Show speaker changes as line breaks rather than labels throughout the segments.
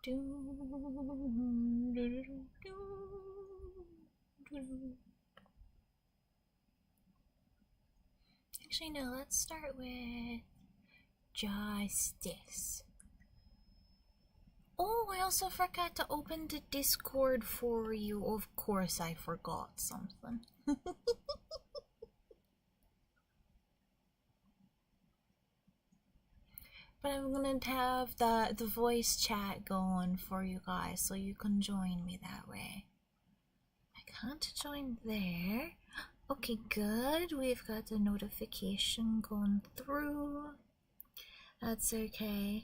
Actually, no, let's start with justice. Oh, I also forgot to open the Discord for you. Of course, I forgot something. But I'm gonna have the voice chat going for you guys so you can join me that way. I can't join there. Okay, good. We've got the notification going through. That's okay.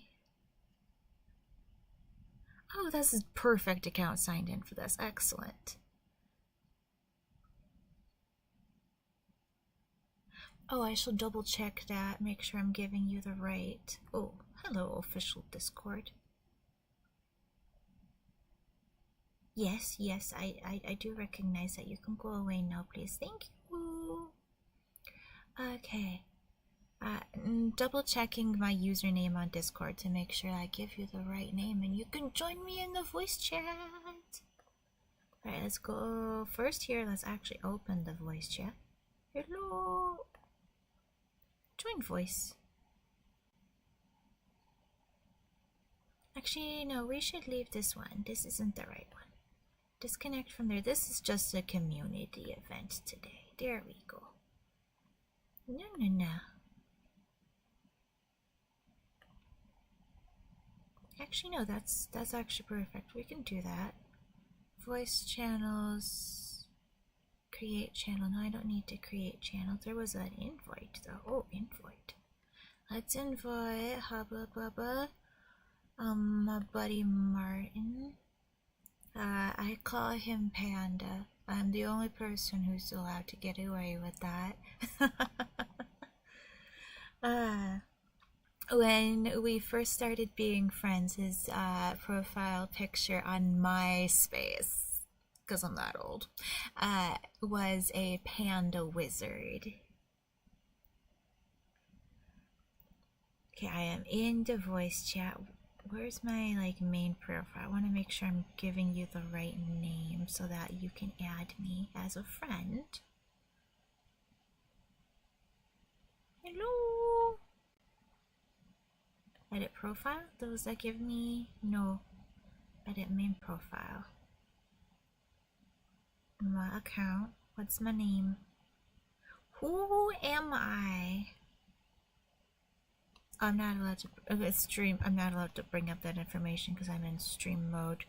Oh, this is perfect account signed in for this. Excellent. Oh, I shall double check that, make sure I'm giving you the right. Oh, hello, official Discord. Yes, I do recognize that. You can go away now, please. Thank you. Okay. Double checking my username on Discord to make sure I give you the right name and you can join me in the voice chat. Alright, let's go first here. Let's actually open the voice chat. Hello. Join voice. Actually, no, we should leave this one. This isn't the right one. Disconnect from there. This is just a community event today. There we go. No. Actually, no, that's actually perfect. We can do that. Voice channels. Create channel. No, I don't need to create channel. There was an invite though. Oh, invite. Let's invite Hubba Bubba. My buddy Martin. I call him Panda. I'm the only person who's allowed to get away with that. When we first started being friends, his profile picture on MySpace, because I'm that old, was a panda wizard. Okay, I am in the voice chat. Where's my main profile? I want to make sure I'm giving you the right name so that you can add me as a friend. Hello. Edit profile? Those that give me no. Edit main profile. My account. What's my name? Who am I? I'm not allowed to stream. I'm not allowed to bring up that information because I'm in stream mode.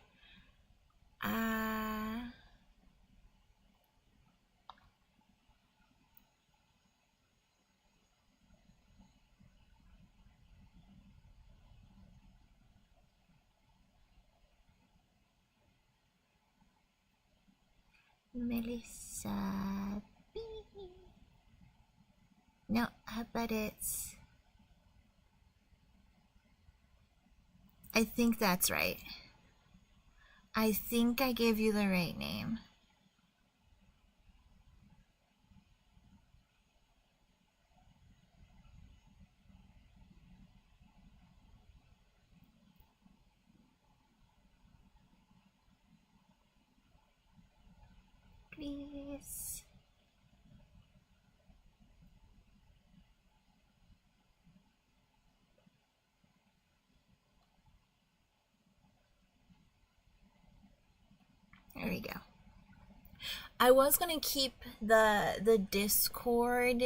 Melissa B. No, but it's. I think that's right. I think I gave you the right name. Please. There we go. I was gonna keep the Discord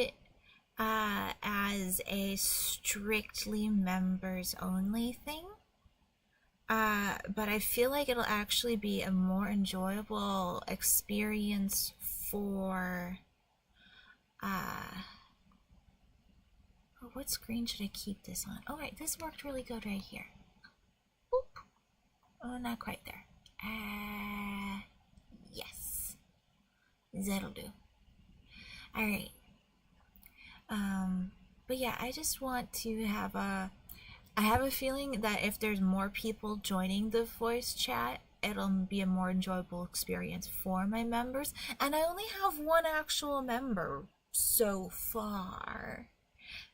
as a strictly members only thing. But I feel like it'll actually be a more enjoyable experience for what screen should I keep this on? Oh right, this worked really good right here. Oop. Oh, not quite there. Yes. That'll do. Alright. But yeah, I just want to have I have a feeling that if there's more people joining the voice chat, it'll be a more enjoyable experience for my members. And I only have one actual member so far.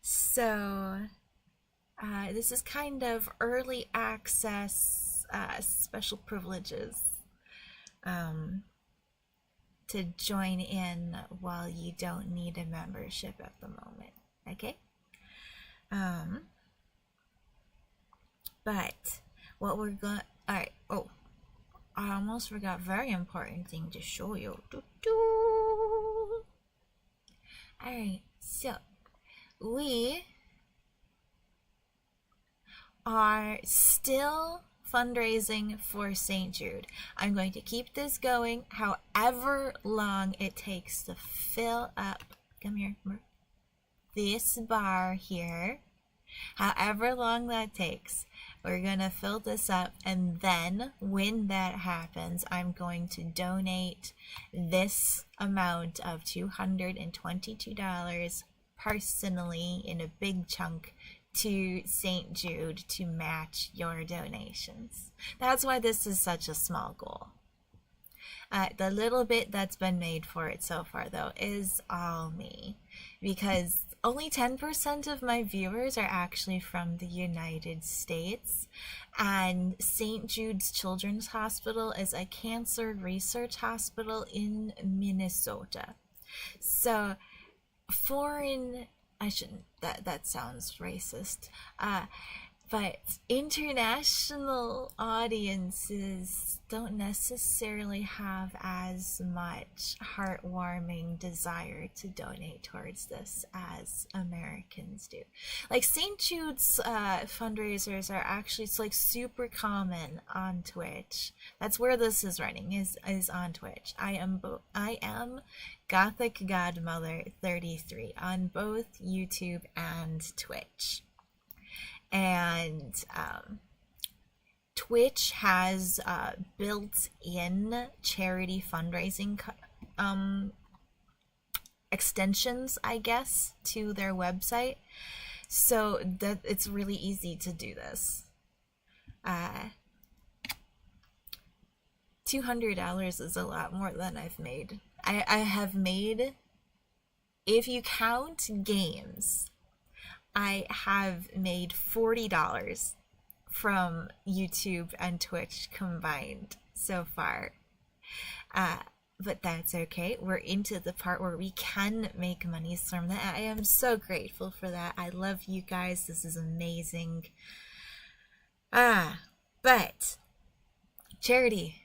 So, this is kind of early access special privileges to join in while you don't need a membership at the moment. Okay? But what we're going, all right. Oh, I almost forgot very important thing to show you. All right, so we are still fundraising for St. Jude. I'm going to keep this going however long it takes to fill up, come here, this bar here. However long that takes, we're going to fill this up, and then when that happens, I'm going to donate this amount of $222 personally in a big chunk to St. Jude to match your donations. That's why this is such a small goal. The little bit that's been made for it so far, though, is all me, because only 10% of my viewers are actually from the United States, and St. Jude's Children's Hospital is a cancer research hospital in Minnesota. So foreign, I shouldn't, that sounds racist, but international audiences don't necessarily have as much heartwarming desire to donate towards this as Americans do. Like St. Jude's fundraisers are actually, it's like super common on Twitch. That's where this is running, is on Twitch. I am Gothic Godmother 33 on both YouTube and Twitch. And Twitch has built-in charity fundraising extensions, I guess, to their website, so that it's really easy to do this. $200 is a lot more than I've made. I have made, if you count games, I have made $40 from YouTube and Twitch combined so far. But that's okay. We're into the part where we can make money from that. I am so grateful for that. I love you guys. This is amazing. But charity.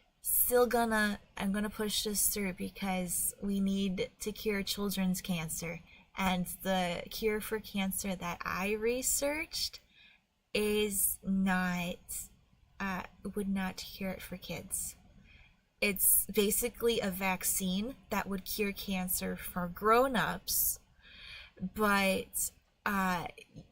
I'm gonna push this through because we need to cure children's cancer. And the cure for cancer that I researched is not, would not cure it for kids. It's basically a vaccine that would cure cancer for grown-ups, but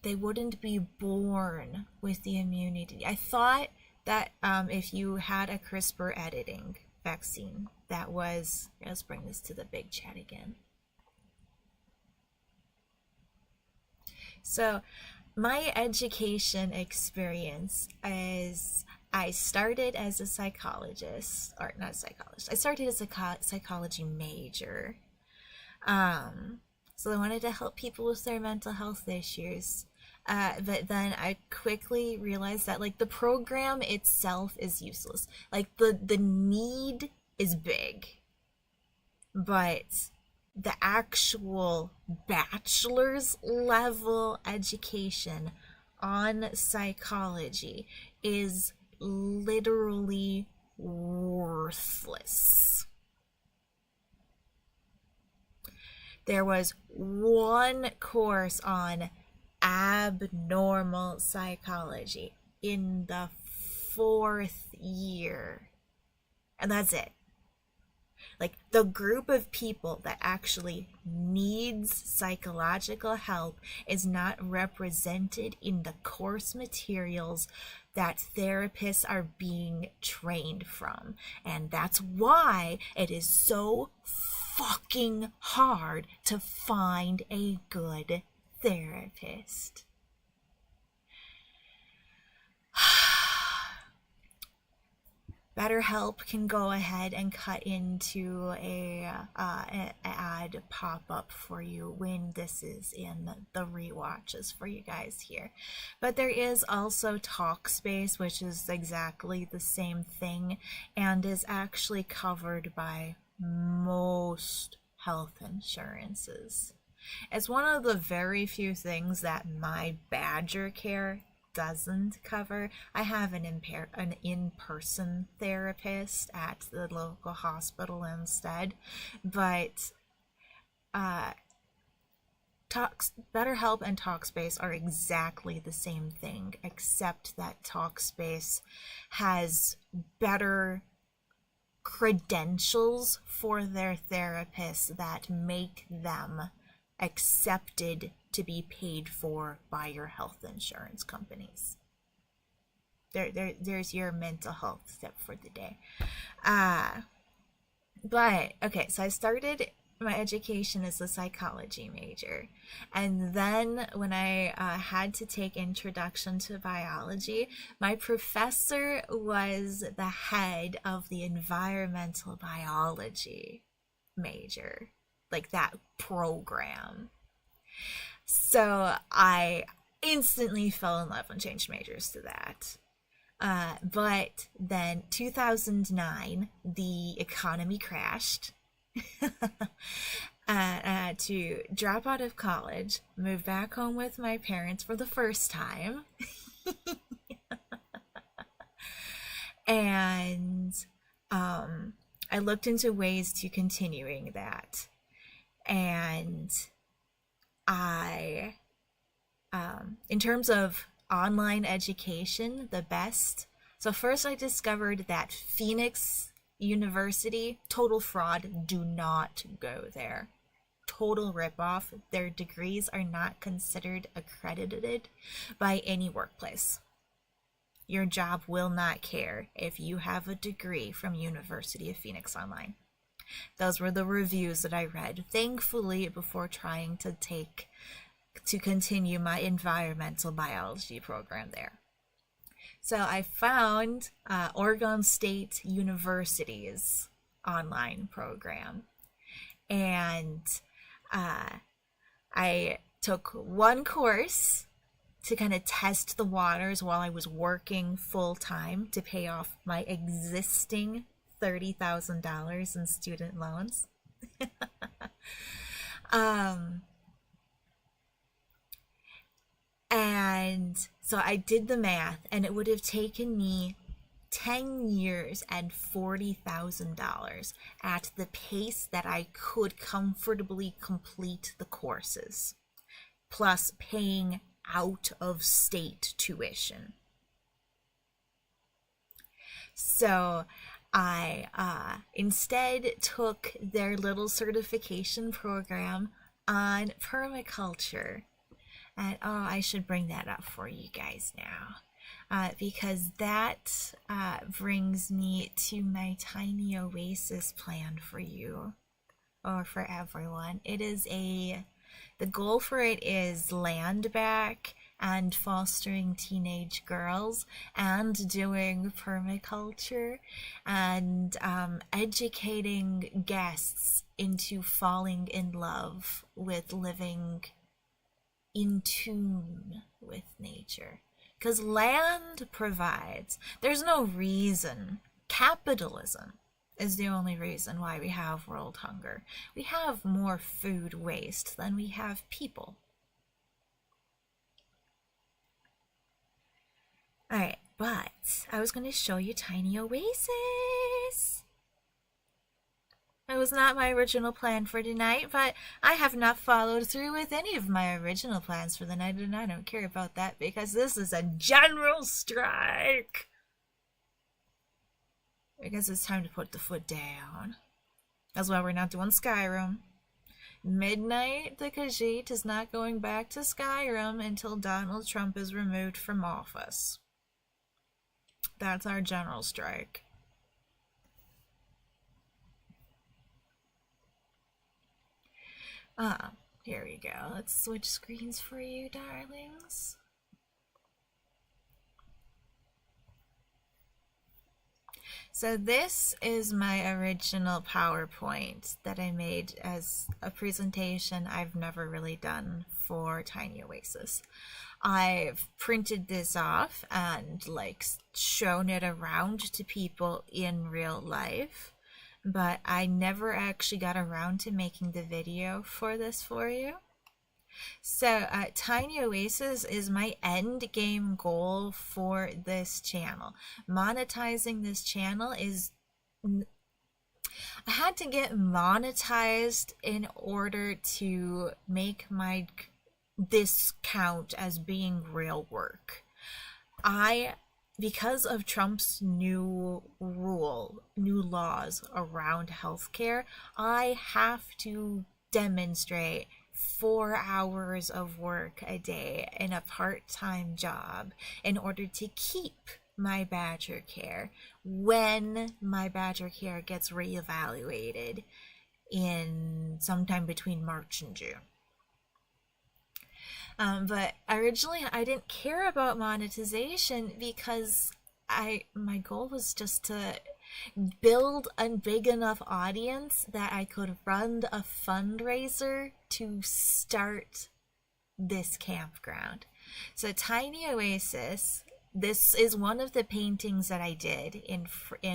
they wouldn't be born with the immunity. I thought that if you had a CRISPR editing vaccine, that was, let's bring this to the big chat again. So my education experience is I started as a psychologist, or not a psychologist, I started as a psychology major. So I wanted to help people with their mental health issues. But then I quickly realized that like the program itself is useless. Like the need is big, but the actual bachelor's level education on psychology is literally worthless. There was one course on abnormal psychology in the 4th year, and that's it. Like, the group of people that actually needs psychological help is not represented in the course materials that therapists are being trained from. And that's why it is so fucking hard to find a good therapist. BetterHelp can go ahead and cut into an ad pop-up for you when this is in the rewatches for you guys here. But there is also Talkspace, which is exactly the same thing and is actually covered by most health insurances. It's one of the very few things that my Badger Care doesn't cover. I have an in-person therapist at the local hospital instead, but BetterHelp and Talkspace are exactly the same thing, except that Talkspace has better credentials for their therapists that make them accepted to be paid for by your health insurance companies. There's your mental health tip for the day. But okay, so I started my education as a psychology major, and then when I had to take introduction to biology, my professor was the head of the environmental biology major, like that program. So I instantly fell in love and changed majors to that. But then 2009, the economy crashed. To drop out of college, move back home with my parents for the first time. And I looked into ways to continuing that. And I, in terms of online education, the best. So first I discovered that Phoenix University, total fraud, do not go there. Total ripoff. Their degrees are not considered accredited by any workplace. Your job will not care if you have a degree from University of Phoenix Online. Those were the reviews that I read, thankfully, before trying to continue my environmental biology program there. So I found Oregon State University's online program, and I took one course to kind of test the waters while I was working full-time to pay off my existing $30,000 in student loans. And so I did the math, and it would have taken me 10 years and $40,000 at the pace that I could comfortably complete the courses, plus paying out of state tuition. So I instead took their little certification program on permaculture. And I should bring that up for you guys now, because that brings me to my tiny oasis plan for you, or for everyone. The goal for it is land back and fostering teenage girls and doing permaculture and educating guests into falling in love with living in tune with nature. Because land provides. There's no reason. Capitalism is the only reason why we have world hunger. We have more food waste than we have people. Alright, but I was going to show you Tiny Oasis. It was not my original plan for tonight, but I have not followed through with any of my original plans for the night, and I don't care about that because this is a general strike. Because it's time to put the foot down. That's why we're not doing Skyrim. Midnight, the Khajiit is not going back to Skyrim until Donald Trump is removed from office. That's our general strike. Here we go. Let's switch screens for you, darlings. So this is my original PowerPoint that I made as a presentation I've never really done for Tiny Oasis. I've printed this off and like shown it around to people in real life, but I never actually got around to making the video for this for you. So, Tiny Oasis is my end game goal for this channel. Monetizing this channel is. I had to get monetized in order to make this count as being real work. Because of Trump's new laws around healthcare, I have to demonstrate 4 hours of work a day in a part-time job in order to keep my badger care when my badger care gets reevaluated in sometime between March and June. But originally I didn't care about monetization because my goal was just to build a big enough audience that I could run a fundraiser to start this campground. So Tiny Oasis, this is one of the paintings that I did in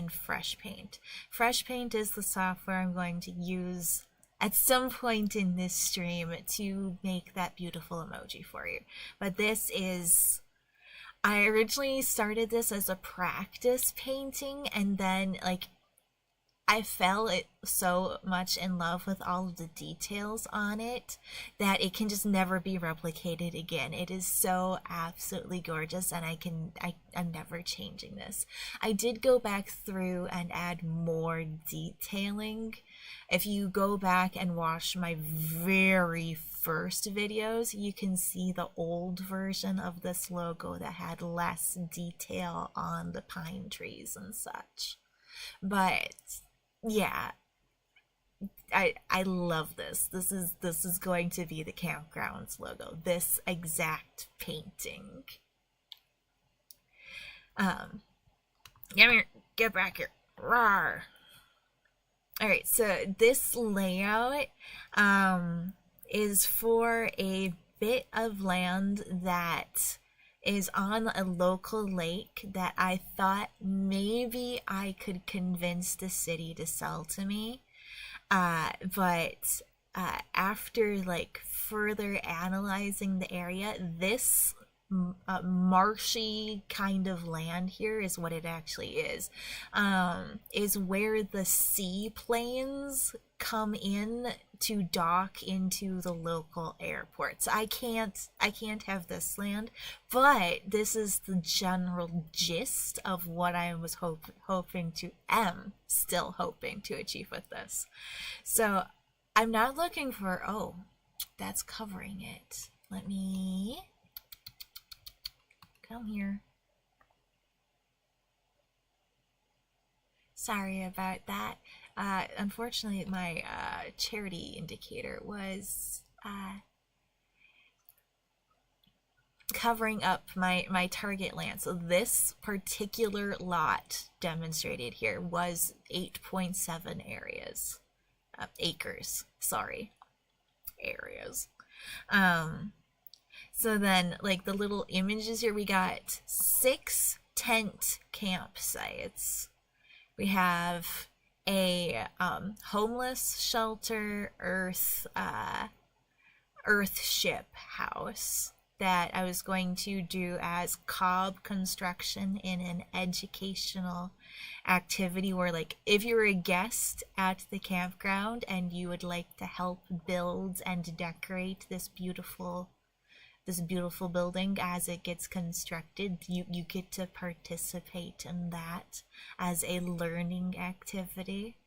Fresh Paint. Fresh Paint is the software I'm going to use at some point in this stream to make that beautiful emoji for you. But I originally started this as a practice painting, and then I fell so much in love with all of the details on it that it can just never be replicated again. It is so absolutely gorgeous, and I'm never changing this. I did go back through and add more detailing. If you go back and watch my very first videos, you can see the old version of this logo that had less detail on the pine trees and such. But yeah, I love this. This is going to be the campground's logo. This exact painting. Come here, get back here. Rawr. Alright, so this layout is for a bit of land that is on a local lake that I thought maybe I could convince the city to sell to me. But after further analyzing the area, this marshy kind of land here is what it actually is where the seaplanes come in to dock into the local airport. So I can't have this land, but this is the general gist of what I was still hoping to achieve with this. So I'm not looking for, oh, that's covering it. Let me come here. Sorry about that. Unfortunately, my charity indicator was covering up my target land. So this particular lot demonstrated here was 8.7 acres. Sorry, areas. So then, the little images here, we got 6 tent campsites. We have a homeless shelter, earth ship house that I was going to do as cob construction in an educational activity where, if you were a guest at the campground and you would like to help build and decorate this beautiful building as it gets constructed, you get to participate in that as a learning activity.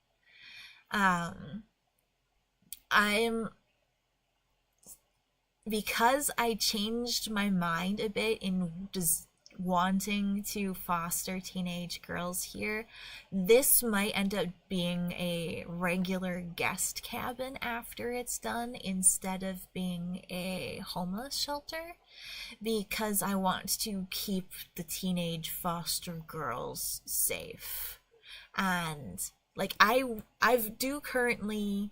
Because I changed my mind a bit in just wanting to foster teenage girls here, this might end up being a regular guest cabin after it's done instead of being a homeless shelter, because I want to keep the teenage foster girls safe. And like I do currently,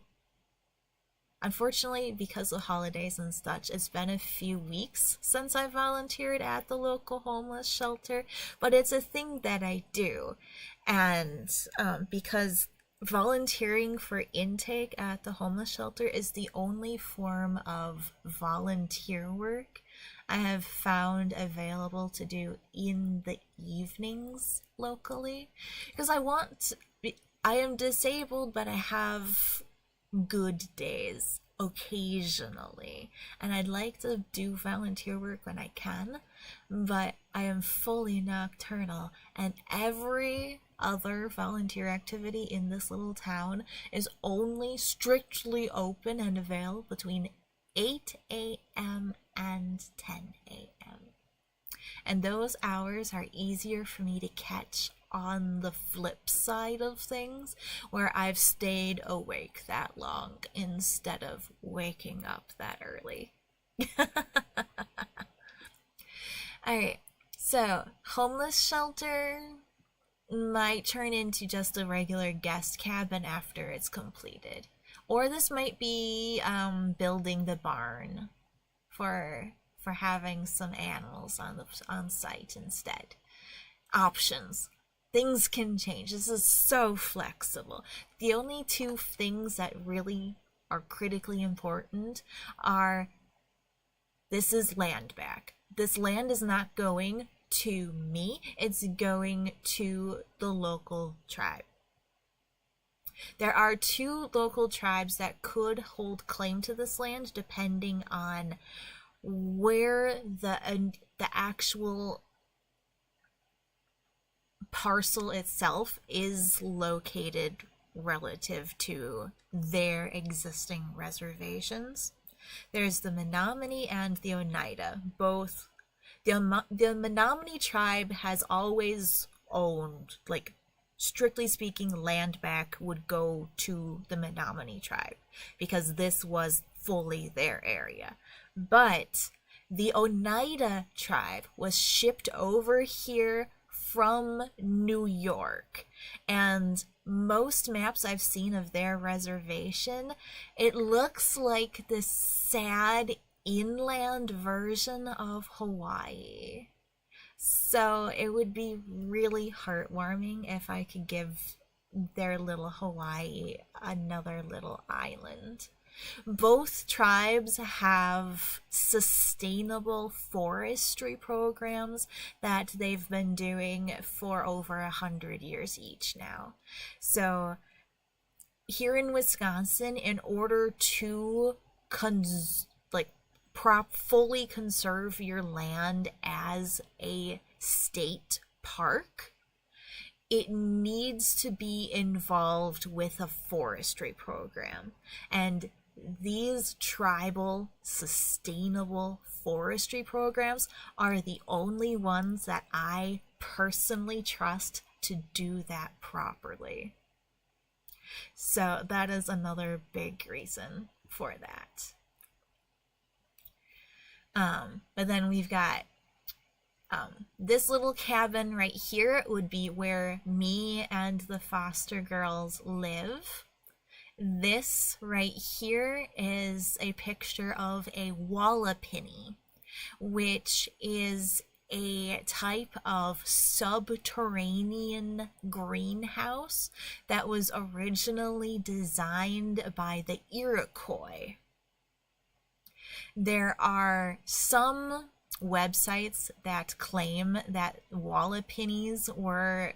unfortunately, because of holidays and such, it's been a few weeks since I volunteered at the local homeless shelter, but it's a thing that I do. And because volunteering for intake at the homeless shelter is the only form of volunteer work I have found available to do in the evenings locally. Because I am disabled, but I have good days occasionally, and I'd like to do volunteer work when I can, but I am fully nocturnal, and every other volunteer activity in this little town is only strictly open and available between 8 a.m. and 10 a.m. And those hours are easier for me to catch on the flip side of things, where I've stayed awake that long instead of waking up that early. Alright, so homeless shelter might turn into just a regular guest cabin after it's completed. Or this might be building the barn for having some animals on site instead. Options. Things can change. This is so flexible. The only two things that really are critically important are, this is land back. This land is not going to me, it's going to the local tribe. There are two local tribes that could hold claim to this land depending on where the actual parcel itself is located relative to their existing reservations. There's the Menominee and the Oneida. Both the Menominee tribe has always owned, like, strictly speaking, land back would go to the Menominee tribe because this was fully their area. But the Oneida tribe was shipped over here from New York, and most maps I've seen of their reservation, it looks like this sad inland version of Hawaii. So it would be really heartwarming if I could give their little Hawaii another little island. Both tribes have sustainable forestry programs that they've been doing for over 100 years each now. So here in Wisconsin, in order to fully conserve your land as a state park, it needs to be involved with a forestry program. And these tribal sustainable forestry programs are the only ones that I personally trust to do that properly. So that is another big reason for that. But then we've got this little cabin right here would be where me and the foster girls live. This right here is a picture of a wallapinny, which is a type of subterranean greenhouse that was originally designed by the Iroquois. There are some websites that claim that wallapinnies were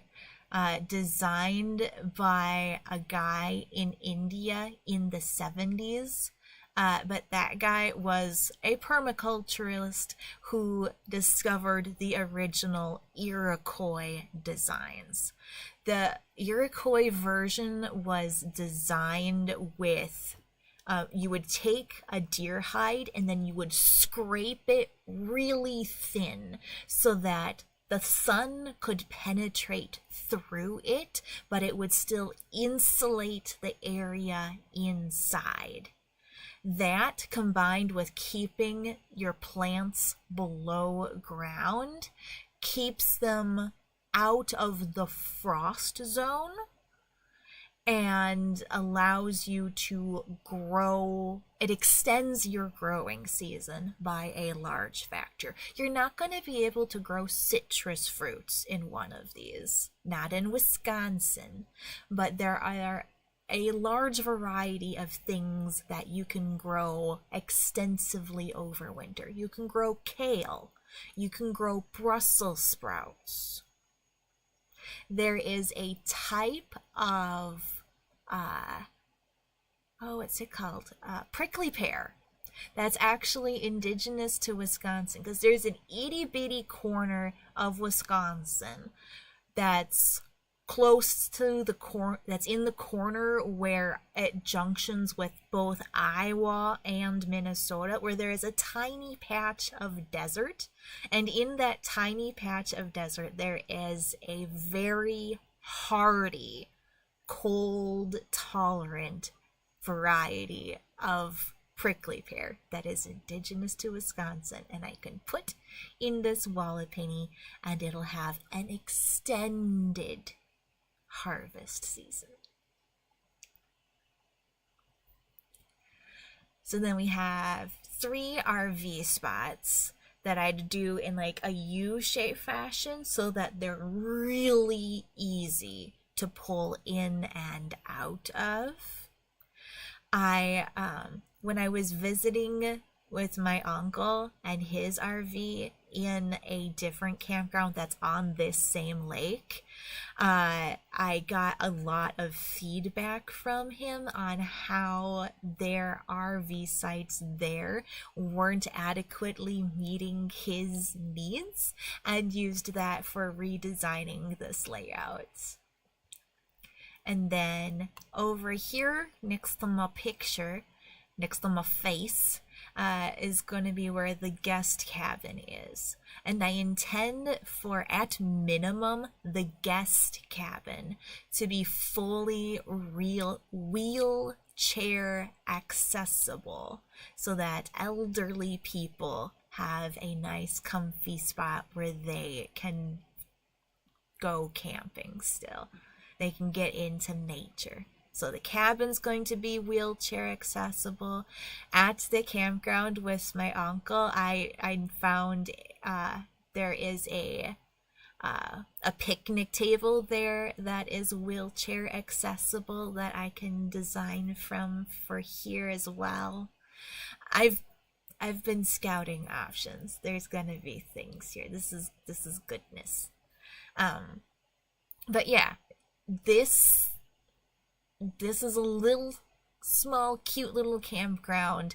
designed by a guy in India in the 70s, but that guy was a permaculturalist who discovered the original Iroquois designs. The Iroquois version was designed with you would take a deer hide and then you would scrape it really thin so that the sun could penetrate through it, but it would still insulate the area inside. That, combined with keeping your plants below ground, keeps them out of the frost zone and allows you to grow. It extends your growing season by a large factor. You're not going to be able to grow citrus fruits in one of these, not in Wisconsin, but there are a large variety of things that you can grow extensively over winter. You can grow kale, you can grow Brussels sprouts. There is a type of what's it called? Prickly pear. That's actually indigenous to Wisconsin, because there's an itty bitty corner of Wisconsin that's close to that's in the corner where it junctions with both Iowa and Minnesota, where there is a tiny patch of desert, and in that tiny patch of desert there is a very hardy, cold tolerant variety of prickly pear that is indigenous to Wisconsin, and I can put in this wall penny and it'll have an extended harvest season. So then we have 3 RV spots that I'd do in like a U-shaped fashion so that they're really easy to pull in and out of. When I was visiting with my uncle and his RV in a different campground that's on this same lake, I got a lot of feedback from him on how their RV sites there weren't adequately meeting his needs, and used that for redesigning this layout. And then over here, next to my picture, next to my face, is going to be where the guest cabin is. And I intend for, at minimum, the guest cabin to be fully wheelchair accessible, so that elderly people have a nice comfy spot where they can go camping still. They can get into nature. So the cabin's going to be wheelchair accessible. At the campground with my uncle, I found there is a picnic table there that is wheelchair accessible that I can design from for here as well. I've been scouting options. There's gonna be things here. This is goodness. But yeah, this is a little small, cute little campground.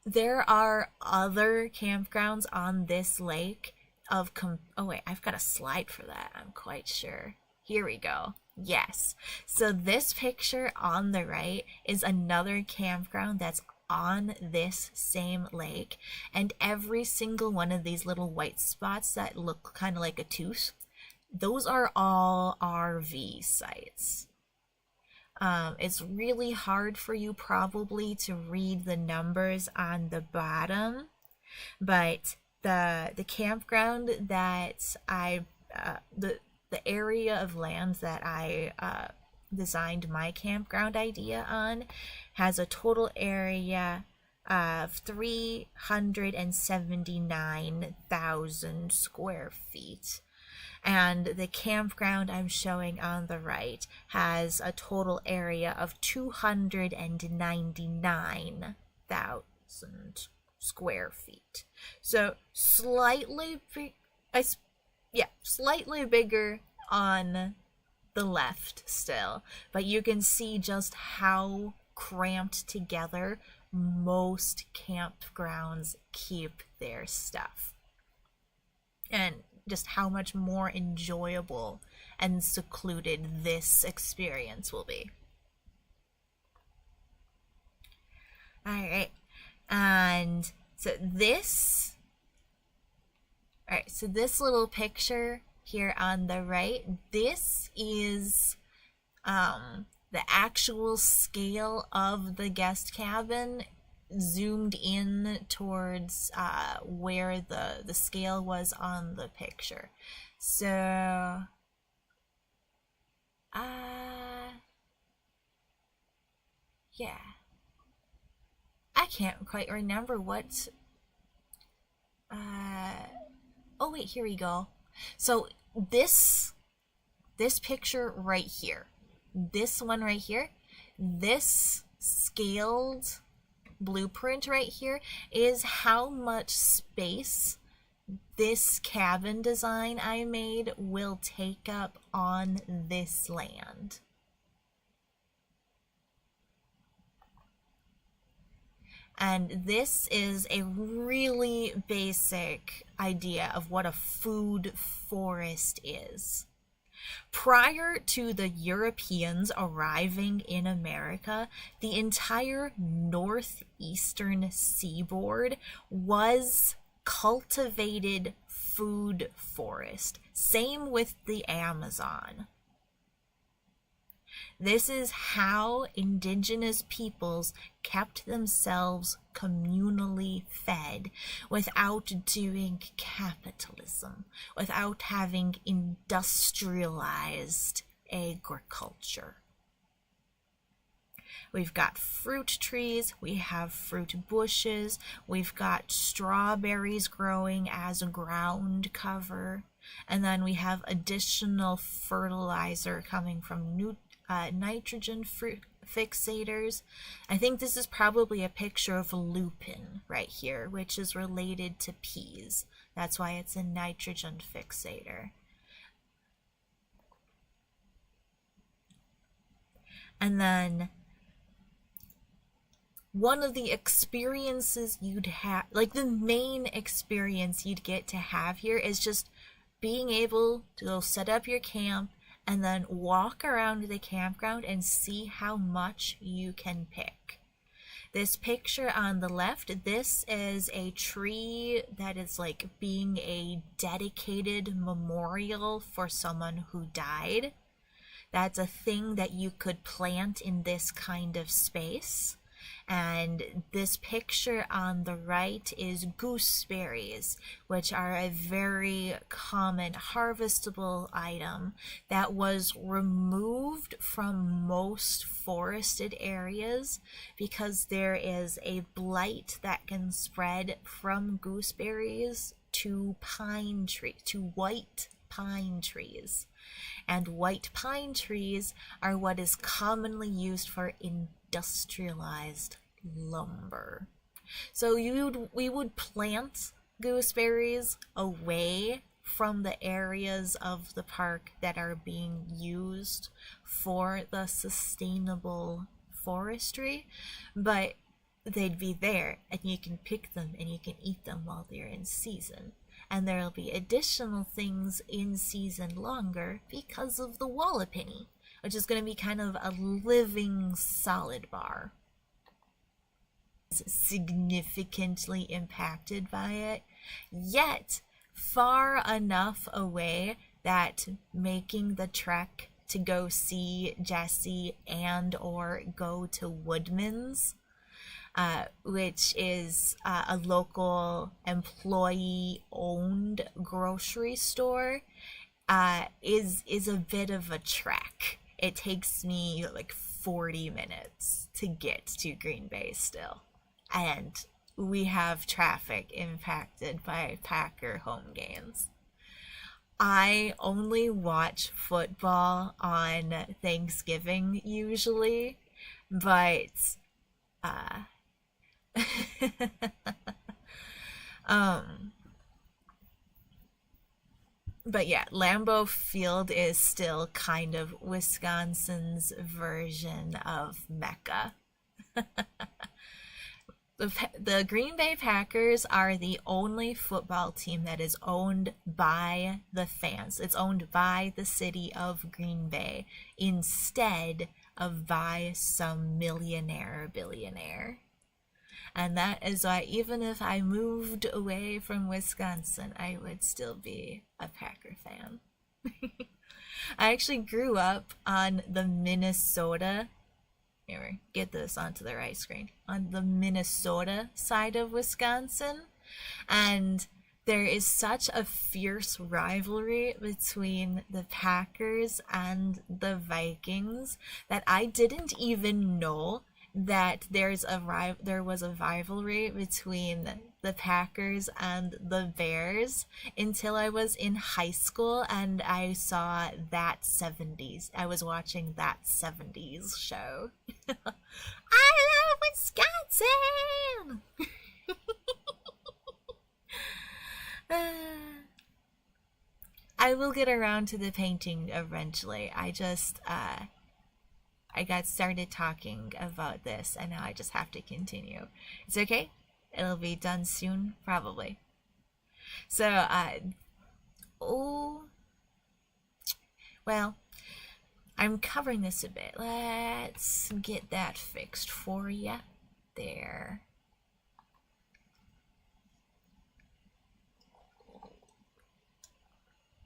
There are other campgrounds on this lake of oh wait, I've got a slide for that, I'm quite sure. Here we go. Yes. So this picture on the right is another campground that's on this same lake, and every single one of these little white spots that look kind of like a tooth, those are all RV sites. It's really hard for you probably to read the numbers on the bottom, but the campground that the area of land that I designed my campground idea on has a total area of 379,000 square feet. And the campground I'm showing on the right has a total area of 299,000 square feet. So slightly bigger on the left still, but you can see just how cramped together most campgrounds keep their stuff, and just how much more enjoyable and secluded this experience will be. Alright, and so this little picture here on the right, this is the actual scale of the guest cabin zoomed in towards where the scale was on the picture. So Yeah. I can't quite remember what. Oh wait, here we go. So this picture right here, this one right here, this scaled blueprint right here is how much space this cabin design I made will take up on this land. And this is a really basic idea of what a food forest is. Prior to the Europeans arriving in America, the entire northeastern seaboard was cultivated food forest. Same with the Amazon. This is how indigenous peoples kept themselves communally fed without doing capitalism, without having industrialized agriculture. We've got fruit trees, we have fruit bushes, we've got strawberries growing as a ground cover, and then we have additional fertilizer coming from nitrogen fruit fixators. I think this is probably a picture of lupin right here, which is related to peas. That's why it's a nitrogen fixator. And then one of the experiences you'd have, like the main experience you'd get to have here, is just being able to go set up your camp and then walk around the campground and see how much you can pick. This picture on the left, this is a tree that is like being a dedicated memorial for someone who died. That's a thing that you could plant in this kind of space. And this picture on the right is gooseberries, which are a very common harvestable item that was removed from most forested areas because there is a blight that can spread from gooseberries to white pine trees. And white pine trees are what is commonly used for industrialized lumber. So we would plant gooseberries away from the areas of the park that are being used for the sustainable forestry, but they'd be there and you can pick them and you can eat them while they're in season. And there'll be additional things in season longer because of the wallopiny, which is going to be kind of a living solid bar. Significantly impacted by it, yet far enough away that making the trek to go see Jesse and or go to Woodman's, which is a local employee-owned grocery store, is a bit of a trek. It takes me like 40 minutes to get to Green Bay still. And we have traffic impacted by Packer home games. I only watch football on Thanksgiving usually, but but yeah, Lambeau Field is still kind of Wisconsin's version of Mecca. The Green Bay Packers are the only football team that is owned by the fans. It's owned by the city of Green Bay instead of by some millionaire or billionaire. And that is why even if I moved away from Wisconsin, I would still be a Packer fan. I actually grew up on the Minnesota, here, get this onto the right screen, on the Minnesota side of Wisconsin. And there is such a fierce rivalry between the Packers and the Vikings that I didn't even know that there was a rivalry between the Packers and the Bears until I was in high school and I saw that 70s. I was watching that 70s show. I love Wisconsin! I will get around to the painting eventually. I got started talking about this and now I just have to continue. It's okay. It'll be done soon, probably. So, oh, well, I'm covering this a bit. Let's get that fixed for you. There.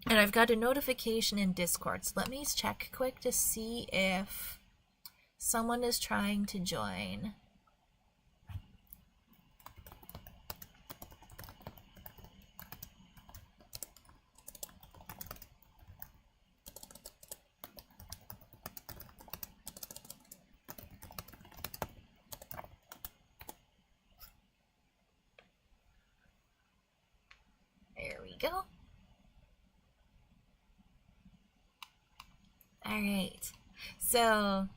And I've got a notification in Discord, so let me check quick to see if someone is trying to join. There we go. Alright, so,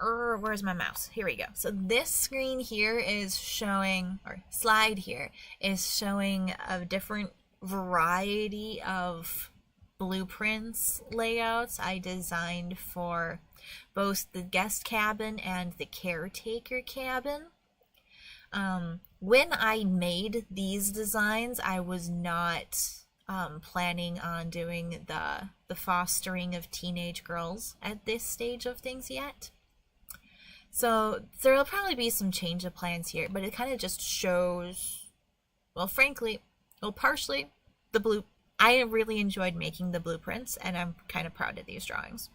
where's my mouse? Here we go. So this screen here is showing, or slide here, is showing a different variety of blueprints layouts I designed for both the guest cabin and the caretaker cabin. When I made these designs, I was not planning on doing the fostering of teenage girls at this stage of things yet. So there'll probably be some change of plans here, but it kind of just shows, well, frankly, well, partially I really enjoyed making the blueprints and I'm kind of proud of these drawings.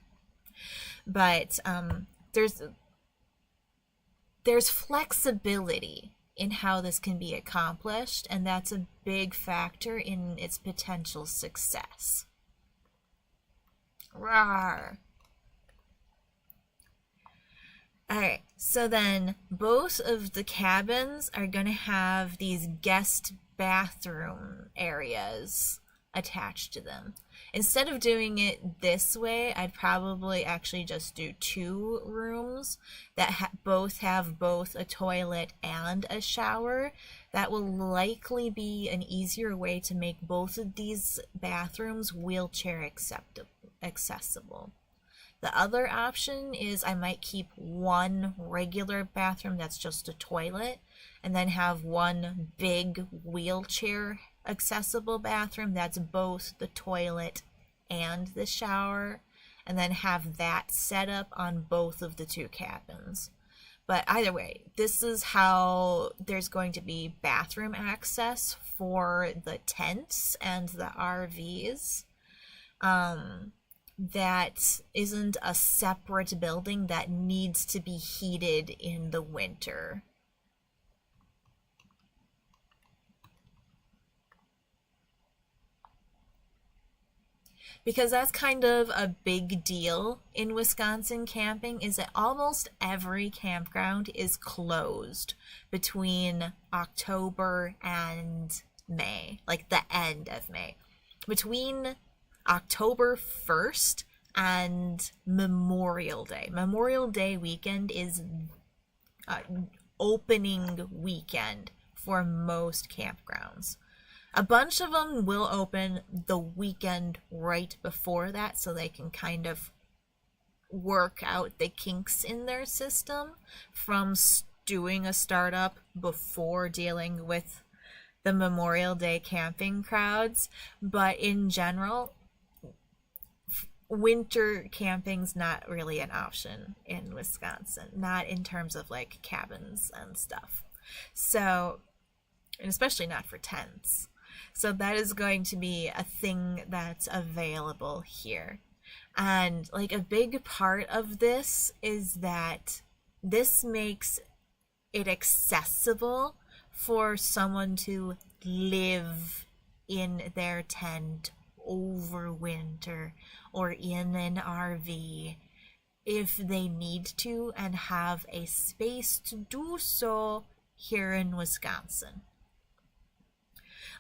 But there's flexibility in how this can be accomplished, and that's a big factor in its potential success. Rawr. Alright, so then both of the cabins are going to have these guest bathroom areas attached to them. Instead of doing it this way, I'd probably actually just do 2 rooms that both have both a toilet and a shower. That will likely be an easier way to make both of these bathrooms wheelchair accessible. The other option is I might keep one regular bathroom that's just a toilet and then have one big wheelchair accessible bathroom that's both the toilet and the shower, and then have that set up on both of the 2 cabins. But either way, this is how there's going to be bathroom access for the tents and the RVs. That isn't a separate building that needs to be heated in the winter. Because that's kind of a big deal in Wisconsin camping, is that almost every campground is closed between October and May, like the end of May. Between October 1st and Memorial Day. Memorial Day weekend is opening weekend for most campgrounds. A bunch of them will open the weekend right before that so they can kind of work out the kinks in their system from doing a startup before dealing with the Memorial Day camping crowds. But in general, winter camping's not really an option in Wisconsin, not in terms of like cabins and stuff. So, and especially not for tents. So that is going to be a thing that's available here. And like a big part of this is that this makes it accessible for someone to live in their tent over winter or in an RV. if they need to and have a space to do so here in Wisconsin.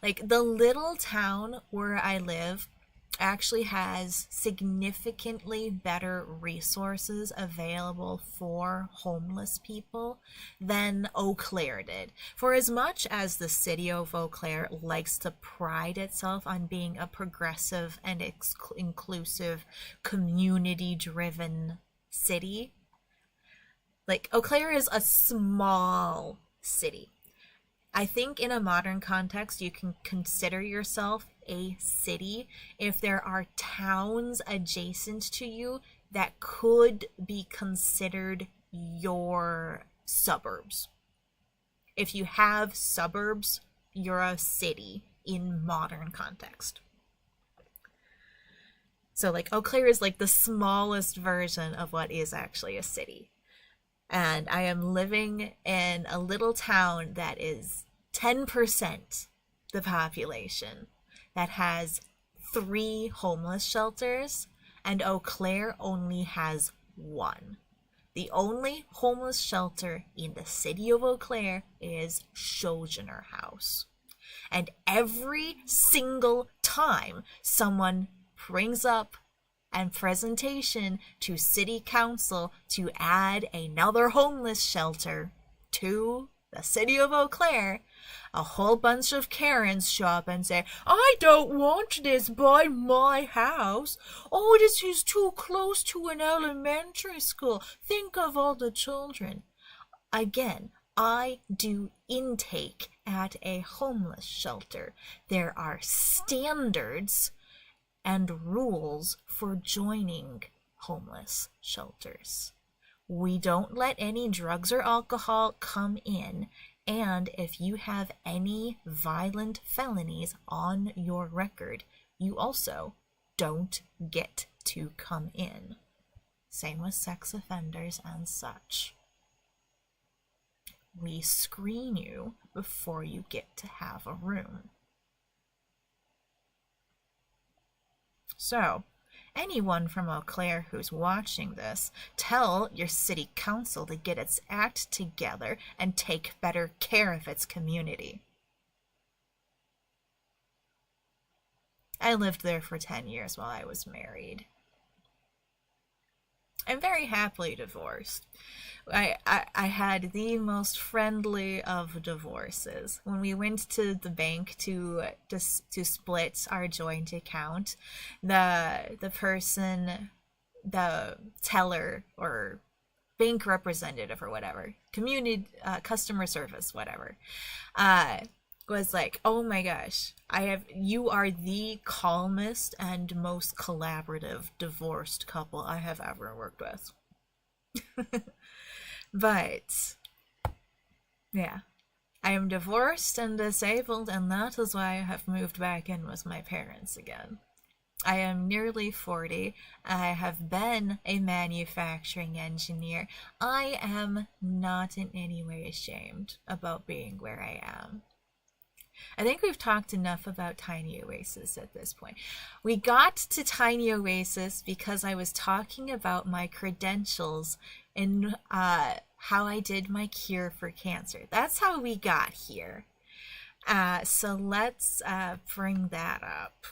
Like, the little town where I live actually has significantly better resources available for homeless people than Eau Claire did. For as much as the city of Eau Claire likes to pride itself on being a progressive and inclusive, community-driven city, like, Eau Claire is a small city. I think in a modern context, you can consider yourself a city if there are towns adjacent to you that could be considered your suburbs. If you have suburbs, you're a city in modern context. So, like, Eau Claire is like the smallest version of what is actually a city. And I am living in a little town that is 10% the population, that has 3 homeless shelters, and Eau Claire only has 1. The only homeless shelter in the city of Eau Claire is Sojourner House. And every single time someone brings up and presentation to city council to add another homeless shelter to the city of Eau Claire, a whole bunch of Karens show up and say, I don't want this by my house. Oh, this is too close to an elementary school. Think of all the children. Again, I do intake at a homeless shelter. There are standards and rules for joining homeless shelters. We don't let any drugs or alcohol come in, and if you have any violent felonies on your record, you also don't get to come in. Same with sex offenders and such. We screen you before you get to have a room. So, anyone from Eau Claire who's watching this, tell your city council to get its act together and take better care of its community. I lived there for 10 years while I was married. I'm very happily divorced. I had the most friendly of divorces. When we went to the bank to split our joint account, the person, the teller or bank representative or whatever, customer service, whatever, was like, oh my gosh, you are the calmest and most collaborative divorced couple I have ever worked with. But yeah, I am divorced and disabled, and that is why I have moved back in with my parents again. I am nearly 40. I have been a manufacturing engineer. I am not in any way ashamed about being where I am. I think we've talked enough about Tiny Oasis at this point. We got to Tiny Oasis because I was talking about my credentials and how I did my cure for cancer. That's how we got here. So let's bring that up.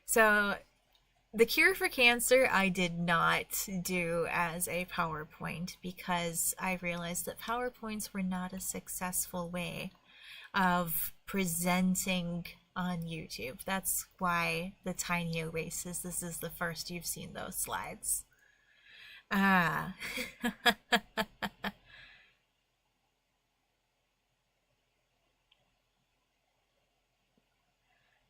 So the cure for cancer I did not do as a PowerPoint because I realized that PowerPoints were not a successful way of presenting on YouTube. That's why the Tiny Oasis, this is the first you've seen those slides.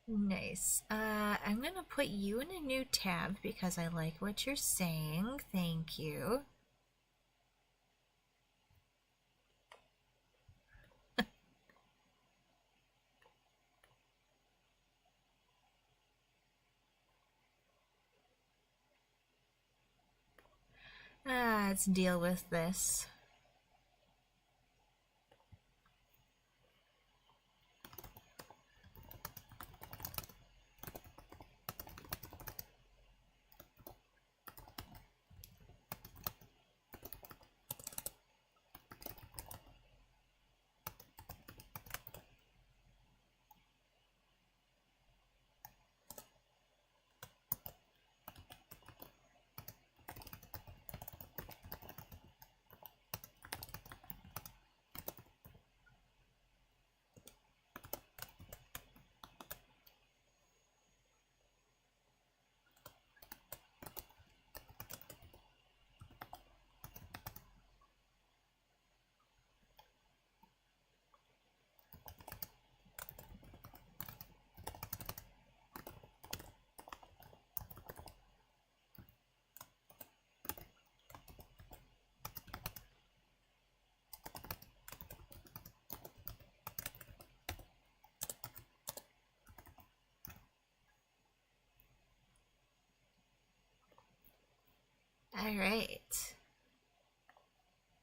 Nice. I'm gonna put you in a new tab because I like what you're saying. Thank you. Let's deal with this. Alright.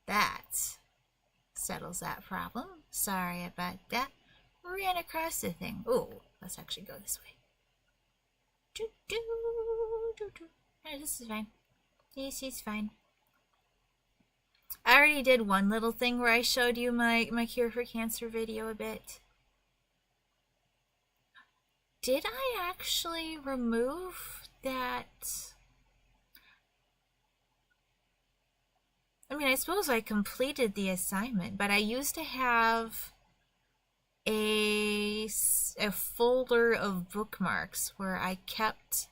That settles that problem. Sorry about that. Ran across the thing. Oh, let's actually go this way. Oh, this is fine. This is fine. I already did one little thing where I showed you my cure for cancer video a bit. Did I actually remove that? I mean, I suppose I completed the assignment, but I used to have a folder of bookmarks where I kept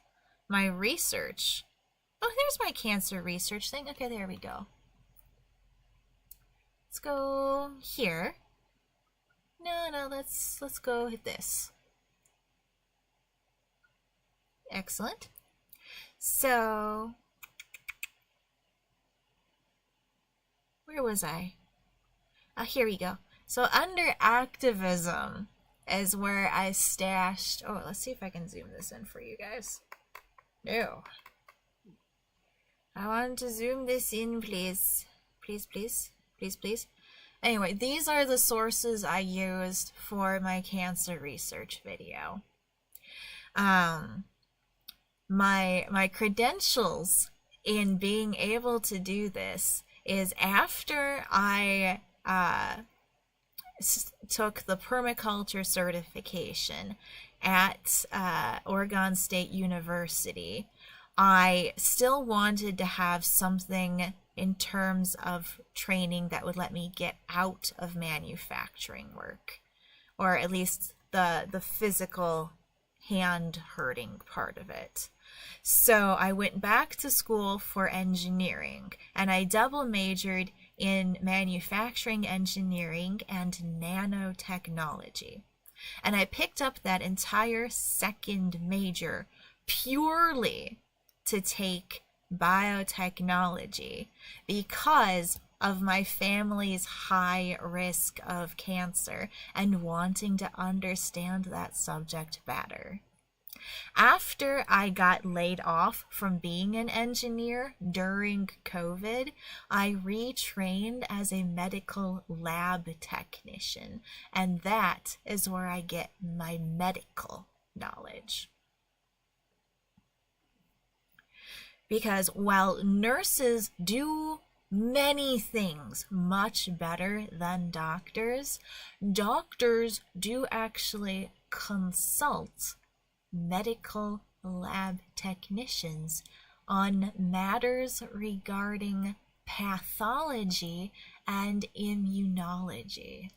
my research. Oh, there's my cancer research thing. Okay, there we go. Let's go here. No, let's go hit this. Excellent. So, where was I? Here we go. So under activism is where I stashed. Oh, let's see if I can zoom this in for you guys. No. I want to zoom this in, please. Please. Anyway, these are the sources I used for my cancer research video. My credentials in being able to do this is after I took the permaculture certification at Oregon State University. I still wanted to have something in terms of training that would let me get out of manufacturing work, or at least the physical hand hurting part of it. So I went back to school for engineering, and I double majored in manufacturing engineering and nanotechnology. And I picked up that entire second major purely to take biotechnology because of my family's high risk of cancer and wanting to understand that subject better. After I got laid off from being an engineer during COVID, I retrained as a medical lab technician, and that is where I get my medical knowledge. Because while nurses do many things much better than doctors, doctors do actually consult medical lab technicians on matters regarding pathology and immunology.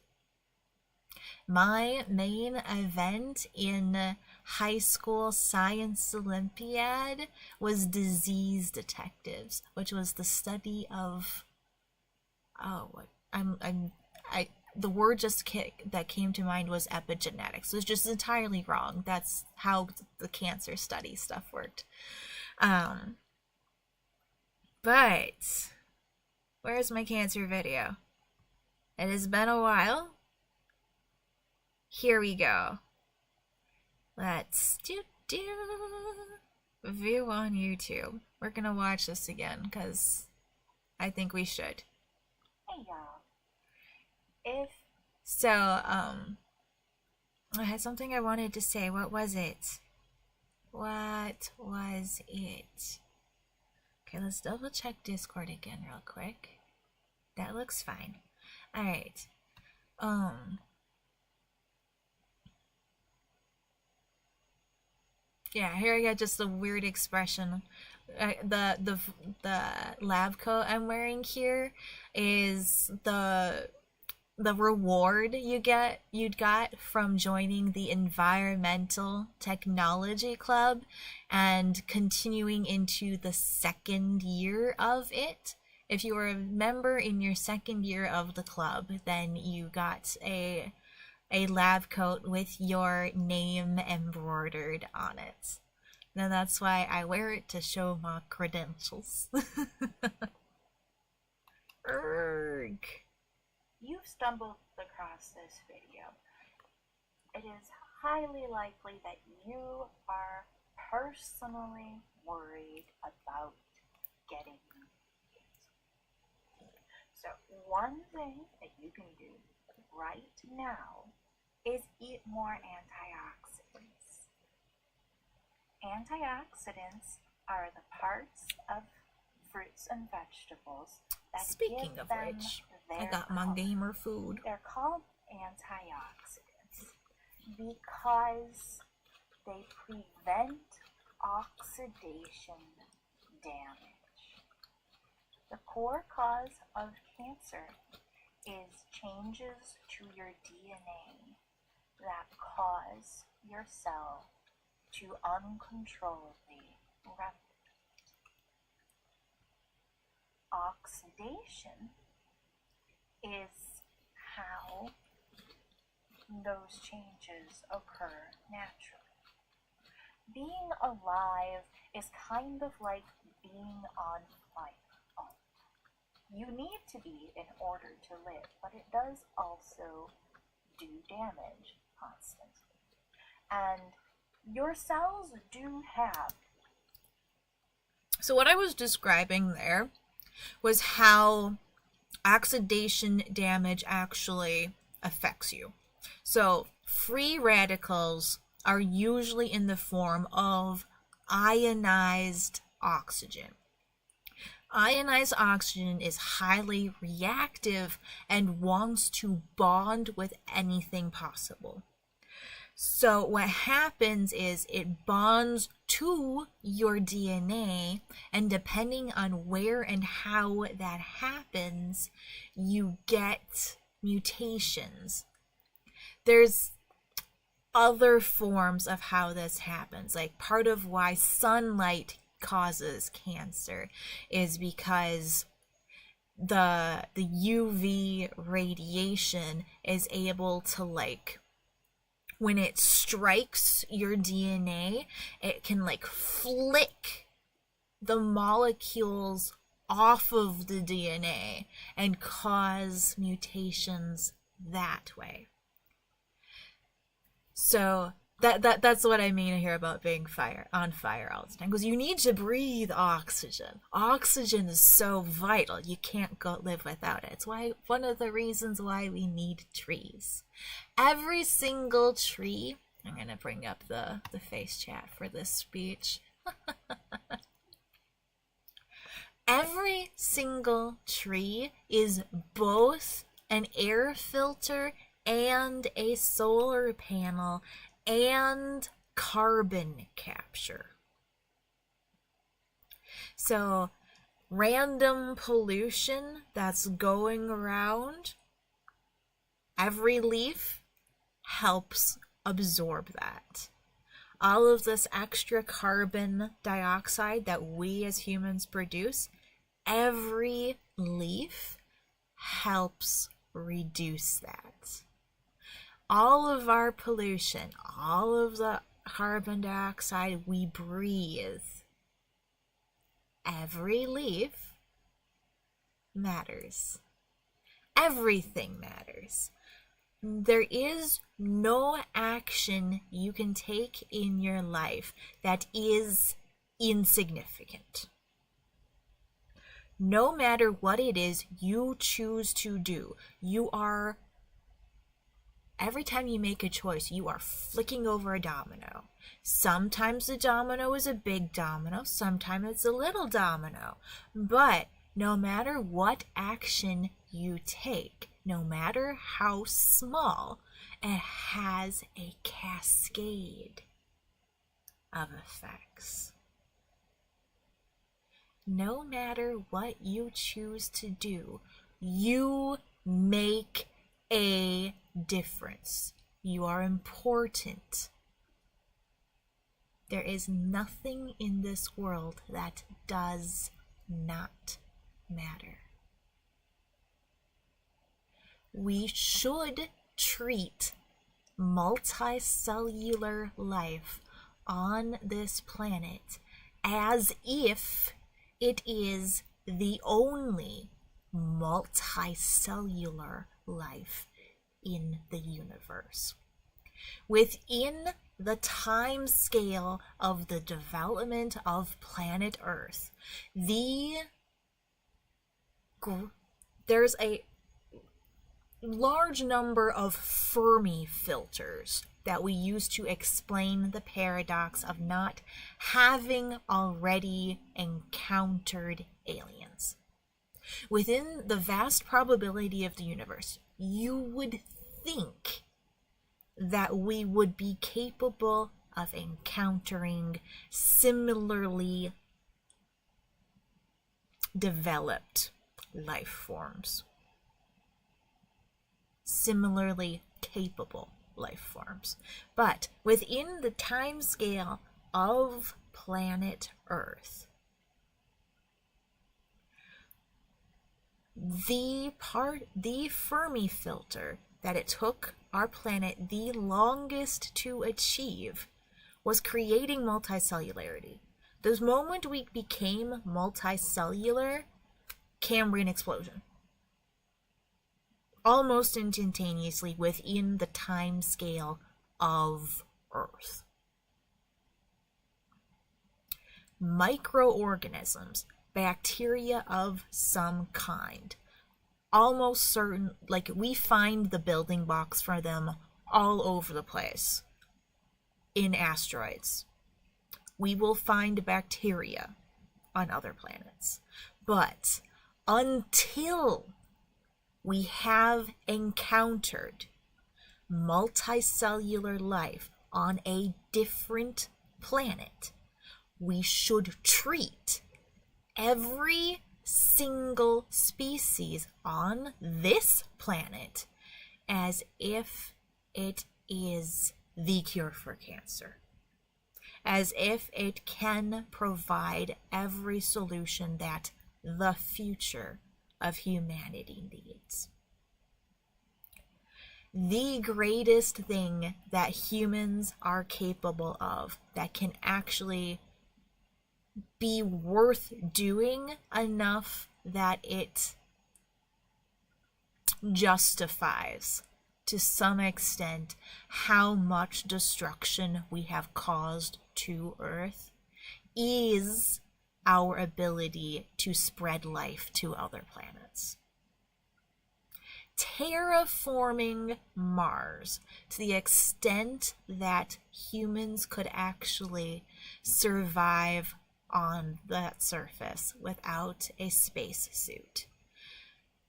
My main event in high school science Olympiad was disease detectives, which was the study of the word that came to mind was epigenetics. It was just entirely wrong. That's how the cancer study stuff worked. But where's my cancer video? It has been a while. Here we go. Let's view on YouTube. We're gonna watch this again because I think we should. Hey y'all. I had something I wanted to say. What was it? Okay, let's double check Discord again real quick. That looks fine. Alright. Yeah, here I got just a weird expression. The lab coat I'm wearing here is the reward you'd got from joining the Environmental Technology Club and continuing into the second year of it. If you were a member in your second year of the club, then you got a lab coat with your name embroidered on it. Now that's why I wear it, to show my credentials. Erg. You've stumbled across this video. It is highly likely that you are personally worried about getting
So one thing that you can do right now is eat more antioxidants. Antioxidants are the parts of fruits and vegetables that
Speaking
give
of
them
which,
their
I got my
color.
gamer food.
They're called antioxidants because they prevent oxidation damage. The core cause of cancer is changes to your DNA that cause your cell to uncontrollably replicate. Oxidation is how those changes occur naturally. Being alive is kind of like being on fire. You need to be in order to live, but it does also do damage constantly. And your cells do have.
So what I was describing there was how oxidation damage actually affects you. So free radicals are usually in the form of ionized oxygen. Ionized oxygen is highly reactive and wants to bond with anything possible. So what happens is it bonds to your DNA, and depending on where and how that happens, you get mutations. There's other forms of how this happens. Like part of why sunlight causes cancer is because the UV radiation is able to, like, when it strikes your DNA, it can like flick the molecules off of the DNA and cause mutations that way. So that's what I mean here about being on fire all the time, because you need to breathe oxygen. Oxygen is so vital. You can't go live without it. It's why one of the reasons why we need trees. Every single tree. I'm gonna bring up the face chat for this speech. Every single tree is both an air filter and a solar panel and carbon capture. So random pollution that's going around, every leaf helps absorb that. All of this extra carbon dioxide that we as humans produce, every leaf helps reduce that. All of our pollution, all of the carbon dioxide we breathe, every leaf matters. Everything matters. There is no action you can take in your life that is insignificant. No matter what it is you choose to do, every time you make a choice, you are flicking over a domino. Sometimes the domino is a big domino, sometimes it's a little domino. But no matter what action you take, no matter how small, it has a cascade of effects. No matter what you choose to do, you make a difference. You are important. There is nothing in this world that does not matter. We should treat multicellular life on this planet as if it is the only multicellular life in the universe. Within the time scale of the development of planet Earth, the there's a large number of Fermi filters that we use to explain the paradox of not having already encountered aliens. Within the vast probability of the universe, you would think that we would be capable of encountering similarly developed life forms, similarly capable life forms. But within the time scale of planet Earth, the Fermi filter that it took our planet the longest to achieve was creating multicellularity. The moment we became multicellular, Cambrian explosion. Almost instantaneously within the time scale of Earth. Microorganisms, bacteria of some kind, almost certain, like we find the building blocks for them all over the place in asteroids. We will find bacteria on other planets. But until we have encountered multicellular life on a different planet, we should treat every single species on this planet as if it is the cure for cancer, as if it can provide every solution that the future of humanity needs. The greatest thing that humans are capable of that can actually be worth doing enough that it justifies to some extent how much destruction we have caused to Earth is our ability to spread life to other planets. Terraforming Mars to the extent that humans could actually survive on that surface without a spacesuit.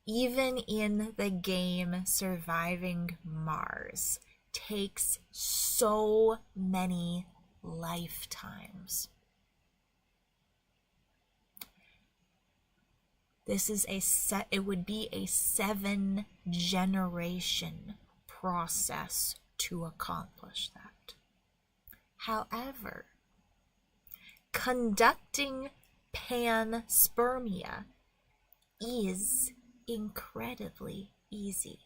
Even in the game Surviving Mars takes so many lifetimes. It would be a 7-generation process to accomplish that. However, conducting panspermia is incredibly easy.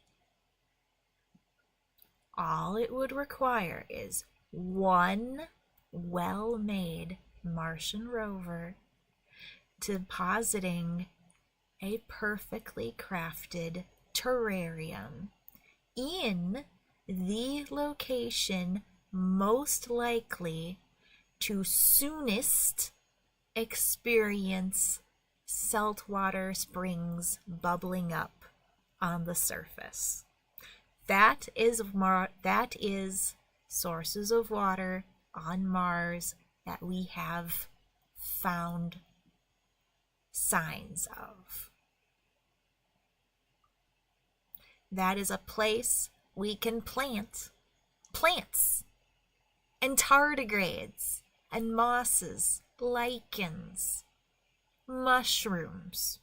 All it would require is one well-made Martian rover depositing a perfectly crafted terrarium in the location most likely to soonest experience saltwater springs bubbling up on the surface. That is sources of water on Mars that we have found signs of. That is a place we can plant plants and tardigrades and mosses, lichens, mushrooms.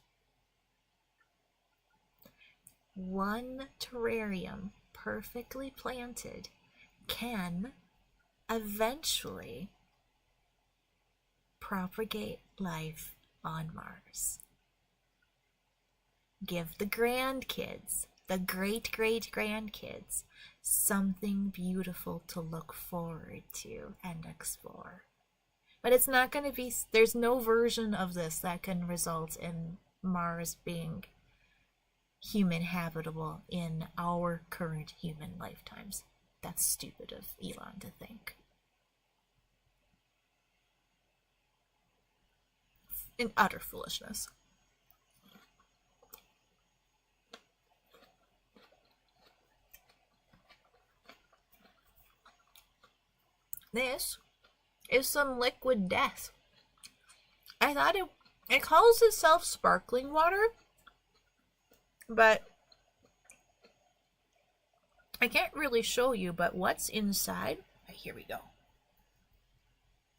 One terrarium perfectly planted can eventually propagate life on Mars. Give the grandkids, the great-great-grandkids, something beautiful to look forward to and explore. But it's not going to be, there's no version of this that can result in Mars being human habitable in our current human lifetimes. That's stupid of Elon to think. In utter foolishness. This is some liquid death. I thought it calls itself sparkling water, but I can't really show you, but what's inside? Here we go.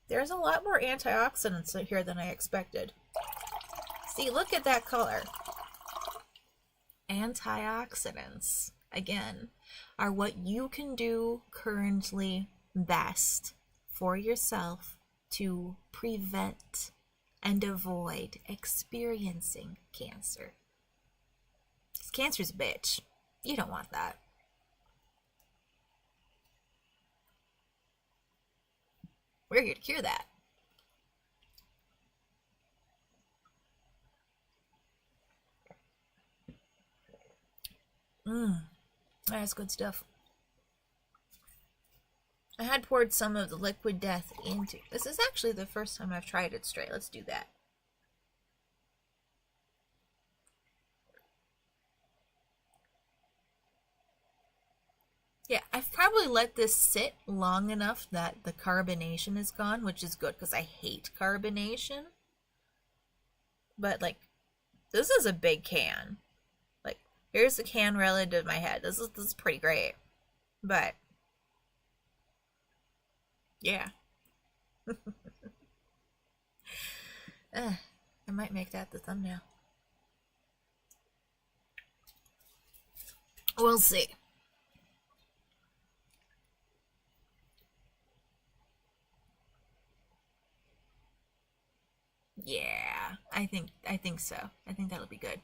There's a lot more antioxidants in here than I expected. See, look at that color. Antioxidants, again, are what you can do currently best for yourself to prevent and avoid experiencing cancer. Cancer's a bitch. You don't want that. We're here to cure that. That's good stuff. I had poured some of the liquid death into... This is actually the first time I've tried it straight. Let's do that. Yeah, I've probably let this sit long enough that the carbonation is gone, which is good because I hate carbonation. But, like, this is a big can. Like, here's the can relative to my head. This is pretty great. But, yeah. I might make that the thumbnail. We'll see. Yeah, I think so. I think that'll be good.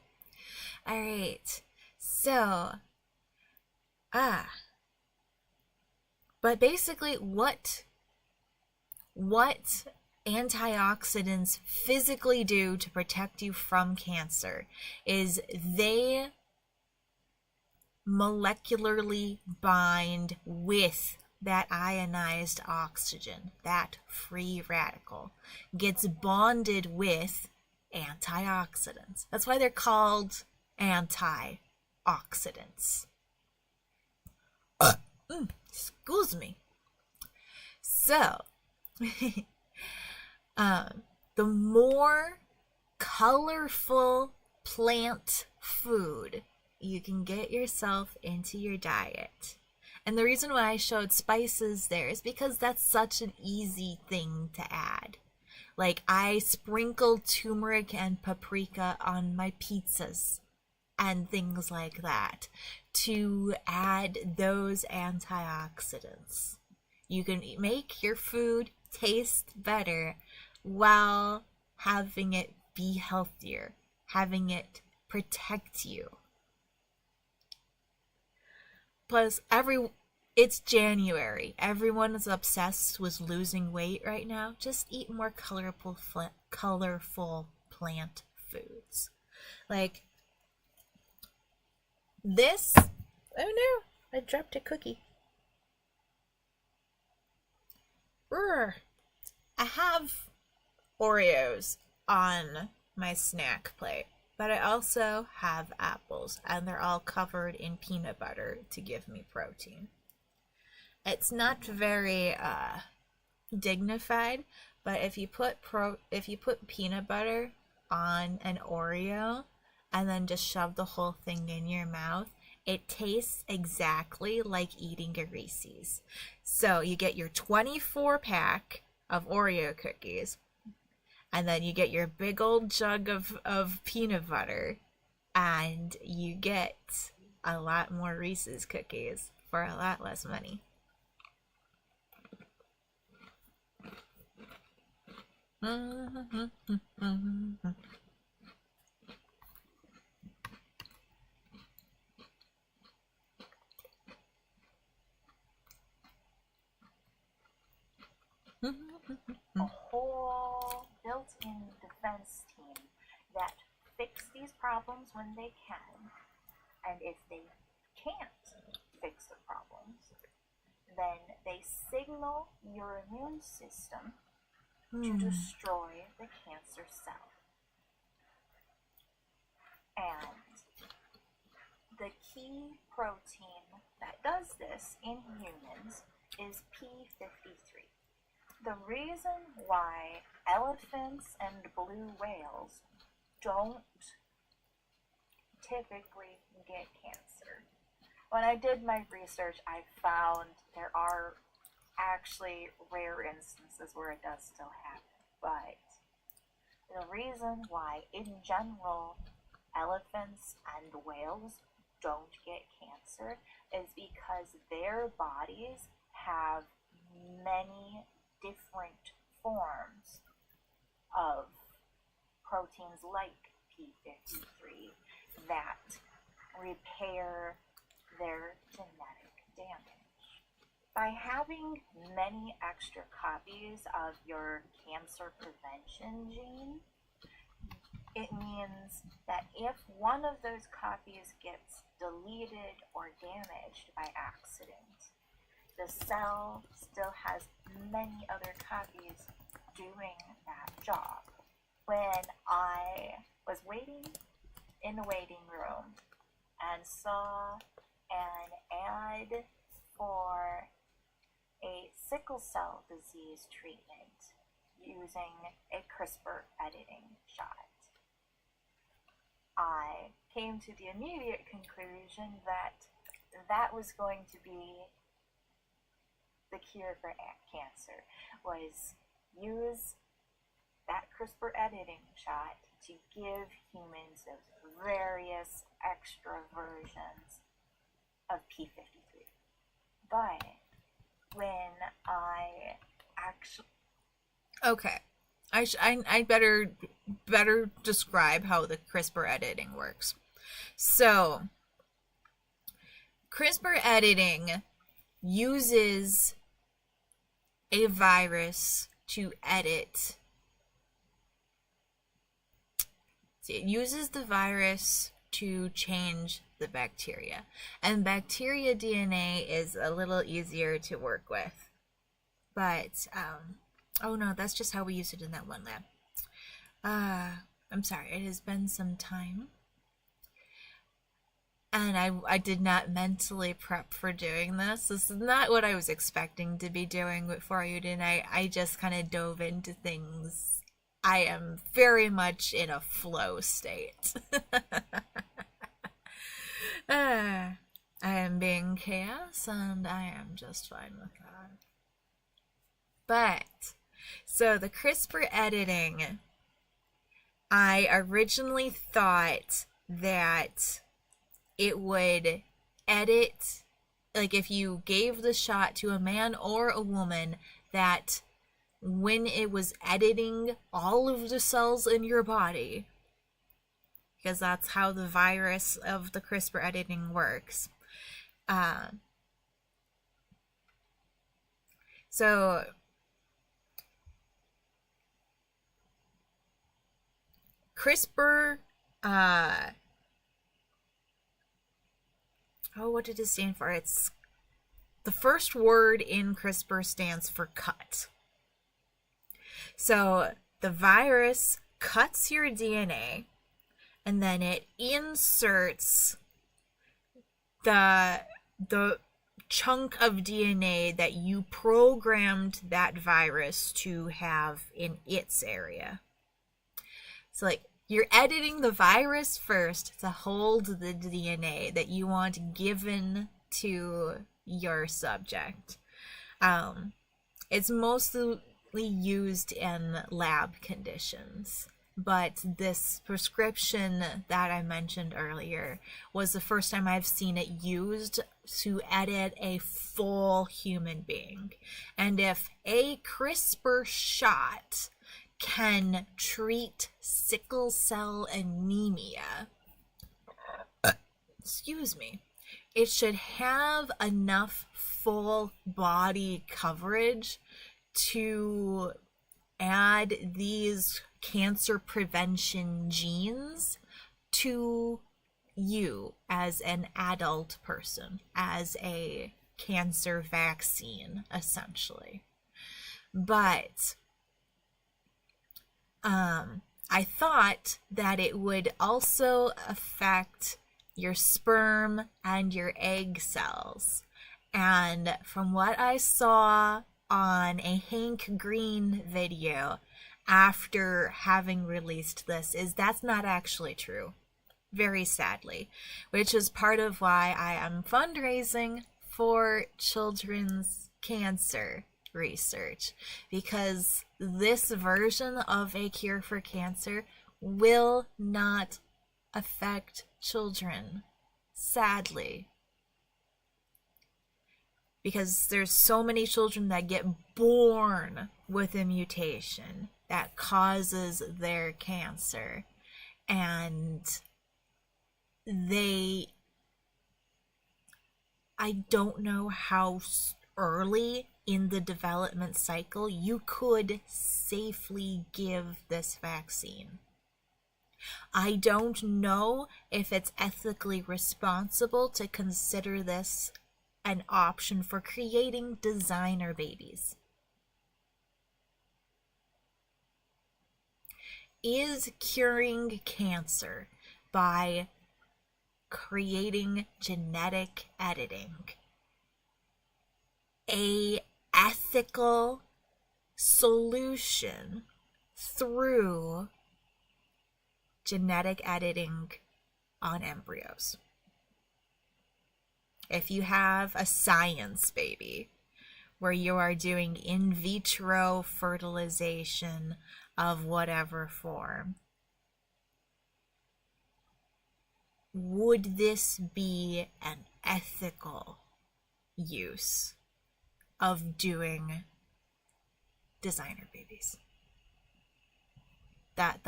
All right. So, but basically what antioxidants physically do to protect you from cancer is they molecularly bind with that ionized oxygen, that free radical, gets bonded with antioxidants. That's why they're called antioxidants. Excuse me. So, the more colorful plant food you can get yourself into your diet. And the reason why I showed spices there is because that's such an easy thing to add. Like, I sprinkle turmeric and paprika on my pizzas and things like that to add those antioxidants. You can make your food taste better while having it be healthier, having it protect you. Plus, it's January. Everyone is obsessed with losing weight right now. Just eat more colorful plant foods. Like this. Oh no, I dropped a cookie. I have Oreos on my snack plate. But I also have apples, and they're all covered in peanut butter to give me protein. It's not very dignified, but if you put peanut butter on an Oreo and then just shove the whole thing in your mouth, it tastes exactly like eating a Reese's. So you get your 24-pack of Oreo cookies, and then you get your big old jug of peanut butter, and you get a lot more Reese's cookies for a lot less money.
A whole built-in defense team that fix these problems when they can, and if they can't fix the problems, then they signal your immune system to destroy the cancer cell. And the key protein that does this in humans is P53. The reason why elephants and blue whales don't typically get cancer. When I did my research, I found there are actually rare instances where it does still happen. But the reason why, in general, elephants and whales don't get cancer is because their bodies have many different forms of proteins like P53 that repair their genetic damage. By having many extra copies of your cancer prevention gene, it means that if one of those copies gets deleted or damaged by accident, the cell still has many other copies doing that job. When I was waiting in the waiting room and saw an ad for a sickle cell disease treatment using a CRISPR editing shot, I came to the immediate conclusion that that was going to be the cure for cancer, was use that CRISPR editing shot to give humans those various extra versions of P53. But when I actually...
Okay. I better describe how the CRISPR editing works. So, CRISPR editing uses a virus to edit. It uses the virus to change the bacteria. And bacteria DNA is a little easier to work with. But, oh no, that's just how we use it in that one lab. I'm sorry, it has been some time. And I did not mentally prep for doing this. This is not what I was expecting to be doing for you tonight. I just kind of dove into things. I am very much in a flow state. I am being chaos, and I am just fine with that. But, so the CRISPR editing, I originally thought that it would edit, like if you gave the shot to a man or a woman, that when it was editing all of the cells in your body, because that's how the virus of the CRISPR editing works. So CRISPR, what did it stand for? It's the first word in CRISPR stands for cut. So the virus cuts your DNA, and then it inserts the chunk of DNA that you programmed that virus to have in its area. So like you're editing the virus first to hold the DNA that you want given to your subject. It's mostly used in lab conditions, but this prescription that I mentioned earlier was the first time I've seen it used to edit a full human being. And if a CRISPR shot can treat sickle cell anemia, excuse me, it should have enough full body coverage to add these cancer prevention genes to you as an adult person, as a cancer vaccine, essentially. But I thought that it would also affect your sperm and your egg cells. And from what I saw on a Hank Green video after having released this is that's not actually true. Very sadly, which is part of why I am fundraising for children's cancer research, because this version of a cure for cancer will not affect children, sadly, because there's so many children that get born with a mutation that causes their cancer, and I don't know how early in the development cycle you could safely give this vaccine. I don't know if it's ethically responsible to consider this an option for creating designer babies. Is curing cancer by creating genetic editing a ethical solution through genetic editing on embryos? If you have a science baby where you are doing in vitro fertilization of whatever form, would this be an ethical use of doing designer babies? That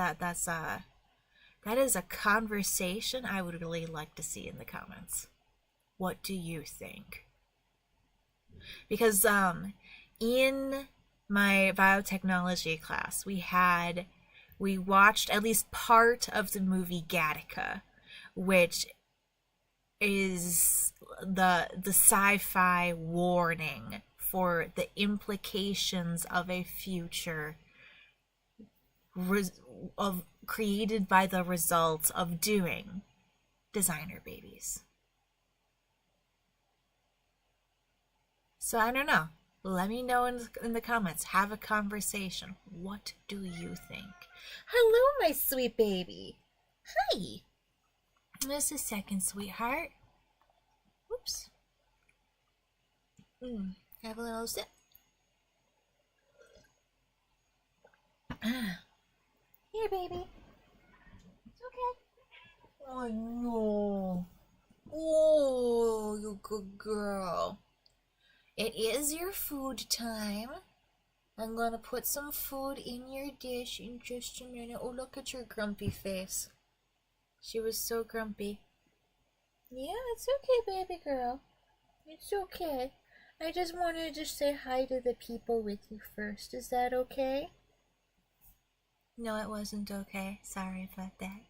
is a conversation I would really like to see in the comments. What do you think? Because in my biotechnology class, we watched at least part of the movie Gattaca, which is the sci-fi warning for the implications of a future created by the results of doing designer babies. So I don't know. Let me know in the comments. Have a conversation. What do you think? Hello, my sweet baby. Hi. Just a second, sweetheart. Oops. Have a little sip. Here, baby. It's okay. Oh, no. Oh, you good girl. It is your food time. I'm gonna put some food in your dish in just a minute. Oh, look at your grumpy face. She was so grumpy. Yeah, it's okay, baby girl. It's okay. I just wanted to say hi to the people with you first. Is that okay? No, it wasn't okay. Sorry about that.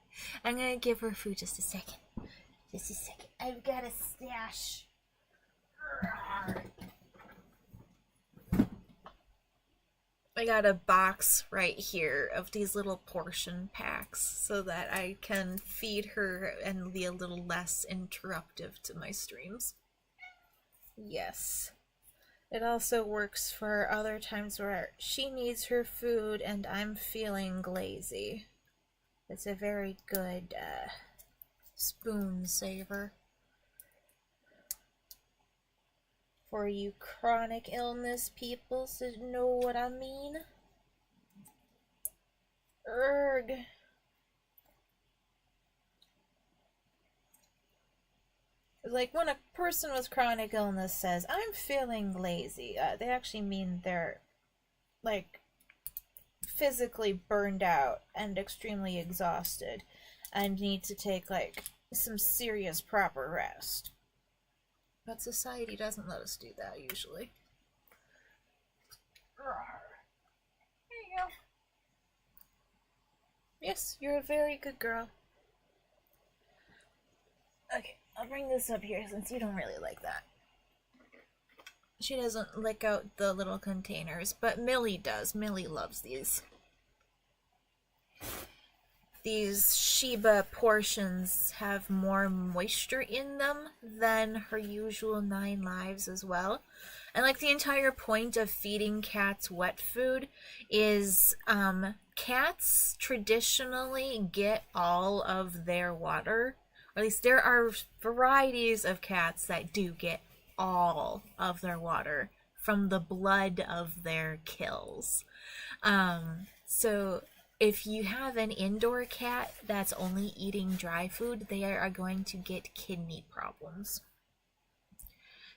I'm gonna give her food just a second. Just a second. I've got a stash. I got a box right here of these little portion packs so that I can feed her and be a little less interruptive to my streams. Yes. It also works for other times where she needs her food and I'm feeling lazy. It's a very good spoon saver. For you chronic illness people, so you know what I mean? Erg. Like when a person with chronic illness says, I'm feeling lazy, they actually mean they're like physically burned out and extremely exhausted and need to take like some serious proper rest. But society doesn't let us do that usually.
Here you go.
Yes, you're a very good girl. Okay, I'll bring this up here since you don't really like that. She doesn't lick out the little containers, but Millie does. Millie loves these. these Shiba portions have more moisture in them than her usual 9 lives as well. And like the entire point of feeding cats wet food is cats traditionally get all of their water. Or at least there are varieties of cats that do get all of their water from the blood of their kills. So if you have an indoor cat that's only eating dry food, they are going to get kidney problems.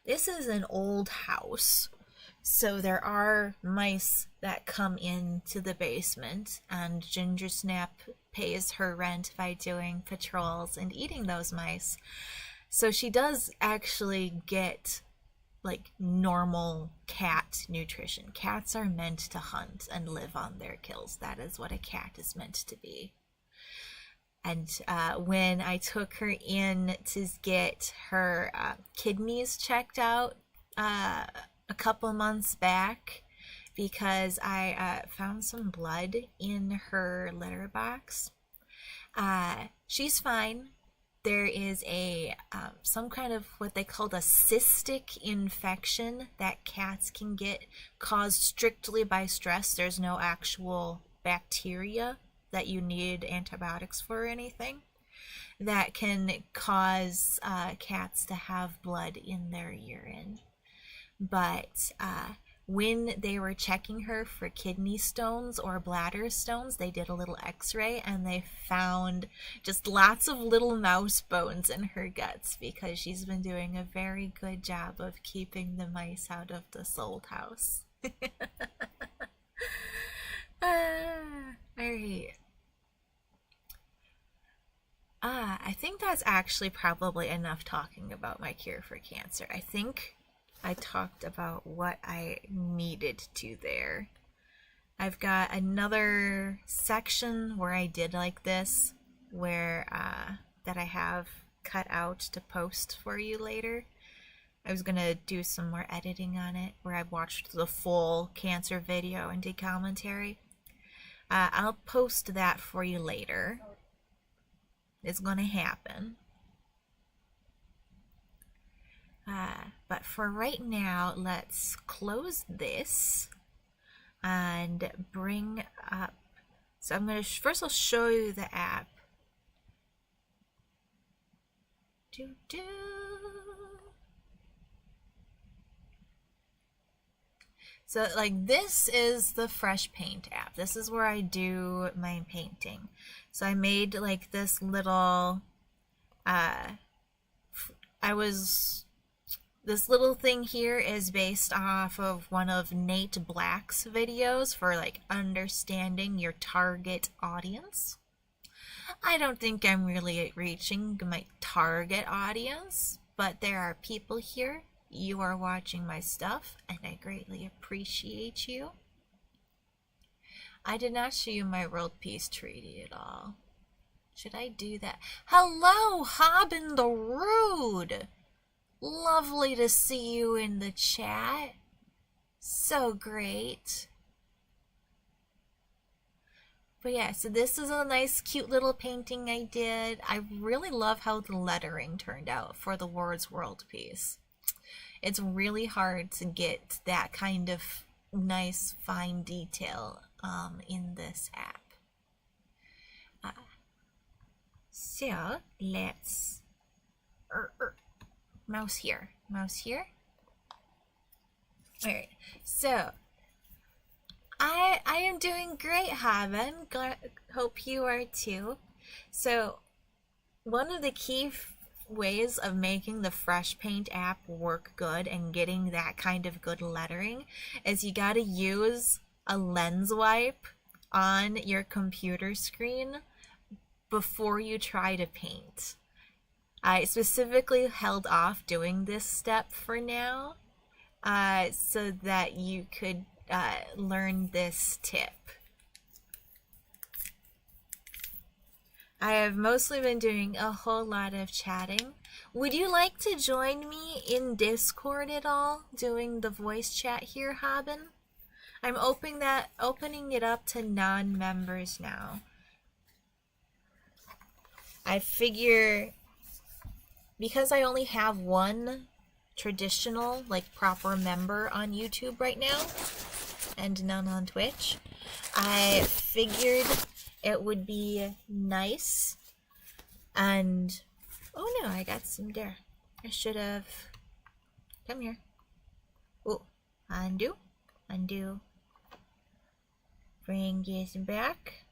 This is an old house, so there are mice that come into the basement, and Ginger Snap pays her rent by doing patrols and eating those mice. So she does actually get like normal cat nutrition. Cats are meant to hunt and live on their kills. That is what a cat is meant to be. And when I took her in to get her kidneys checked out a couple months back, because I found some blood in her litter box, she's fine. There is a some kind of what they called a cystic infection that cats can get caused strictly by stress. There's no actual bacteria that you need antibiotics for or anything that can cause cats to have blood in their urine. But when they were checking her for kidney stones or bladder stones, they did a little x-ray and they found just lots of little mouse bones in her guts, because she's been doing a very good job of keeping the mice out of this old house. Alright. I think that's actually probably enough talking about my cure for cancer. I think I talked about what I needed to there. I've got another section where I did like this, where that I have cut out to post for you later. I was gonna do some more editing on it, where I watched the full cancer video and did commentary. I'll post that for you later. It's gonna happen. But for right now, let's close this and bring up. So I'm gonna first I'll show you the app. So like this is the Fresh Paint app. This is where I do my painting. So I made like this little this little thing here is based off of one of Nate Black's videos for like understanding your target audience. I don't think I'm really reaching my target audience, but there are people here. You are watching my stuff, and I greatly appreciate you. I did not show you my world peace treaty at all. Should I do that? Hello, Hobbin the Rude! Lovely to see you in the chat. So great. But yeah, so this is a nice, cute little painting I did. I really love how the lettering turned out for the words world peace. It's really hard to get that kind of nice, fine detail in this app. So let's mouse here. Alright, so I am doing great, Haben. Hope you are too. So one of the key ways of making the Fresh Paint app work good and getting that kind of good lettering is you gotta use a lens wipe on your computer screen before you try to paint. I specifically held off doing this step for now so that you could learn this tip. I have mostly been doing a whole lot of chatting. Would you like to join me in Discord at all, doing the voice chat here, Haben? I'm opening it up to non-members now. I figure because I only have one traditional, like, proper member on YouTube right now, and none on Twitch, I figured it would be nice. And oh no, I got some there. I should have come here. Oh, undo, bring this back.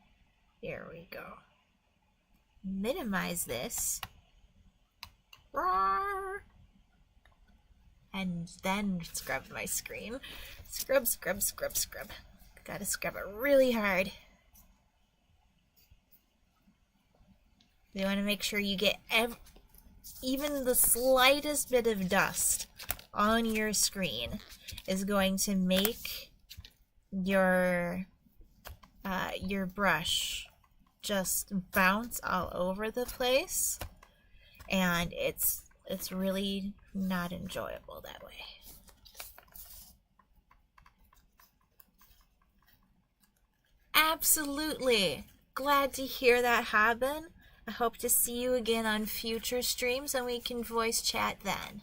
There we go. Minimize this. Rawr. And then scrub my screen. Scrub. Gotta scrub it really hard. You want to make sure you get even the slightest bit of dust on your screen is going to make your brush just bounce all over the place, and it's really not enjoyable that way. Absolutely. Glad to hear that, Haben. I hope to see you again on future streams and we can voice chat then.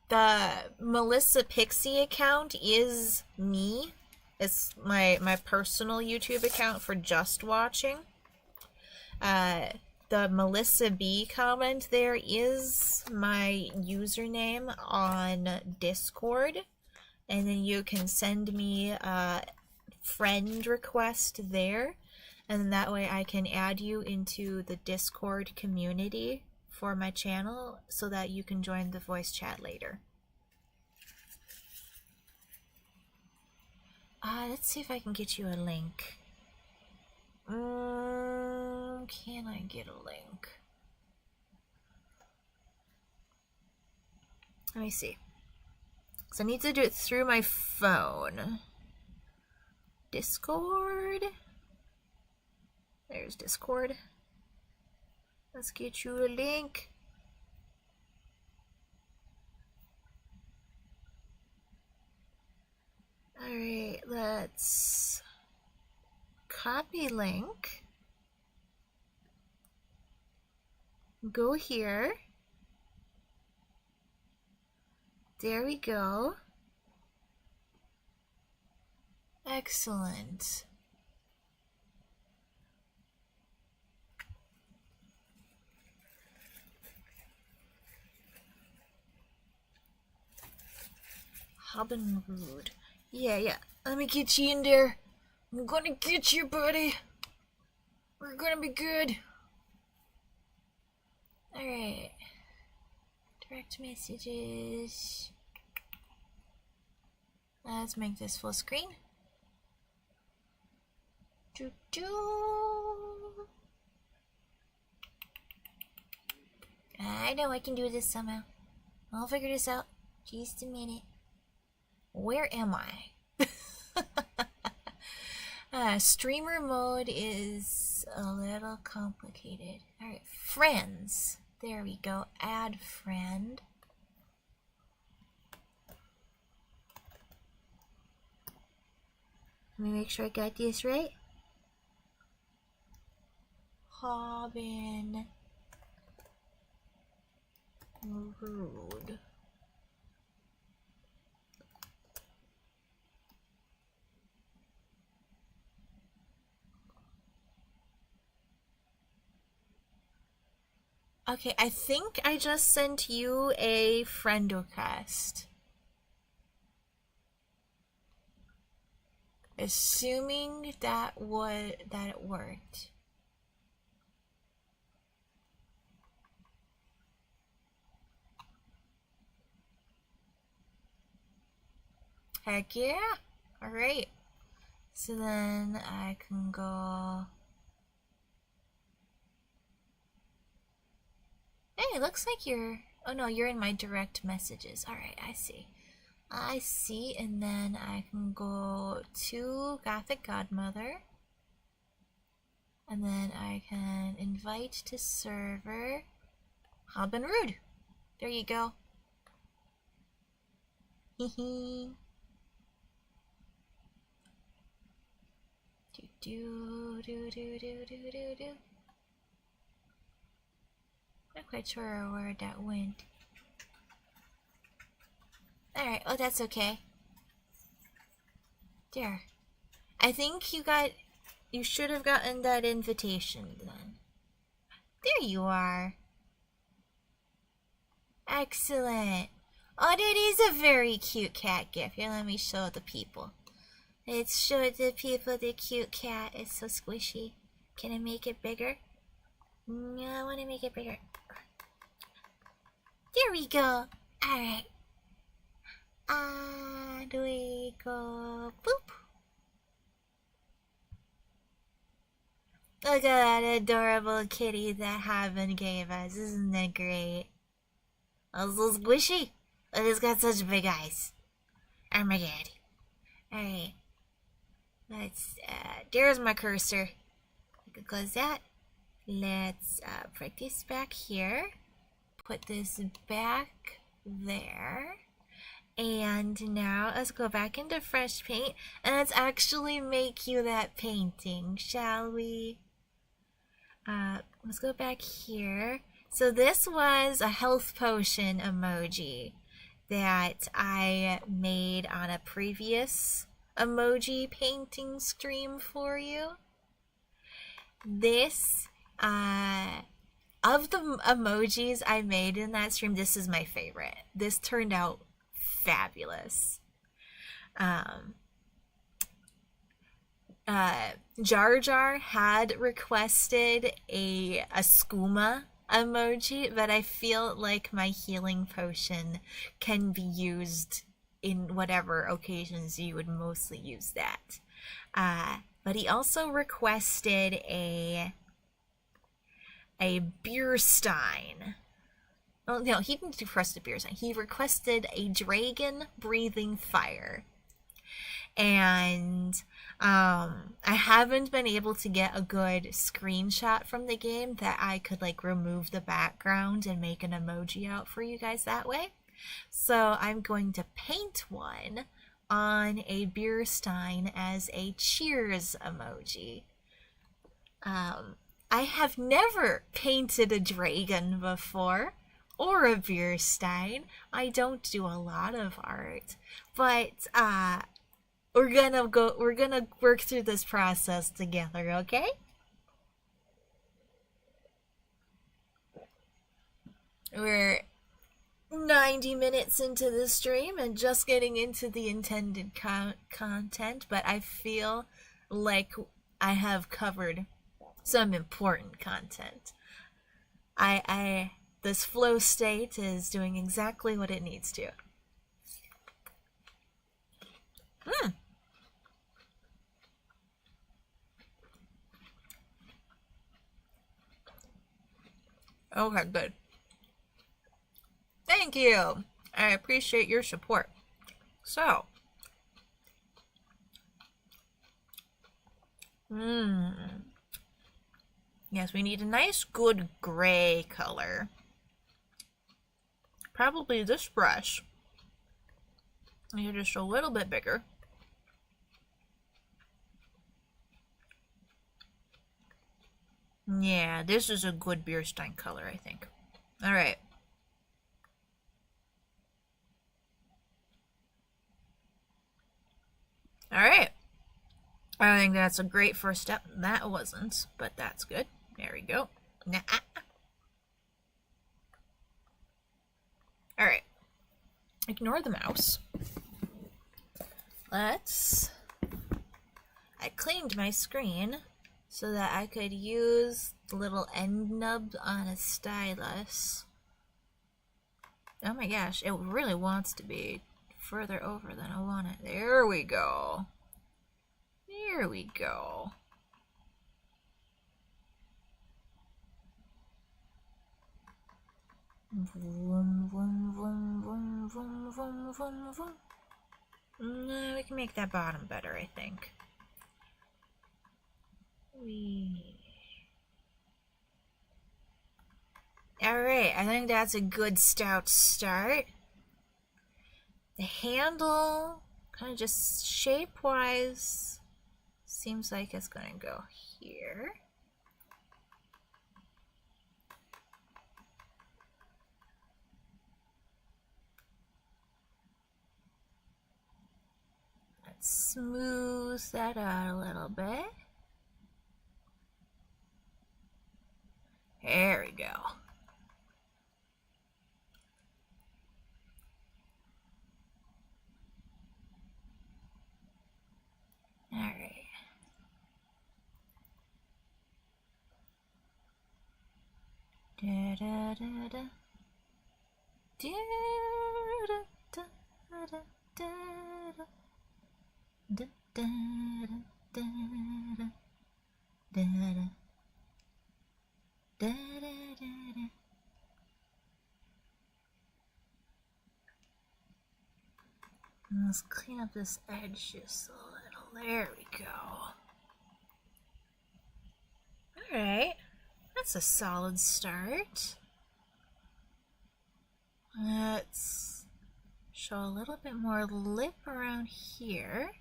The Melissa Pixie account is me. It's my personal YouTube account for just watching. The Melissa B comment there is my username on Discord, and then you can send me a friend request there, and that way I can add you into the Discord community for my channel so that you can join the voice chat later. Let's see if I can get you a link. Can I get a link? Let me see. So I need to do it through my phone. Discord? There's Discord. Let's get you a link. Alright, let's copy link. Go here. There we go. Excellent. Haben Rude. Yeah. Let me get you in there. I'm gonna get you, buddy. We're gonna be good. Alright. Direct messages. Let's make this full screen. I know I can do this somehow. I'll figure this out. Just a minute. Where am I? Streamer mode is a little complicated. Alright, friends. There we go. Add friend. Let me make sure I got this right. Haben Rude. Okay, I think I just sent you a friend request. Assuming that it worked. Heck yeah! Alright. So then I can go. Hey, it looks like you're. Oh no, you're in my direct messages. Alright, I see, and then I can go to Gothic Godmother. And then I can invite to server Haben Rude. There you go. Hehe. Do do do do do do do. Not quite sure where that went. Alright, oh that's okay. There. I think you should have gotten that invitation then. There you are. Excellent. Oh, that is a very cute cat gift. Here, let me show the people. Let's show the people the cute cat. It's so squishy. Can I make it bigger? No, I want to make it bigger. There we go. Alright. And we go. Boop. Look at that adorable kitty that Heaven gave us. Isn't that great? Oh, so squishy. But it's got such big eyes. Oh my god. Alright. Let's, there's my cursor. I can close that. Let's, put this back here. Put this back there. And now let's go back into fresh paint. And let's actually make you that painting, shall we? Let's go back here. So this was a health potion emoji that I made on a previous emoji painting stream for you. This, of the emojis I made in that stream, this is my favorite. This turned out fabulous. Jar Jar had requested a skooma emoji, but I feel like my healing potion can be used in whatever occasions you would mostly use that. But he also requested a beer stein. Oh no, he didn't request a beer stein. He requested a dragon breathing fire. And I haven't been able to get a good screenshot from the game that I could like remove the background and make an emoji out for you guys that way. So I'm going to paint one on a beer stein as a cheers emoji. I have never painted a dragon before or a beer stein. I don't do a lot of art, but we're gonna work through this process together, okay? We're 90 minutes into the stream and just getting into the intended content, but I feel like I have covered some important content. This flow state is doing exactly what it needs to. Okay, good. Thank you. I appreciate your support. So, yes, we need a nice, good gray color. Probably this brush. You're just a little bit bigger. Yeah, this is a good beer stein color, I think. Alright. Alright. I think that's a great first step. That wasn't, but that's good. There we go. Alright. Ignore the mouse. I cleaned my screen so that I could use the little end nub on a stylus. Oh my gosh, it really wants to be further over than I want it. There we go. There we go. Vroom, vroom, vroom, vroom, vroom, vroom, vroom, vroom. No, we can make that bottom better, I think. Alright, I think that's a good stout start. The handle, kind of just shape-wise, seems like it's gonna go here. Let's smooth that out a little bit. There we go. All right. Da da da da. Da da da da da da. Da da da da da. Da da. Da da da da. Let's clean up this edge just a little. There we go. Alright. That's a solid start. Let's show a little bit more lip around here.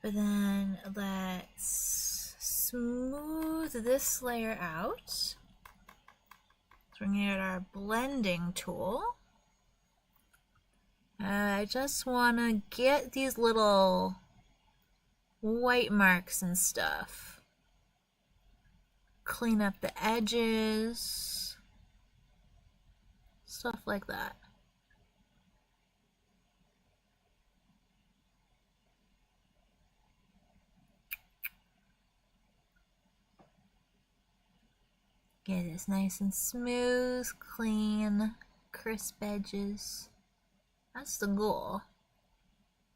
But then let's smooth this layer out. Let's bring out our blending tool. I just want to get these little white marks and stuff. Clean up the edges. Stuff like that. Get this nice and smooth, clean, crisp edges. That's the goal.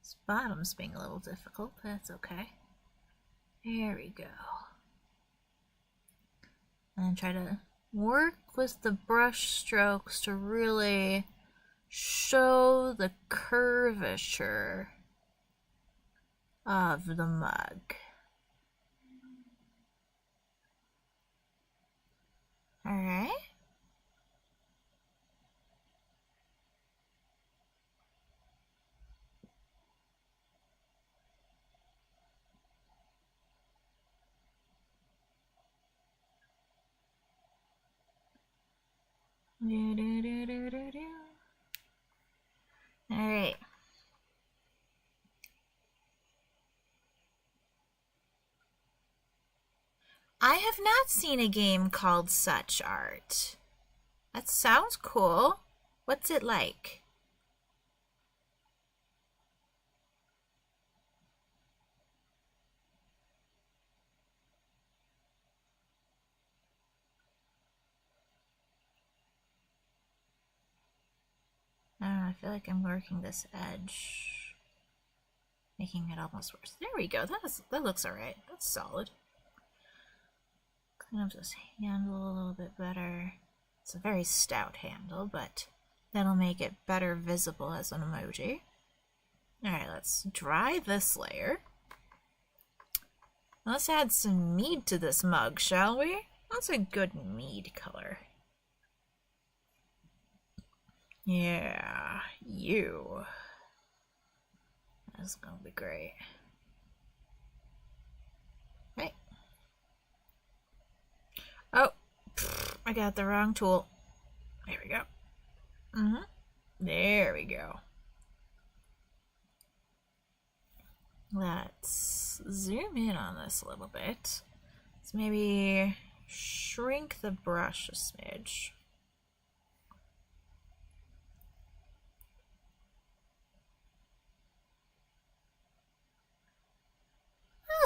This bottom's being a little difficult, but that's okay. There we go. And try to work with the brush strokes to really show the curvature of the mug. All right. All right. I have not seen a game called Such Art. That sounds cool. What's it like? I don't know, I feel like I'm working this edge, making it almost worse. There we go. That looks alright. That's solid. Clean up this handle a little bit better. It's a very stout handle, but that'll make it better visible as an emoji. Alright, let's dry this layer. Let's add some mead to this mug, shall we? That's a good mead color. Yeah, you. That's gonna be great. Hey. Oh, I got the wrong tool. There we go. There we go. Let's zoom in on this a little bit. Let's maybe shrink the brush a smidge.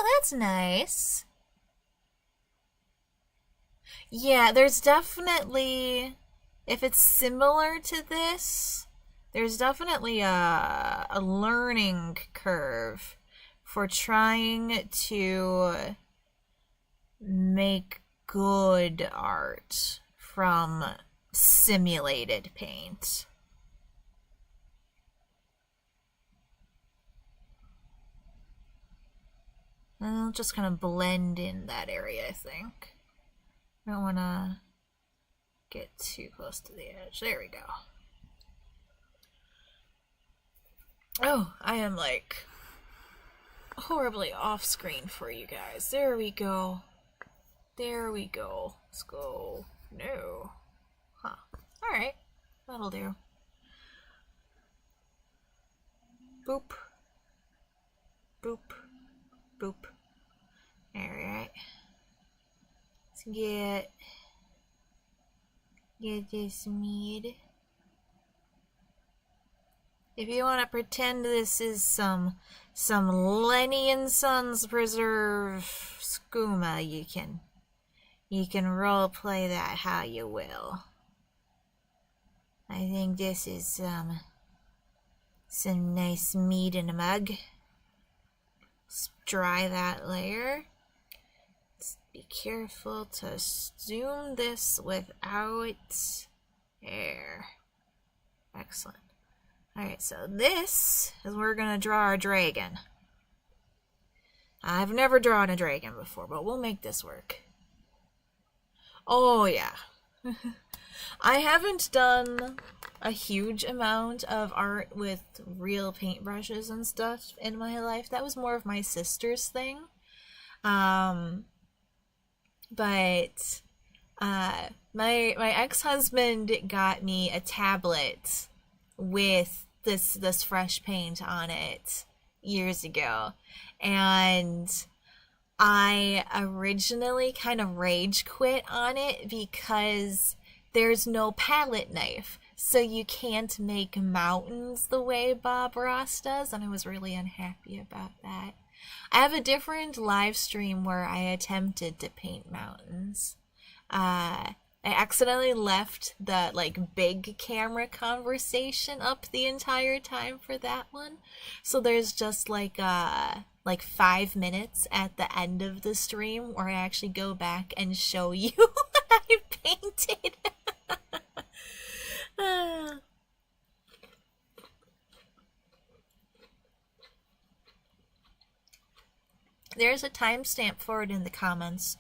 Oh, that's nice. Yeah, there's definitely, if it's similar to this, there's definitely a learning curve for trying to make good art from simulated paint. And I'll just kind of blend in that area, I think. I don't want to get too close to the edge. There we go. Oh, I am like horribly off screen for you guys. There we go. There we go. Let's go. No. Huh. Alright. That'll do. Boop. Boop. Boop. Alright. Let's get this mead. If you want to pretend this is some Lenny and Sons preserve skooma, you can role play that how you will. I think this is some nice mead in a mug. Let's dry that layer. Let's be careful to zoom this without air. Excellent. Alright, so this is where we're going to draw our dragon. I've never drawn a dragon before, but we'll make this work. Oh, yeah. I haven't done a huge amount of art with real paintbrushes and stuff in my life. That was more of my sister's thing. But my ex-husband got me a tablet with this fresh paint on it years ago, and I originally kind of rage quit on it because there's no palette knife, so you can't make mountains the way Bob Ross does, and I was really unhappy about that. I have a different live stream where I attempted to paint mountains. I accidentally left the big camera conversation up the entire time for that one. So there's just like 5 minutes at the end of the stream where I actually go back and show you what I painted. There's a timestamp for it in the comments.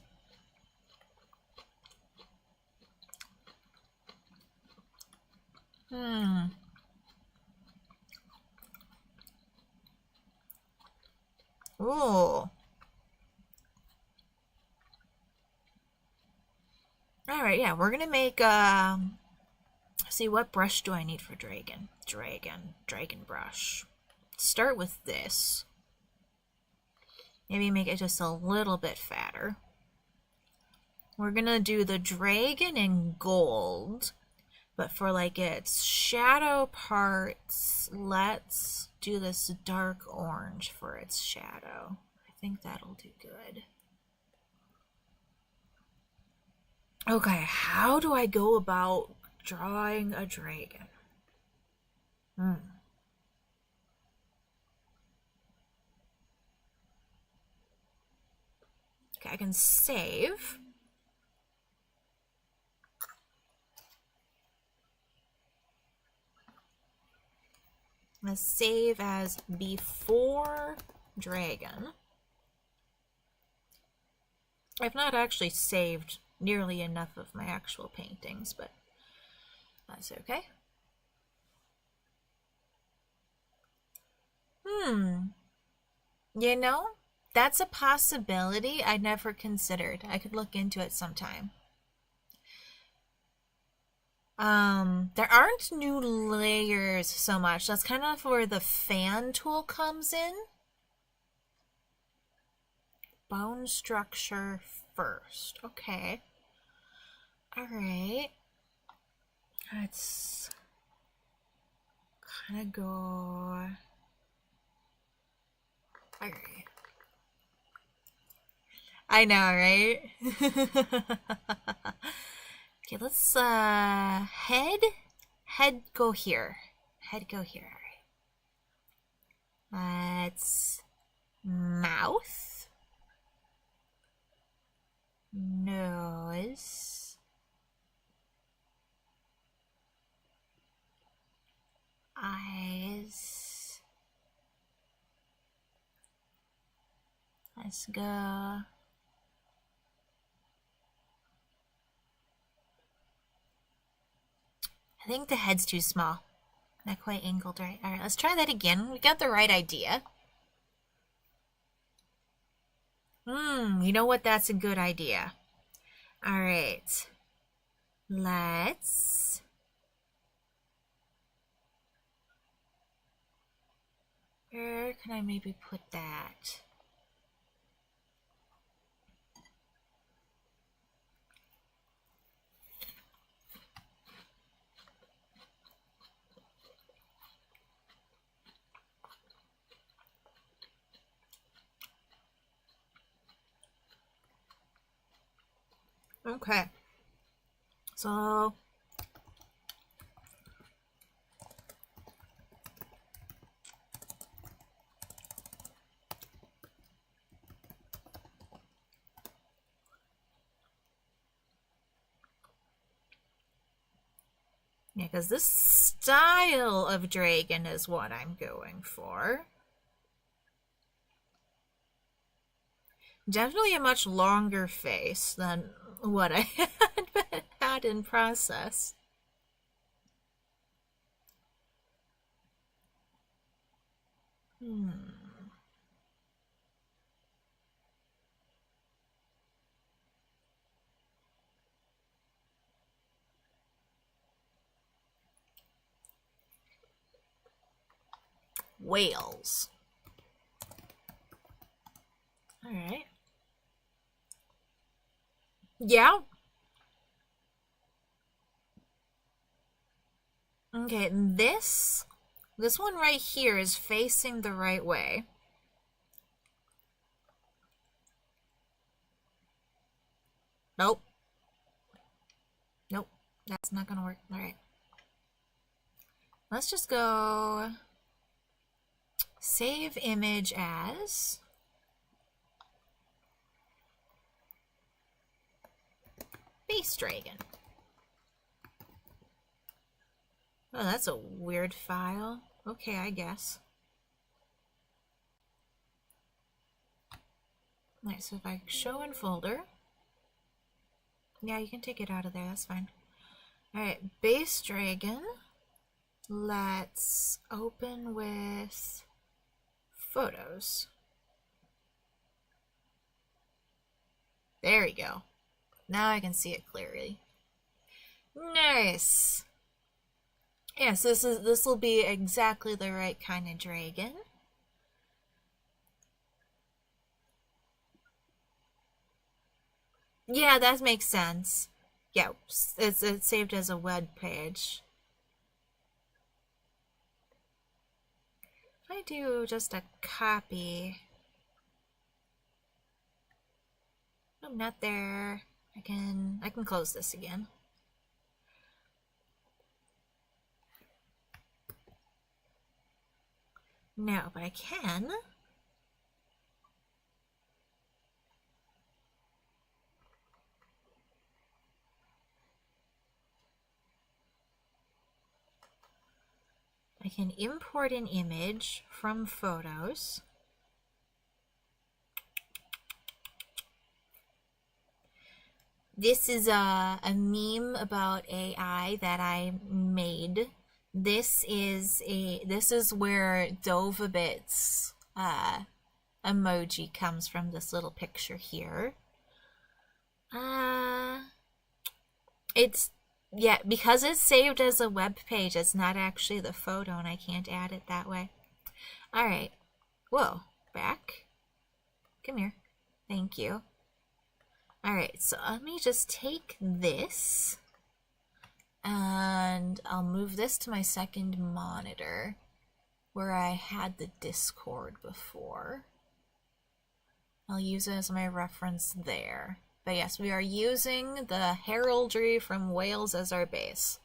Ooh. Alright, yeah, we're gonna make, see, what brush do I need for dragon? Dragon brush. Start with this. Maybe make it just a little bit fatter. We're gonna do the dragon in gold. But for its shadow parts, let's do this dark orange for its shadow. I think that'll do good. Okay, how do I go about drawing a dragon? Okay, I can save. Let's save as before dragon. I've not actually saved nearly enough of my actual paintings, but that's okay. You know, that's a possibility I never considered. I could look into it sometime. There aren't new layers so much. That's kind of where the fan tool comes in. Bone structure first. Okay. Alright. Let's kind of go... Alright. I know, right? Okay, let's, head go here. Head go here, alright. Let's, mouth. Nose. Eyes. Let's go. I think the head's too small. Not quite angled right. Alright, let's try that again. We got the right idea. You know what? That's a good idea. All right. Let's... Where can I maybe put that? Okay. So... Yeah, because this style of dragon is what I'm going for. Definitely a much longer face than what I had in process. Whales. All right. Yeah. Okay, this one right here is facing the right way. Nope. Nope. That's not gonna work. All right. Let's just go save image as base dragon. Oh, that's a weird file. Okay, I guess. Alright, so if I show in folder, yeah, you can take it out of there, that's fine. Alright, base dragon. Let's open with photos. There we go. Now I can see it clearly. Nice. Yes, this will be exactly the right kind of dragon. Yeah, that makes sense. Yeah, it's saved as a web page. If I do just a copy, no, not there. I can close this again. No, but I can. I can import an image from photos. This is a meme about AI that I made. This is where Dovabit's emoji comes from, this little picture here. It's, yeah, because it's saved as a web page, it's not actually the photo and I can't add it that way. Alright. Whoa. Back. Come here. Thank you. Alright, so let me just take this and I'll move this to my second monitor where I had the Discord before. I'll use it as my reference there. But yes, we are using the heraldry from Wales as our base.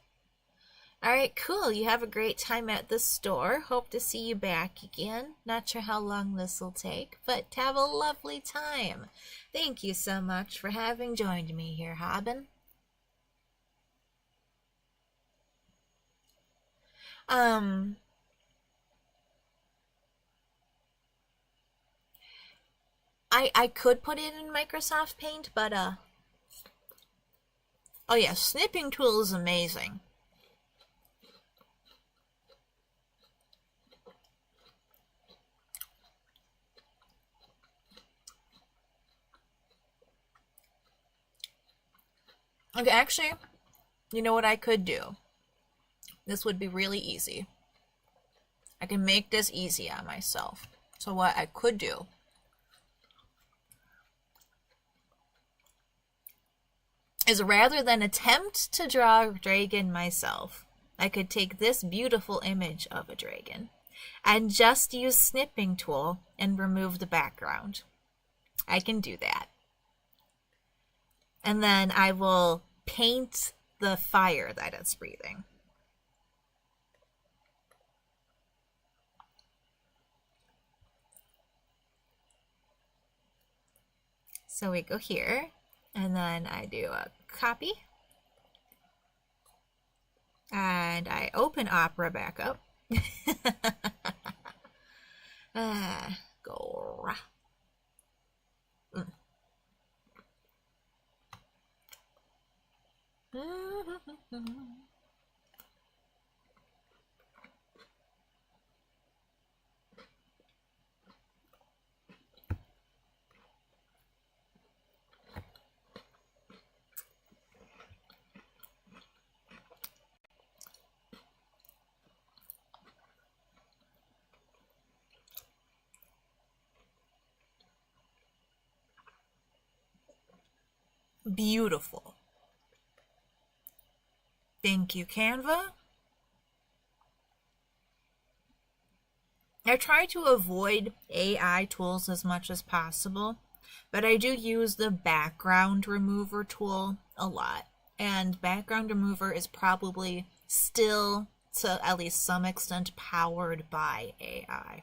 Alright, cool. You have a great time at the store. Hope to see you back again. Not sure how long this will take, but have a lovely time. Thank you so much for having joined me here, Haben. I could put it in Microsoft Paint, but oh yeah, snipping tool is amazing. Okay, actually, you know what I could do? This would be really easy. I can make this easy on myself. So what I could do is, rather than attempt to draw a dragon myself, I could take this beautiful image of a dragon and just use snipping tool and remove the background. I can do that. And then I will paint the fire that it's breathing. So we go here, and then I do a copy. And I open Opera back up. Go. Beautiful. Thank you, Canva. I try to avoid AI tools as much as possible, but I do use the background remover tool a lot. And background remover is probably still, to at least some extent, powered by AI.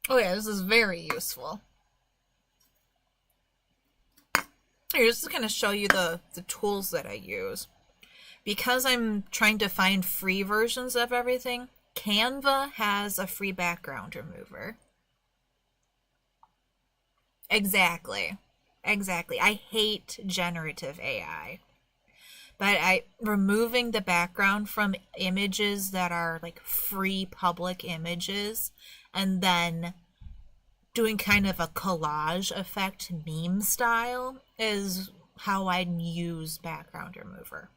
Oh yeah, this is very useful. Here, just to kind of show you the tools that I use. Because I'm trying to find free versions of everything, Canva has a free background remover. Exactly. Exactly. I hate generative AI. But removing the background from images that are like free public images and then doing kind of a collage effect meme style is how I'd use background remover.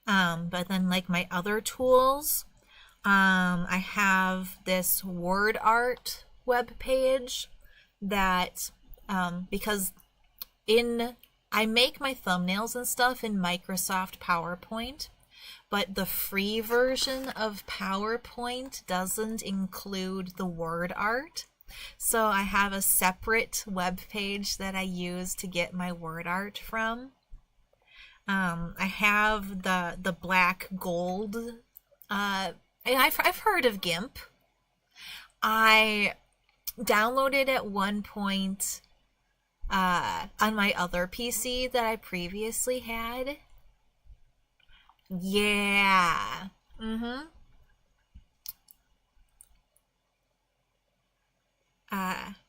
But then like my other tools, I have this word art web page that because I make my thumbnails and stuff in Microsoft PowerPoint, but the free version of PowerPoint doesn't include the word art. So I have a separate web page that I use to get my word art from. I have the black gold. I've heard of GIMP. I downloaded at one point on my other PC that I previously had. Yeah. Mm-hmm.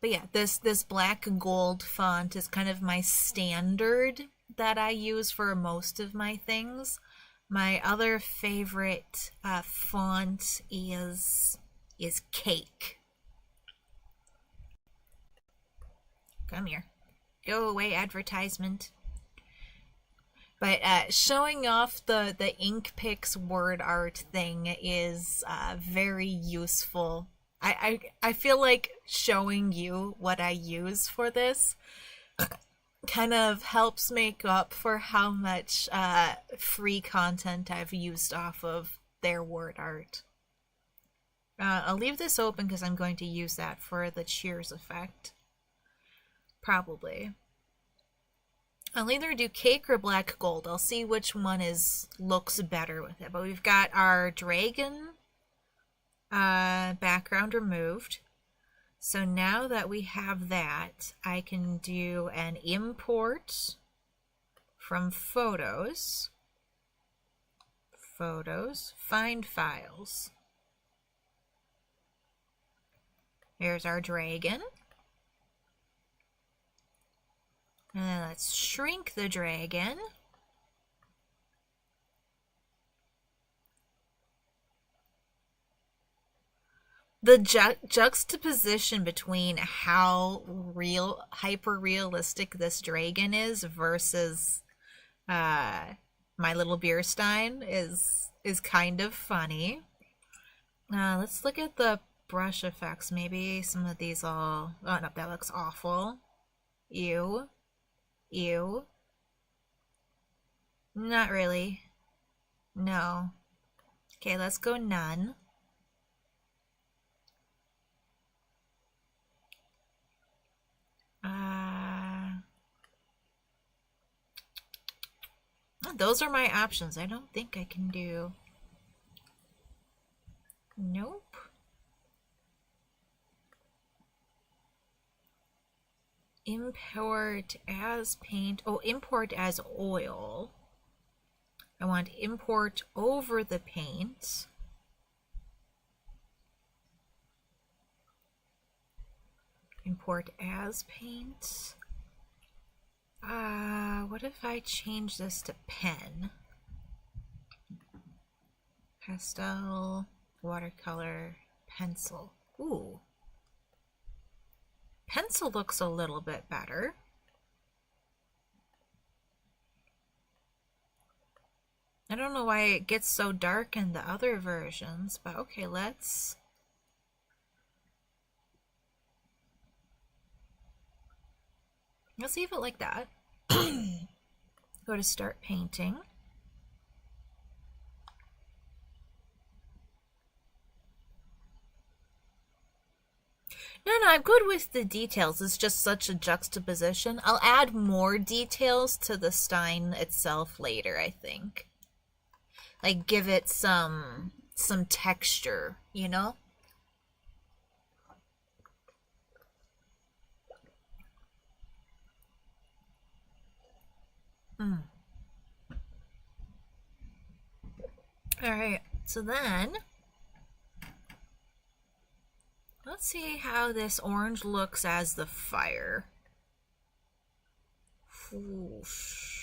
But yeah, this black gold font is kind of my standard that I use for most of my things. My other favorite font is Cake. Come here. Go away, advertisement. But showing off the InkPix word art thing is very useful. I feel like showing you what I use for this kind of helps make up for how much free content I've used off of their word art. I'll leave this open because I'm going to use that for the cheers effect. Probably. I'll either do Cake or black gold. I'll see which one looks better with it. But we've got our dragon background removed. So now that we have that, I can do an import from photos, find files. There's our dragon. And then let's shrink the dragon. The juxtaposition between how hyper realistic this dragon is versus my little beer stein is kind of funny. Let's look at the brush effects. Maybe some of these all. Oh no, that looks awful. Ew, ew. Not really. No. Okay, let's go none. Those are my options. I don't think I can do... Nope. Import as paint. Oh, import as oil. I want import over the paint. Import as paint. What if I change this to pen? Pastel, watercolor, pencil. Ooh. Pencil looks a little bit better. I don't know why it gets so dark in the other versions, but okay, let's leave it like that. Go to start painting. No, I'm good with the details. It's just such a juxtaposition. I'll add more details to the Stein itself later, I think. Like, give it some texture, you know? Alright, so then... let's see how this orange looks as the fire. Whoosh.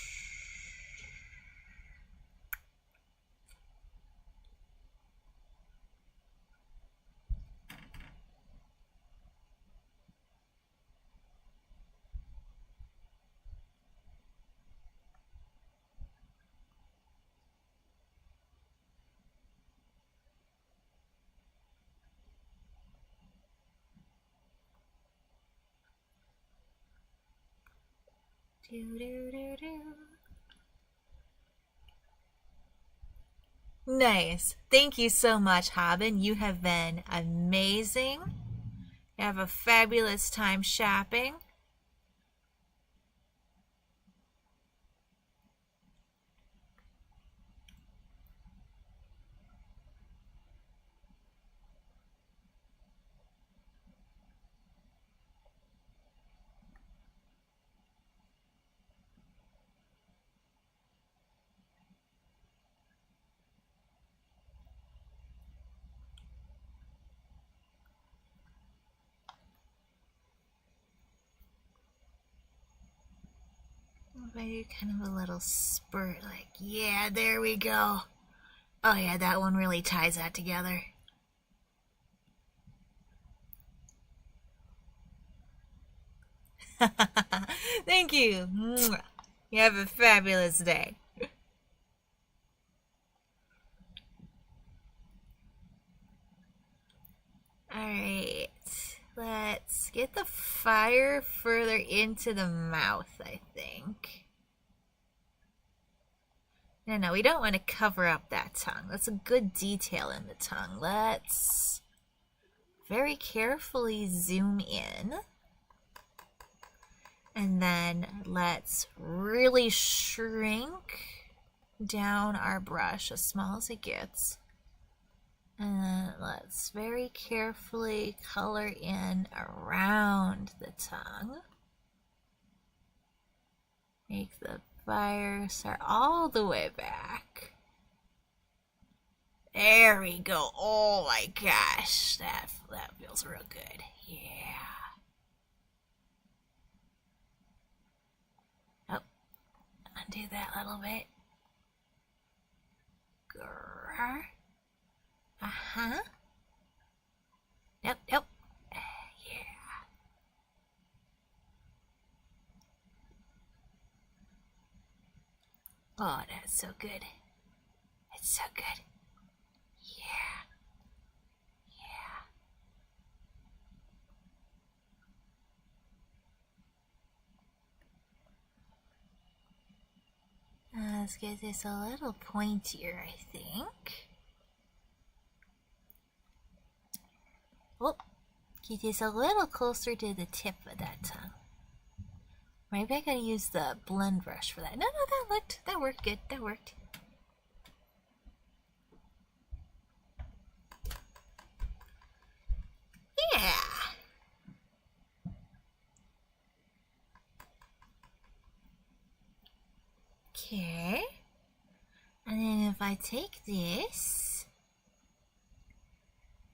Nice. Thank you so much, Haben. You have been amazing. Have a fabulous time shopping. Maybe kind of a little spurt, like, yeah, there we go. Oh yeah, that one really ties that together. Thank you. You have a fabulous day. Alright, let's get the fire further into the mouth, I think. No, we don't want to cover up that tongue. That's a good detail in the tongue. Let's very carefully zoom in. And then let's really shrink down our brush as small as it gets. And then let's very carefully color in around the tongue. Make the fire start all the way back. There we go. Oh my gosh, that feels real good. Yeah. Undo that little bit. Grr. Uh-huh. Nope, nope. Yeah. Oh, that's so good. It's so good. Yeah. Yeah. Let's get this a little pointier, I think. Oh, get this a little closer to the tip of that tongue. Maybe I gotta use the blend brush for that. No, that worked good. That worked. Yeah. Okay. And then if I take this,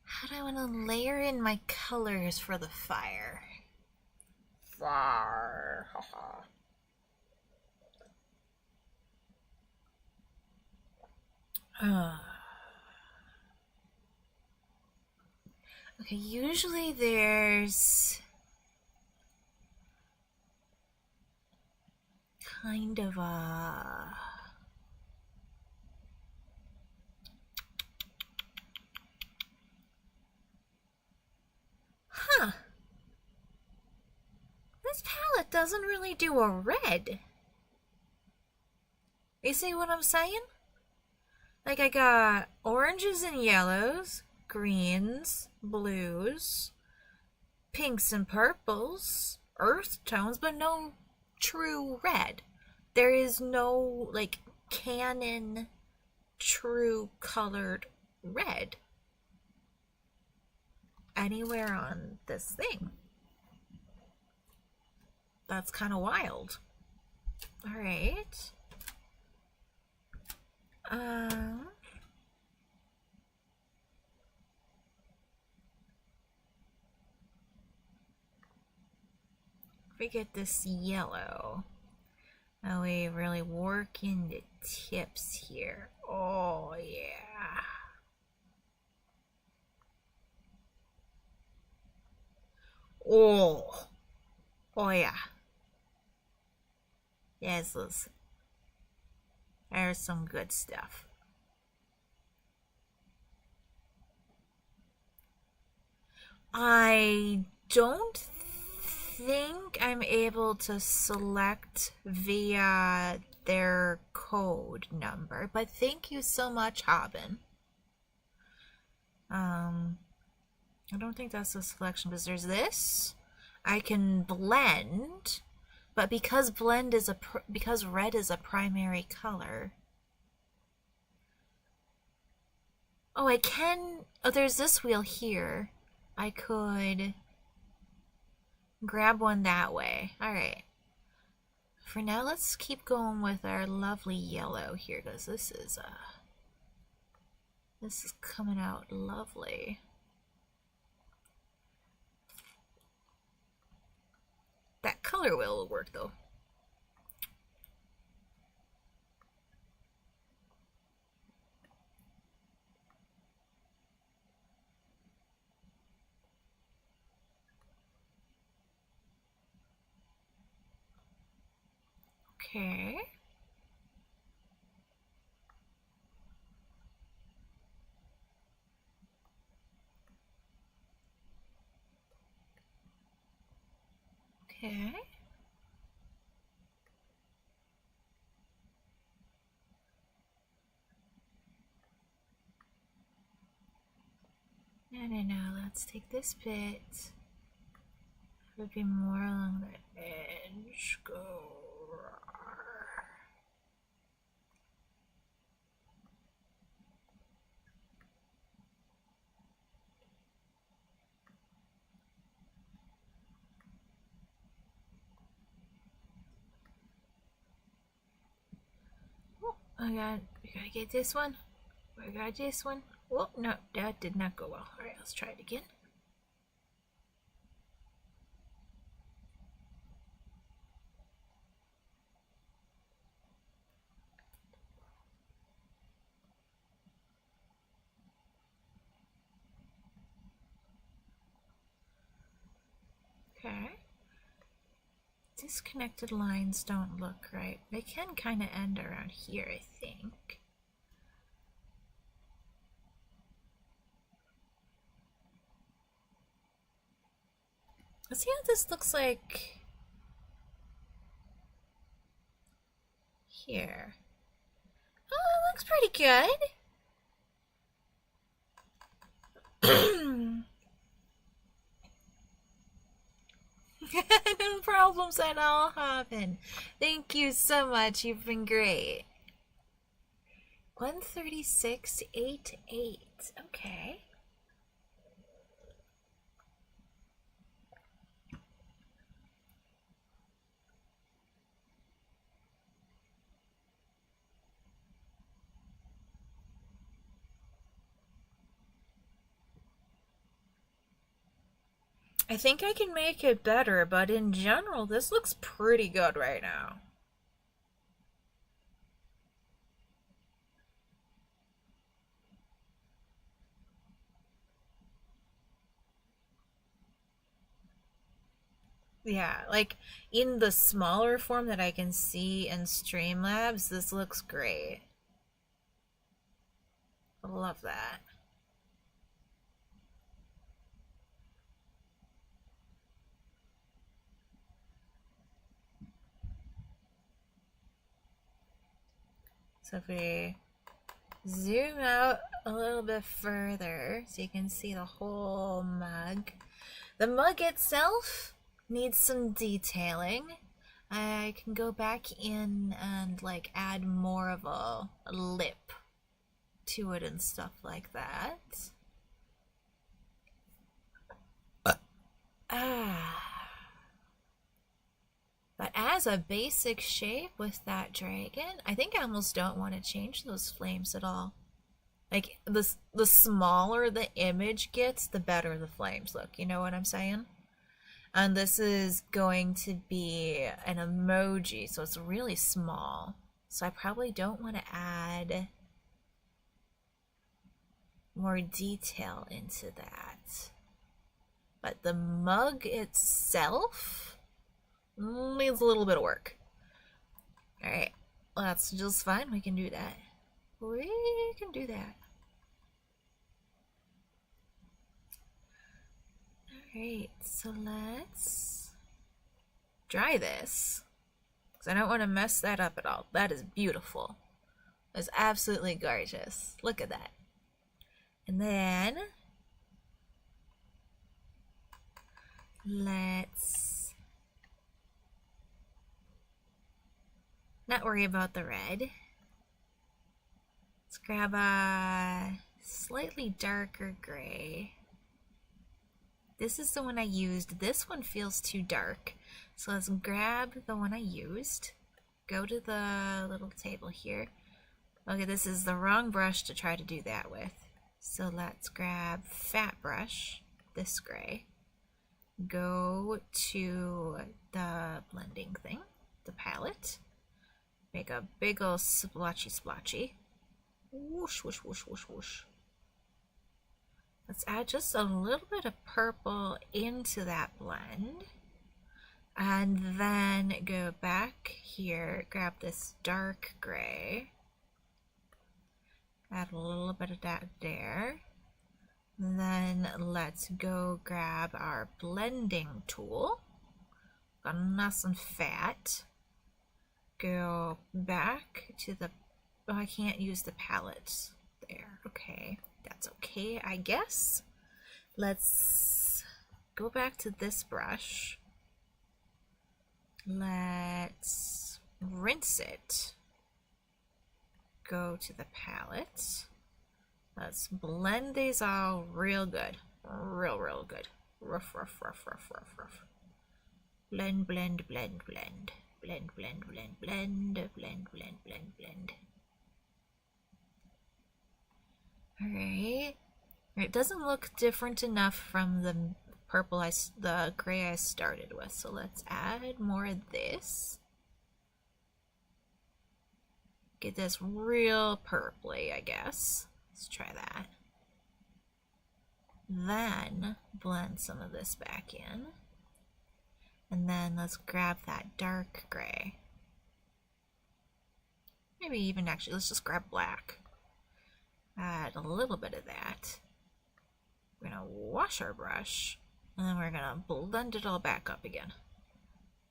how do I want to layer in my colors for the fire? Fire. Haha. Okay, usually there's kind of a... Huh. This palette doesn't really do a red. You see what I'm saying? Like, I got oranges and yellows, greens, blues, pinks and purples, earth tones, but no true red. There is no, like, canon true colored red anywhere on this thing. That's kind of wild. All right. We get this yellow. Now we really work in the tips here. Oh yeah. Oh. Oh yeah. Yes, listen. There's some good stuff. I don't think I'm able to select via their code number, but thank you so much, Haben. I don't think that's the selection, because there's this. I can blend, but because because red is a primary color. Oh, I can. Oh, there's this wheel here. I could grab one that way. All right. For now, let's keep going with our lovely yellow here, because this is coming out lovely. That color wheel will work though. Okay. Okay. No. Let's take this bit. It would be more along the edge. Go. Oh, we gotta get this one. We got this one. Oh, no, that did not go well. Alright, let's try it again. Okay. Disconnected lines don't look right. They can kind of end around here, I think. Let's see how this looks like here. Oh, it looks pretty good. No problems at all, Hoppin. Thank you so much. You've been great. 136.88. Okay. I think I can make it better, but in general, this looks pretty good right now. Yeah, like in the smaller form that I can see in Streamlabs, this looks great. I love that. So if we zoom out a little bit further so you can see the whole mug. The mug itself needs some detailing. I can go back in and like add more of a lip to it and stuff like that. But as a basic shape with that dragon, I think I almost don't want to change those flames at all. Like, the smaller the image gets, the better the flames look. You know what I'm saying? And this is going to be an emoji, so it's really small. So I probably don't want to add more detail into that. But the mug itself needs a little bit of work. Alright, well, that's just fine. We can do that. We can do that. Alright, so let's dry this. Because I don't want to mess that up at all. That is beautiful. That's absolutely gorgeous. Look at that. And then let's not worry about the red. Let's grab a slightly darker gray. This is the one I used. This one feels too dark. So let's grab the one I used. Go to the little table here. Okay, this is the wrong brush to try to do that with. So let's grab fat brush, this gray. Go to the blending thing, the palette. Make a big ol' splotchy. Whoosh, whoosh, whoosh, whoosh, whoosh. Let's add just a little bit of purple into that blend. And then go back here, grab this dark gray. Add a little bit of that there. And then let's go grab our blending tool. Got nice and fat. Go back to the... Oh, I can't use the palette there. Okay. That's okay, I guess. Let's go back to this brush. Let's rinse it. Go to the palette. Let's blend these all real good. Real good. Rough. Blend. Blend. Alright. It doesn't look different enough from the the gray I started with. So let's add more of this. Get this real purpley, I guess. Let's try that. Then blend some of this back in. And then let's grab that dark gray. Maybe even actually, let's just grab black. Add a little bit of that. We're gonna wash our brush, and then we're gonna blend it all back up again.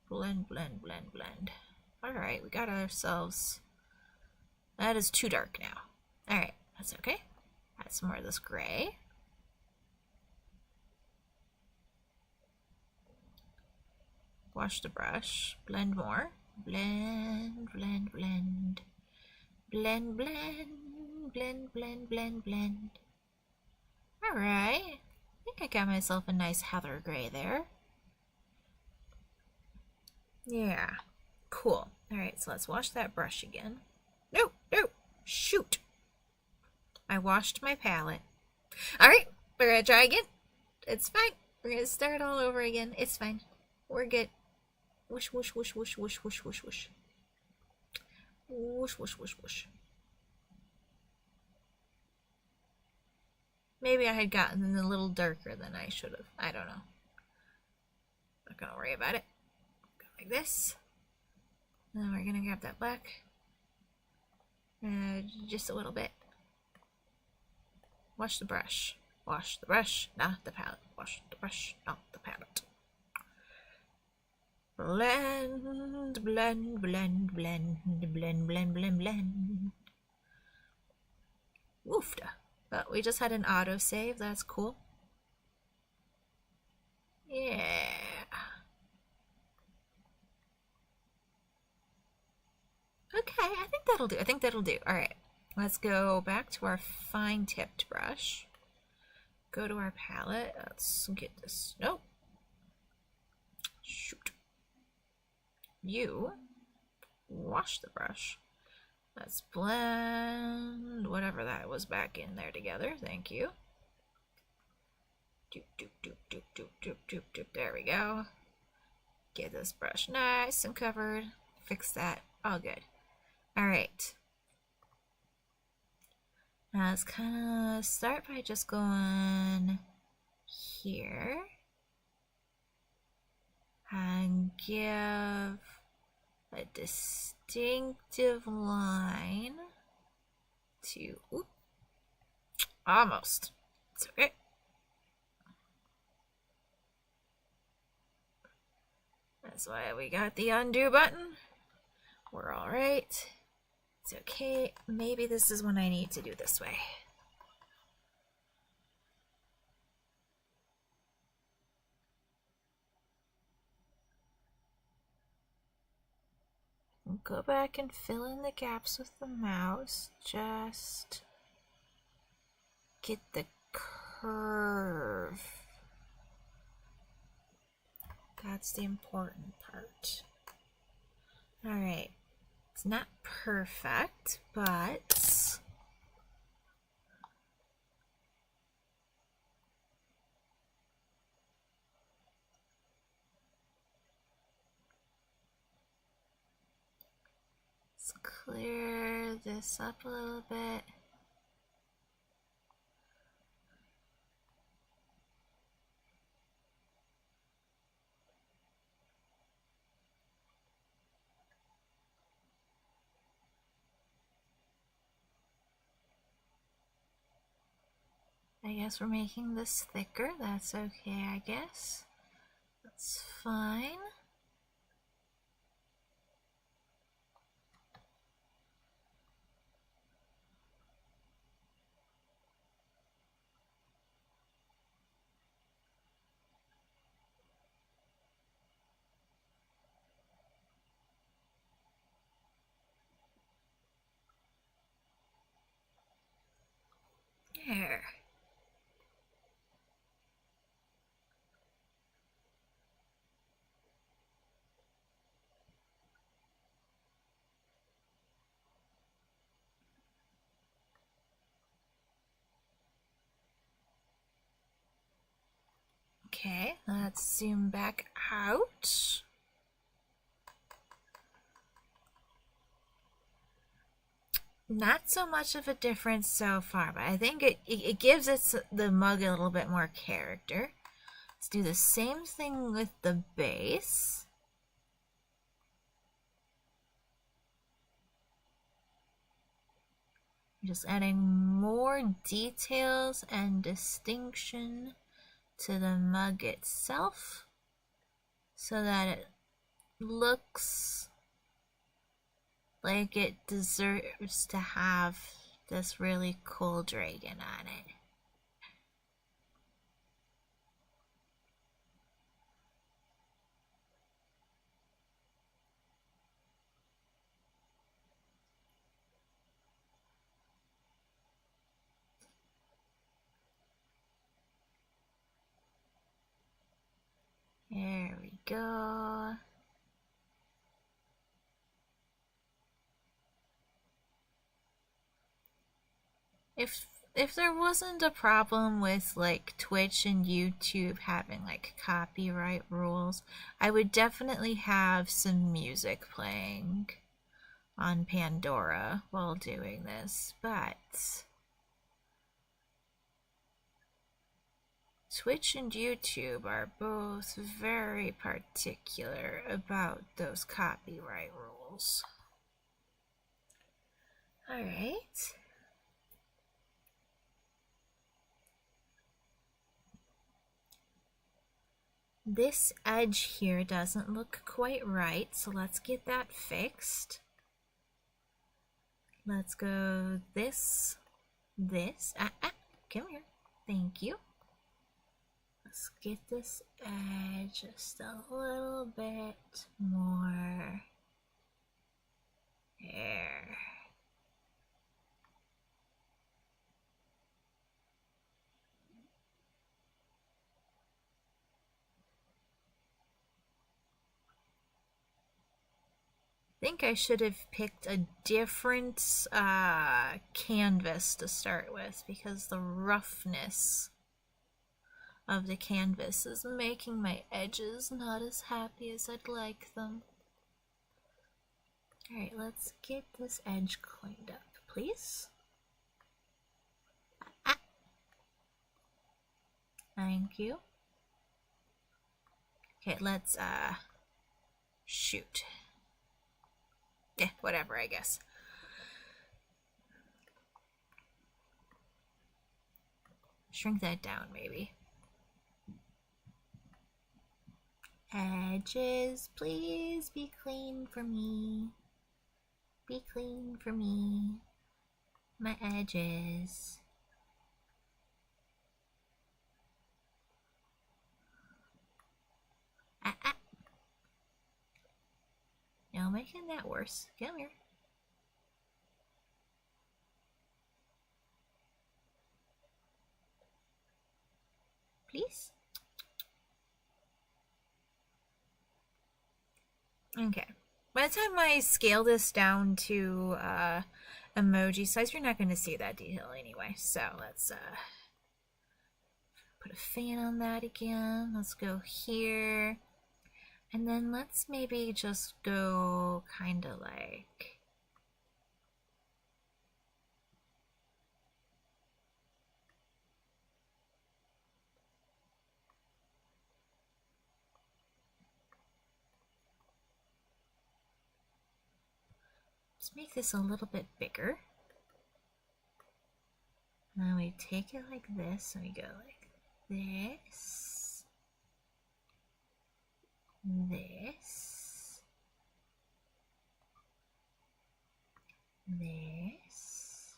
Blend, blend, blend, blend. Alright, we got ourselves... That is too dark now. Alright, that's okay. Add some more of this gray. Wash the brush. Blend more. Blend, blend, blend. Blend, blend, blend, blend, blend, blend. Alright. I think I got myself a nice heather gray there. Yeah. Cool. Alright, so let's wash that brush again. No, no, shoot. I washed my palette. Alright, we're gonna try again. It's fine. We're gonna start all over again. It's fine. We're good. Whoosh, whoosh, whoosh, whoosh, whoosh, whoosh, whoosh, whoosh. Whoosh, whoosh, whoosh, whoosh. Maybe I had gotten a little darker than I should have. I don't know. Not gonna worry about it. Go like this. And then we're gonna grab that black. Just a little bit. Wash the brush. Wash the brush, not the palette. Wash the brush, not the palette. Blend, blend, blend, blend, blend, blend, blend, blend. Woofda. But we just had an autosave. That's cool. Yeah. Okay, I think that'll do. I think that'll do. All right, let's go back to our fine-tipped brush. Go to our palette. Let's get this. Nope. Shoot. You wash the brush. Let's blend whatever that was back in there together. Thank you. Doop, doop, doop, doop, doop, doop, doop, doop. There we go. Get this brush nice and covered. Fix that. All good. All right. Now let's kind of start by just going here and give a distinctive line to, oop, almost, it's okay. That's why we got the undo button. We're all right. It's okay. Maybe this is when I need to do this way. Go back and fill in the gaps with the mouse. Just get the curve. That's the important part. All right. It's not perfect, but let's clear this up a little bit. I guess we're making this thicker. That's okay, I guess. That's fine. There. Okay, let's zoom back out. Not so much of a difference so far, but I think it gives the mug a little bit more character. Let's do the same thing with the base. Just adding more details and distinction to the mug itself so that it looks like it deserves to have this really cool dragon on it. There we go. If there wasn't a problem with like Twitch and YouTube having like copyright rules, I would definitely have some music playing on Pandora while doing this, but Twitch and YouTube are both very particular about those copyright rules. Alright. This edge here doesn't look quite right, so let's get that fixed. Let's go this. Come here. Thank you. Let's get this edge just a little bit more. There. I think I should have picked a different canvas to start with because the roughness of the canvas is making my edges not as happy as I'd like them. Alright, let's get this edge cleaned up, please. Thank you. Okay, let's shoot. Yeah, whatever, I guess. Shrink that down, maybe. Edges, please be clean for me. Be clean for me. My edges. No, making that worse. Come here. Please? Okay. By the time I scale this down to emoji size, you're not going to see that detail anyway. So let's put a fan on that again. Let's go here. And then let's maybe just go kind of like... Let's make this a little bit bigger. And then we take it like this, and we go like this, this, this,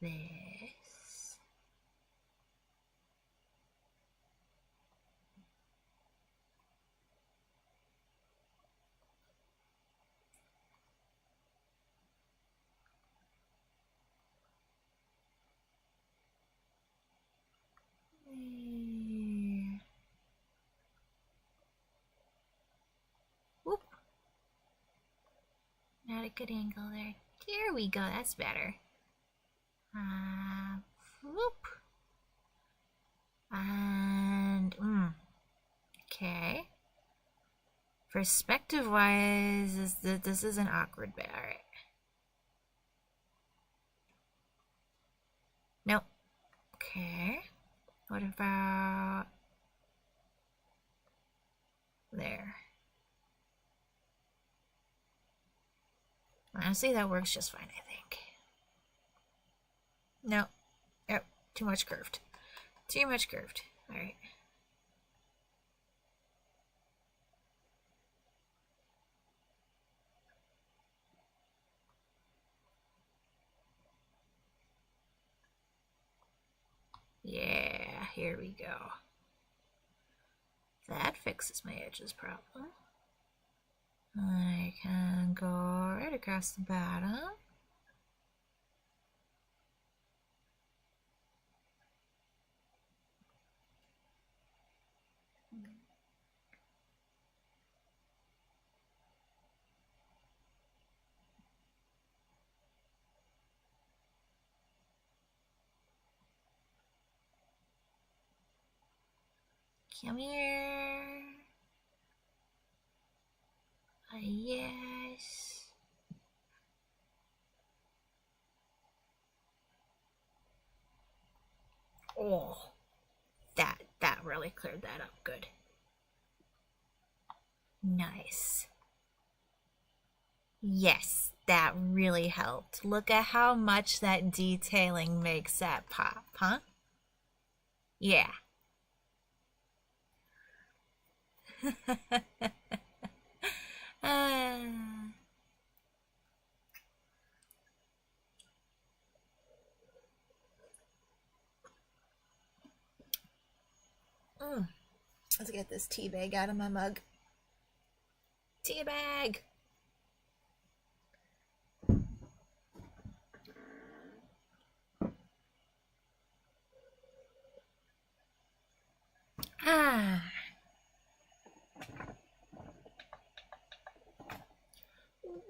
this. Whoop. Not a good angle there. There we go, that's better. Whoop. And, okay. Perspective wise, this is an awkward bit. Alright. Nope. Okay. What about there? Honestly, that works just fine, I think. No. Oh, too much curved. Too much curved. Alright. Yeah, here we go. That fixes my edges problem. I can go right across the bottom. Come here. Yes. Oh, that really cleared that up good. Nice. Yes, that really helped. Look at how much that detailing makes that pop, huh? Yeah. uh, let's get this tea bag out of my mug. Tea bag. Ah.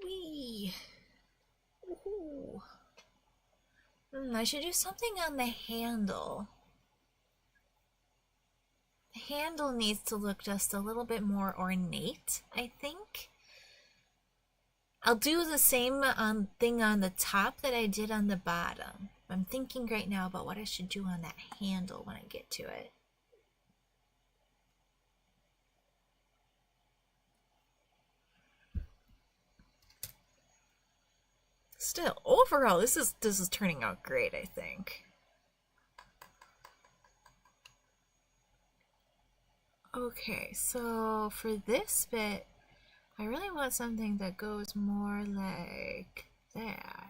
Wee. Ooh. I should do something on the handle. The handle needs to look just a little bit more ornate, I think. I'll do the same thing on the top that I did on the bottom. I'm thinking right now about what I should do on that handle when I get to it. Still, overall, this is turning out great, I think. Okay, so for this bit, I really want something that goes more like that.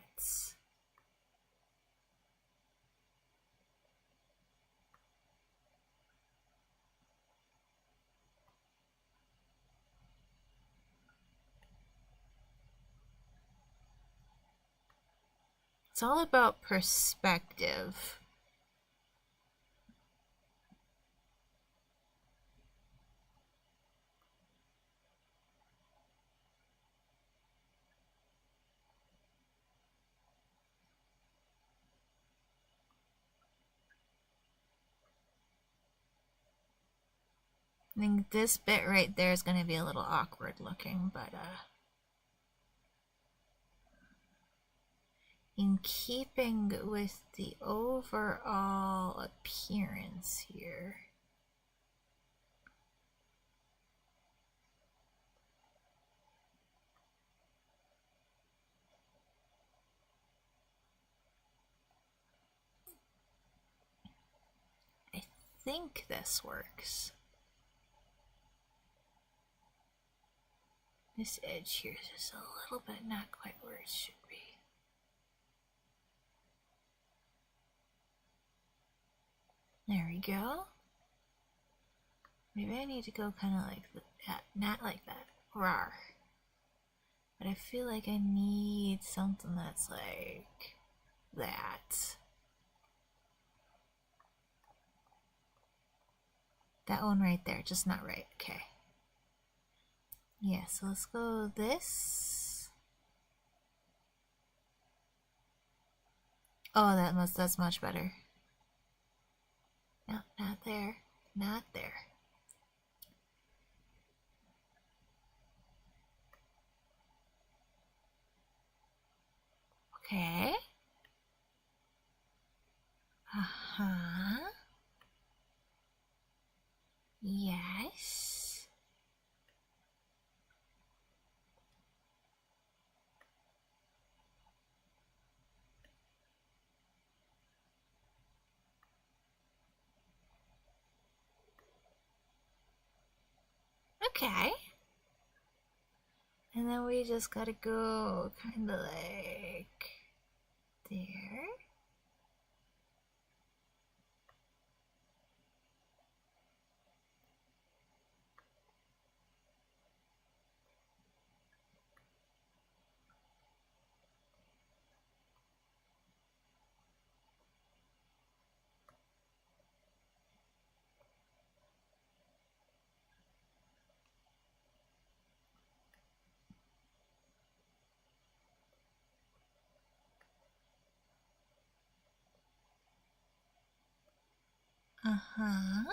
It's all about perspective. I think this bit right there is going to be a little awkward looking, but in keeping with the overall appearance here. I think this works. This edge here is just a little bit not quite where it should be. There we go. Maybe I need to go kind of like that, not like that. Rawr. But I feel like I need something that's like that. That one right there, just not right. Okay. Yeah, so let's go this. Oh, that's much better. No, not there. Not there. Okay. Uh-huh. Okay. And then we just gotta go kind of like there. Uh-huh.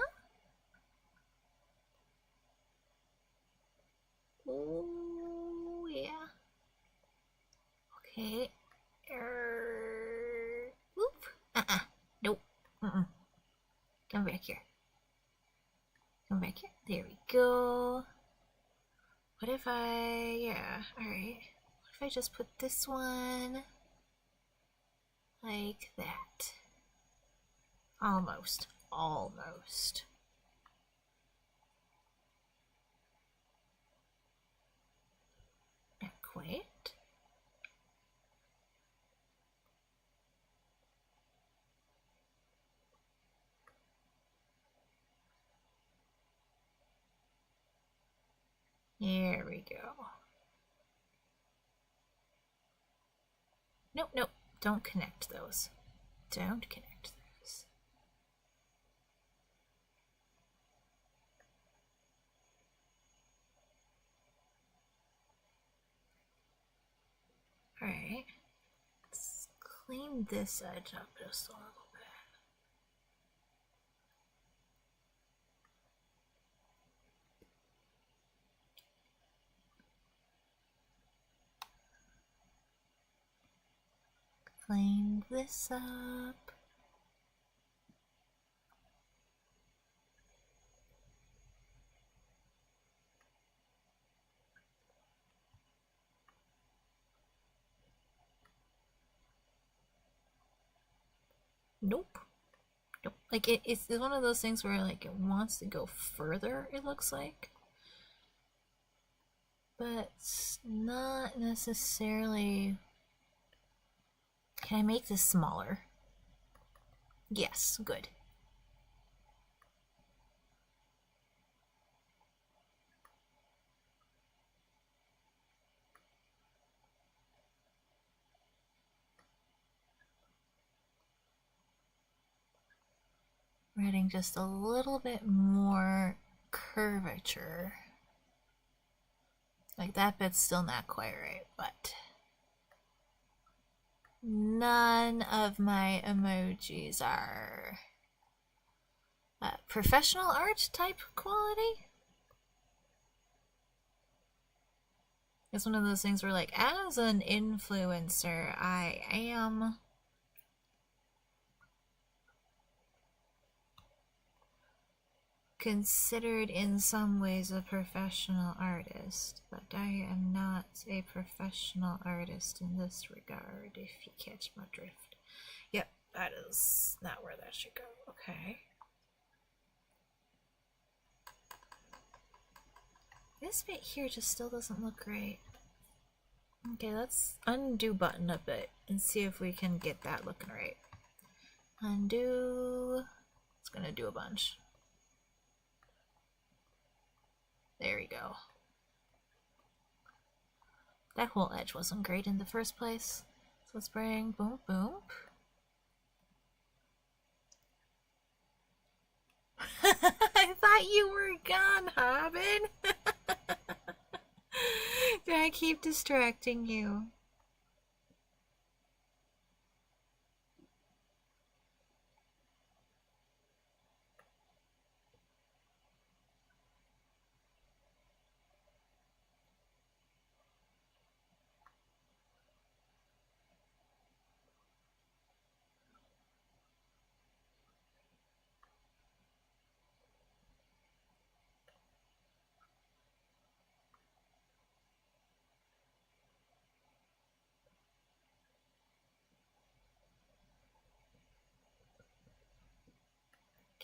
Oh, yeah. Okay. Whoop. Nope. Come back here. Come back here. There we go. What if I... Yeah, alright. What if I just put this one like that? Almost. Almost. Not quite. There we go. Nope, nope. Don't connect those. Don't connect those. Alright. Let's clean this edge up just a little bit. Clean this up. Nope. Nope. Like it's one of those things where like it wants to go further, it looks like. But it's not necessarily. Can I make this smaller? Yes, good. We're adding just a little bit more curvature. Like that bit's still not quite right, but none of my emojis are professional art type quality. It's one of those things where, like, as an influencer, I am considered in some ways a professional artist, but I am not a professional artist in this regard, if you catch my drift. Yep, that is not where that should go. Okay. This bit here just still doesn't look right. Okay, let's undo button a bit and see if we can get that looking right. Undo. It's gonna do a bunch. There we go. That whole edge wasn't great in the first place. So let's bring boom boom. I thought you were gone, Hobbin. Did I keep distracting you?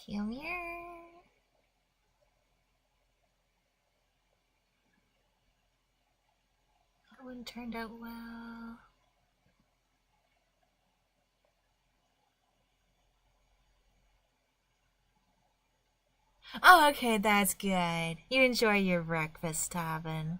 Come here. one turned out well. Oh, okay, that's good. You enjoy your breakfast, Tobin.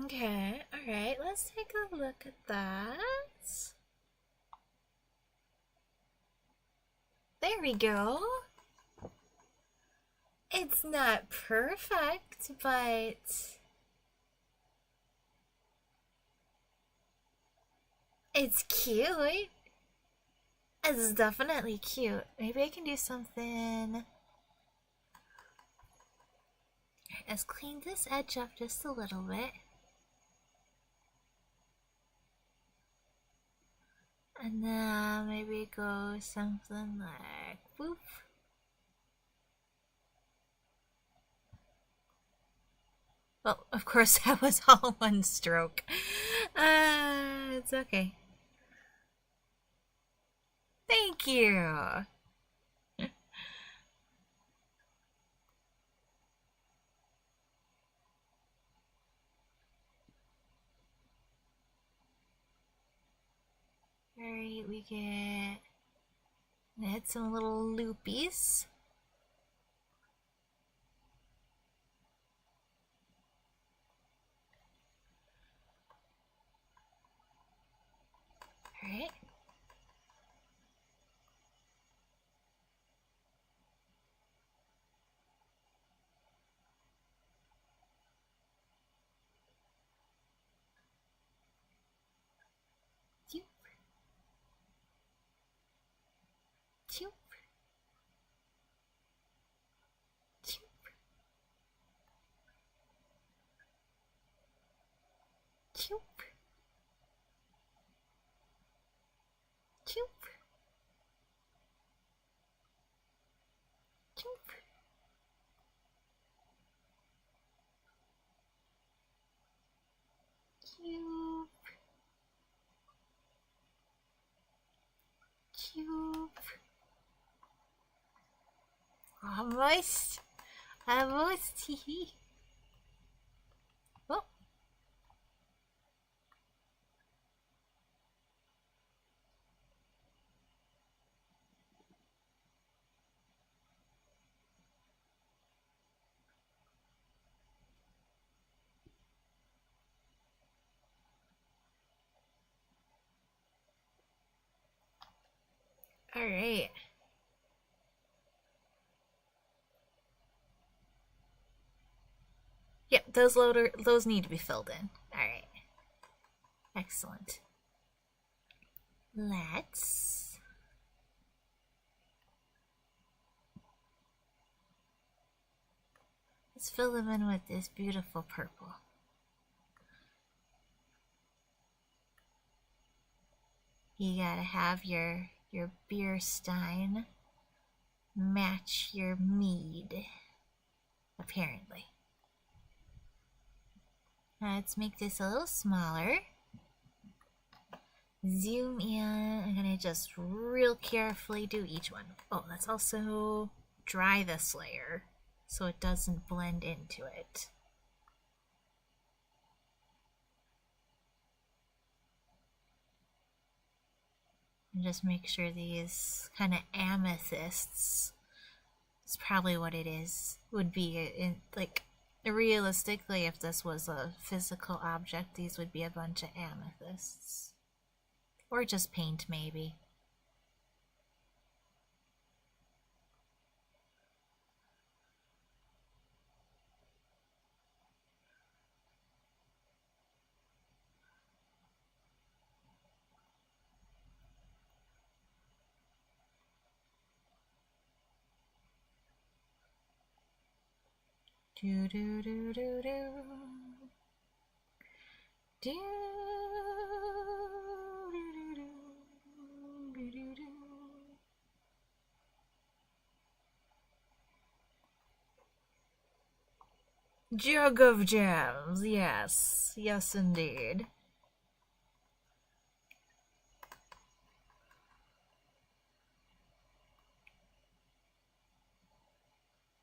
Okay, alright, let's take a look at that. There we go. It's not perfect, but it's cute. It's definitely cute. Maybe I can do something. Let's clean this edge up just a little bit. And then maybe go something like whoop. Well, of course, that was all one stroke. It's okay. Thank you. Alright, we get add some little loopies. Alright. Choop. Choop. Choop. Choop. Choop. Choop. Choop. Choop. Almost. Almost. Hee. Oh. Alright. Yep, those need to be filled in. Alright. Excellent. Let's fill them in with this beautiful purple. You gotta have your beer stein match your mead, apparently. Let's make this a little smaller. Zoom in. I'm gonna just real carefully do each one. Oh, let's also dry this layer so it doesn't blend into it. And just make sure these kind of amethysts is probably what it is. Would be in like realistically, if this was a physical object, these would be a bunch of amethysts. Or just paint, maybe. Do do do do do. Do do do do do do do. Jug of gems, yes. Yes, indeed.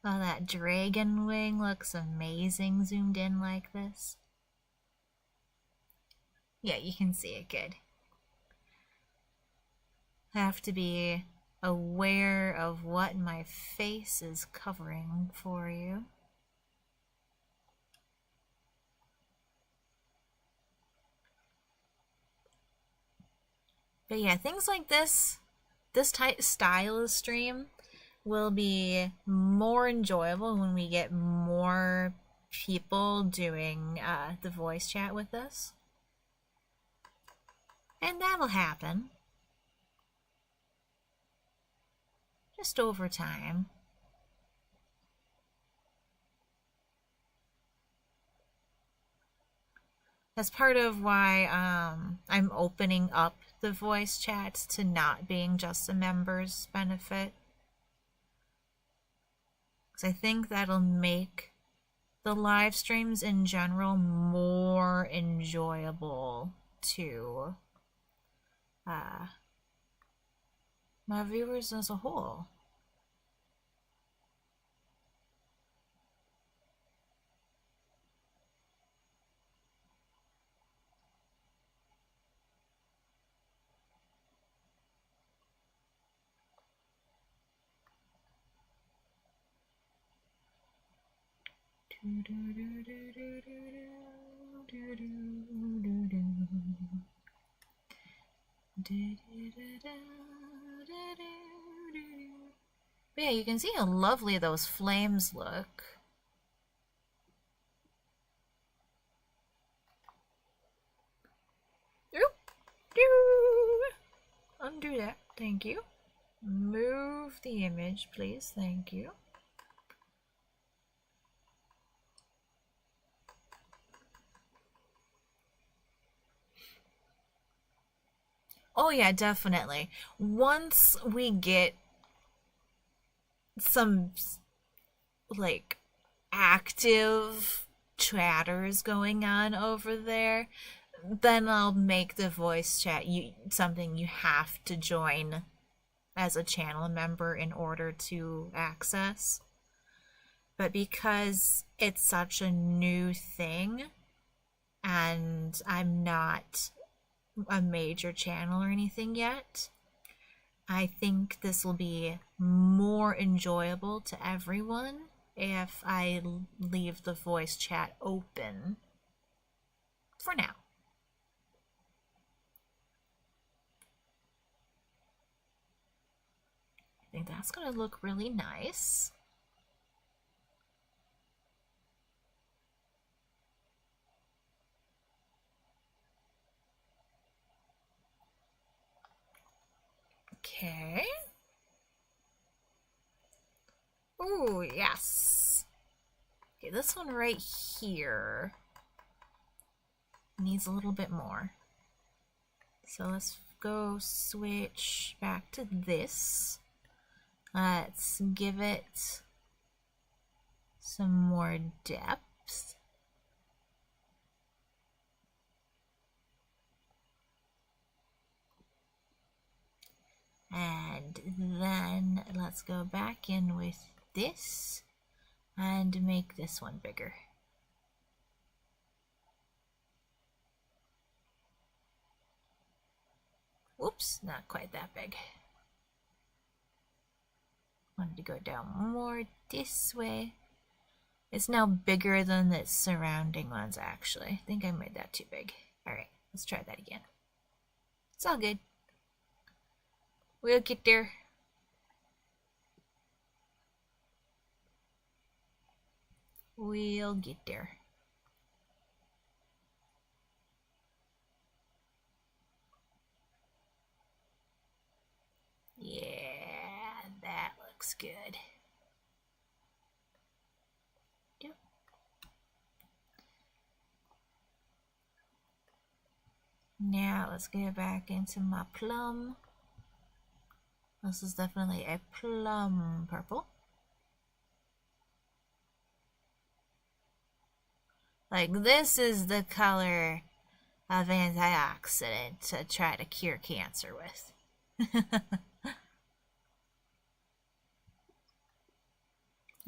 Oh, that dragon wing looks amazing zoomed in like this. Yeah, you can see it good. I have to be aware of what my face is covering for you. But yeah, things like this type style of stream will be more enjoyable when we get more people doing the voice chat with us. And that'll happen. Just over time. That's part of why I'm opening up the voice chats to not being just a members benefit. Because I think that'll make the live streams in general more enjoyable to my viewers as a whole. But yeah, you can see how lovely those flames look. Undo that, thank you. Move the image, please, thank you. Oh yeah, definitely. Once we get some like active chatters going on over there, then I'll make the voice chat something you have to join as a channel member in order to access. But because it's such a new thing and I'm not a major channel or anything yet, I think this will be more enjoyable to everyone if I leave the voice chat open for now. I think that's going to look really nice. Okay. Oh, yes. Okay, this one right here needs a little bit more. So let's go switch back to this. Let's give it some more depth. And then let's go back in with this and make this one bigger. Whoops, not quite that big. Wanted to go down more this way. It's now bigger than the surrounding ones, actually. I think I made that too big. Alright, let's try that again. It's all good. We'll get there. We'll get there. Yeah, that looks good. Yep. Now let's get back into my plum. This is definitely a plum purple. Like, this is the color of antioxidant to try to cure cancer with.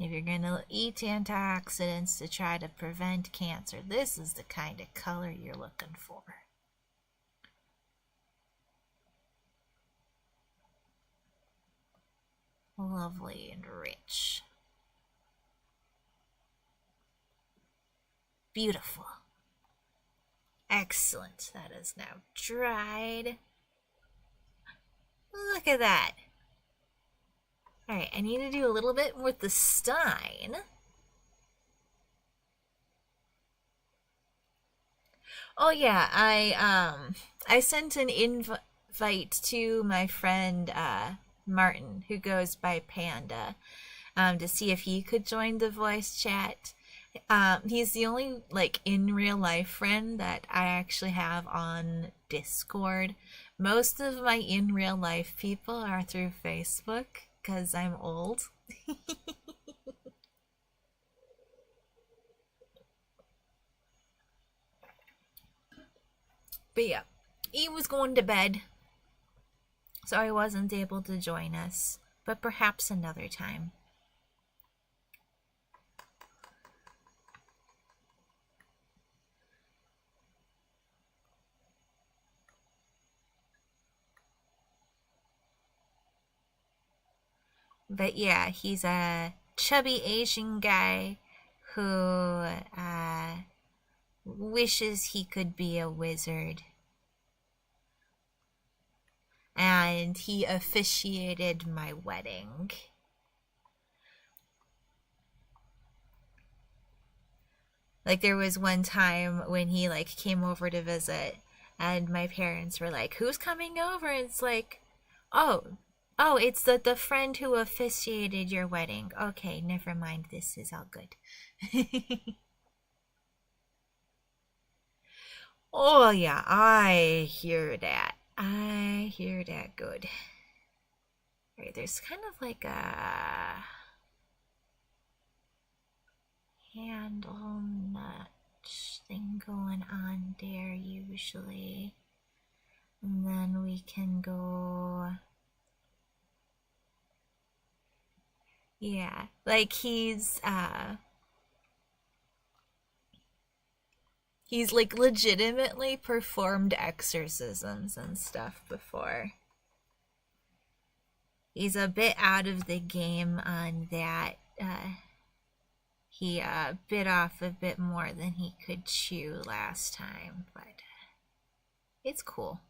If you're going to eat antioxidants to try to prevent cancer, this is the kind of color you're looking for. Lovely and rich. Beautiful. Excellent. That is now dried. Look at that. Alright, I need to do a little bit with the Stein. Oh yeah, I sent an invite to my friend Martin, who goes by Panda, to see if he could join the voice chat. He's the only like in real life friend that I actually have on Discord. Most of my in real life people are through Facebook because I'm old. But yeah, he was going to bed, so I wasn't able to join us. But perhaps another time. But yeah, he's a chubby Asian guy who wishes he could be a wizard. And he officiated my wedding. Like, there was one time when he like came over to visit, and my parents were like, "Who's coming over?" And it's like, "Oh, it's the friend who officiated your wedding." Okay, never mind. This is all good. Oh yeah, I hear that. I hear that good. Alright, there's kind of like a handle nut thing going on there usually. And then we can go. Yeah, like he's like legitimately performed exorcisms and stuff before. He's a bit out of the game on that. He bit off a bit more than he could chew last time, but it's cool.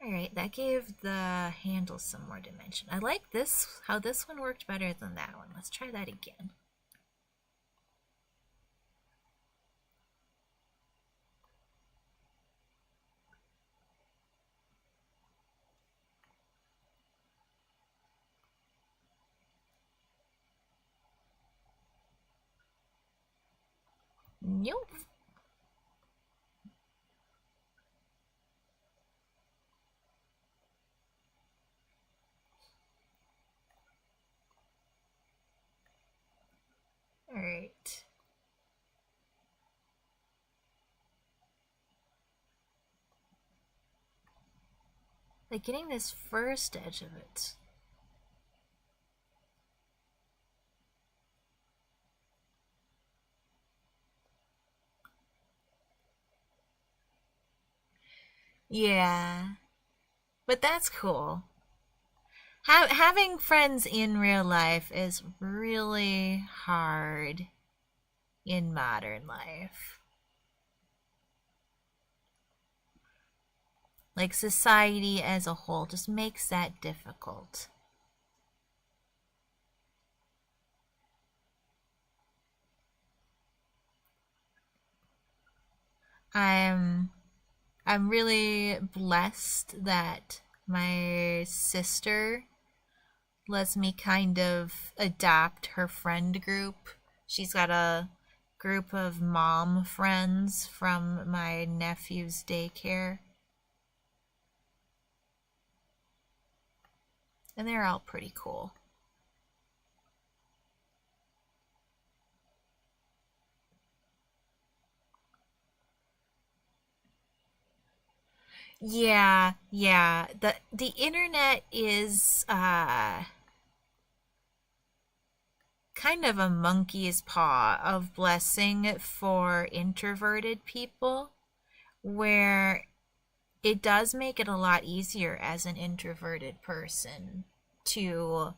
Alright, that gave the handle some more dimension. I like this, how this one worked better than that one. Let's try that again. Nope. Alright. Like getting this first edge of it. Yeah. But that's cool. Having friends in real life is really hard in modern life. Like, society as a whole just makes that difficult. I'm I'm really blessed that my sister lets me kind of adopt her friend group. She's got a group of mom friends from my nephew's daycare. And they're all pretty cool. Yeah. The internet is kind of a monkey's paw of blessing for introverted people, where it does make it a lot easier as an introverted person to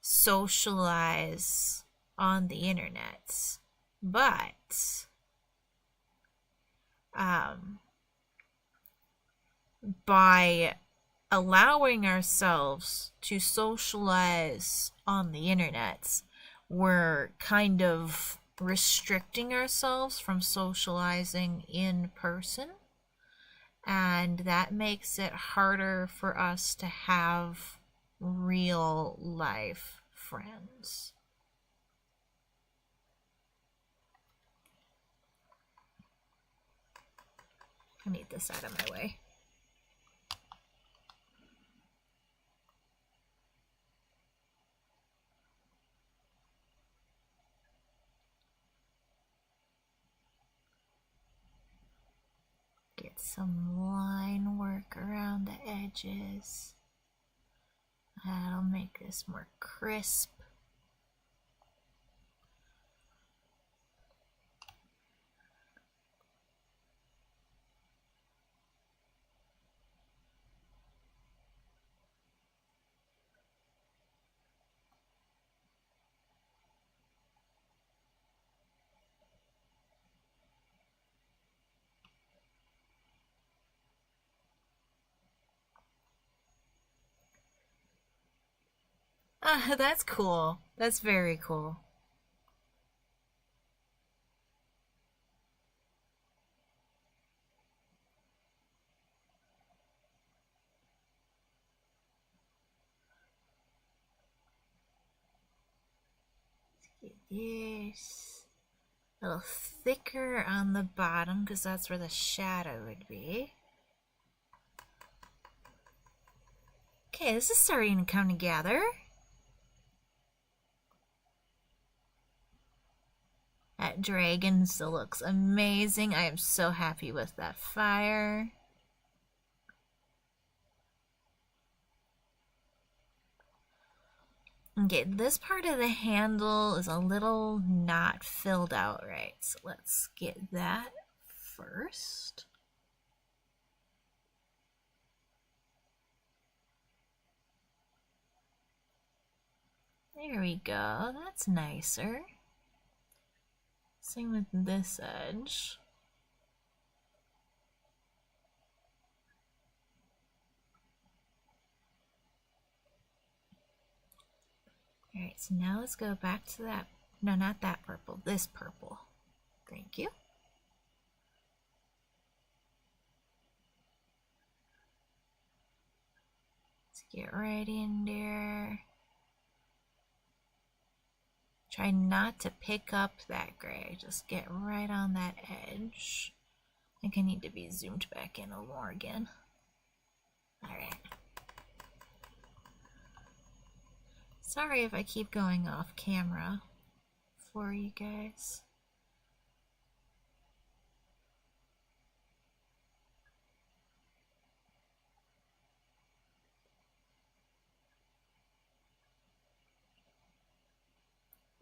socialize on the internet. But um, by allowing ourselves to socialize on the internet, we're kind of restricting ourselves from socializing in person. And that makes it harder for us to have real life friends. I need this out of my way. Get some line work around the edges. That'll make this more crisp. That's cool. That's very cool. Let's get this a little thicker on the bottom because that's where the shadow would be. Okay, this is starting to come together. That dragon still looks amazing. I am so happy with that fire. Okay, this part of the handle is a little not filled out right. So let's get that first. There we go. That's nicer. Same with this edge. Alright, so now let's go back to that. No, not that purple. This purple. Thank you. Let's get right in there. Try not to pick up that gray. Just get right on that edge. I think I need to be zoomed back in a little more again. Alright. Sorry if I keep going off camera for you guys.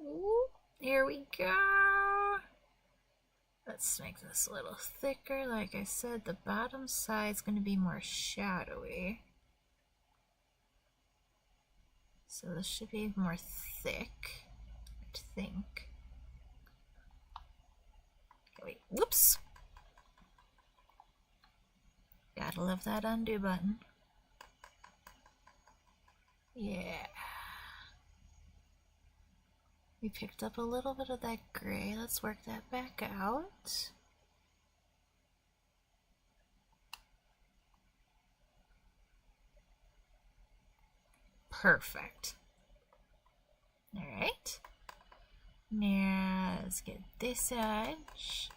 Ooh, there we go. Let's make this a little thicker. Like I said, the bottom side's going to be more shadowy. So this should be more thick, I think. Okay, wait, whoops. Gotta love that undo button. Yeah. We picked up a little bit of that gray. Let's work that back out. Perfect. Alright. Now let's get this edge.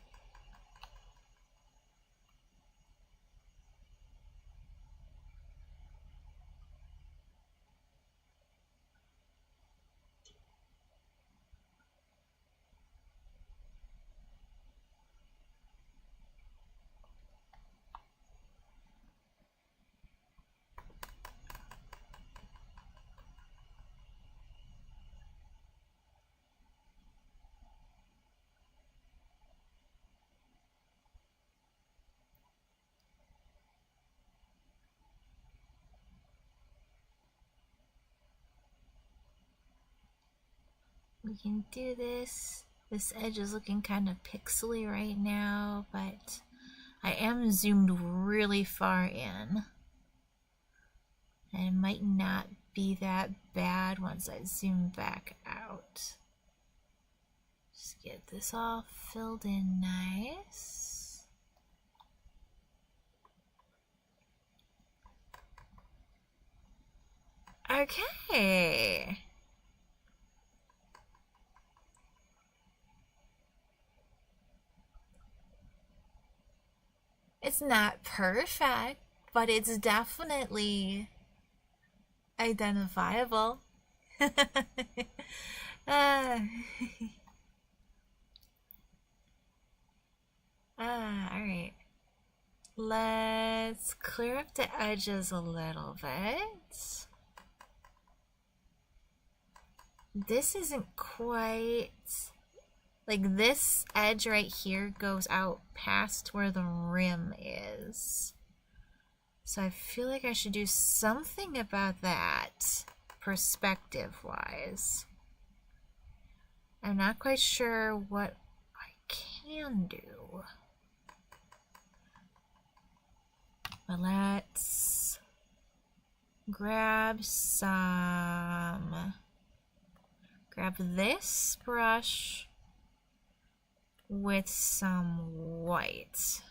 We can do this. This edge is looking kind of pixely right now, but I am zoomed really far in. And it might not be that bad once I zoom back out. Just get this all filled in nice. Okay. It's not perfect, but it's definitely identifiable. uh, alright. Let's clear up the edges a little bit. This isn't quite... Like, this edge right here goes out past where the rim is. So I feel like I should do something about that, perspective-wise. I'm not quite sure what I can do. But let's grab this brush with some white.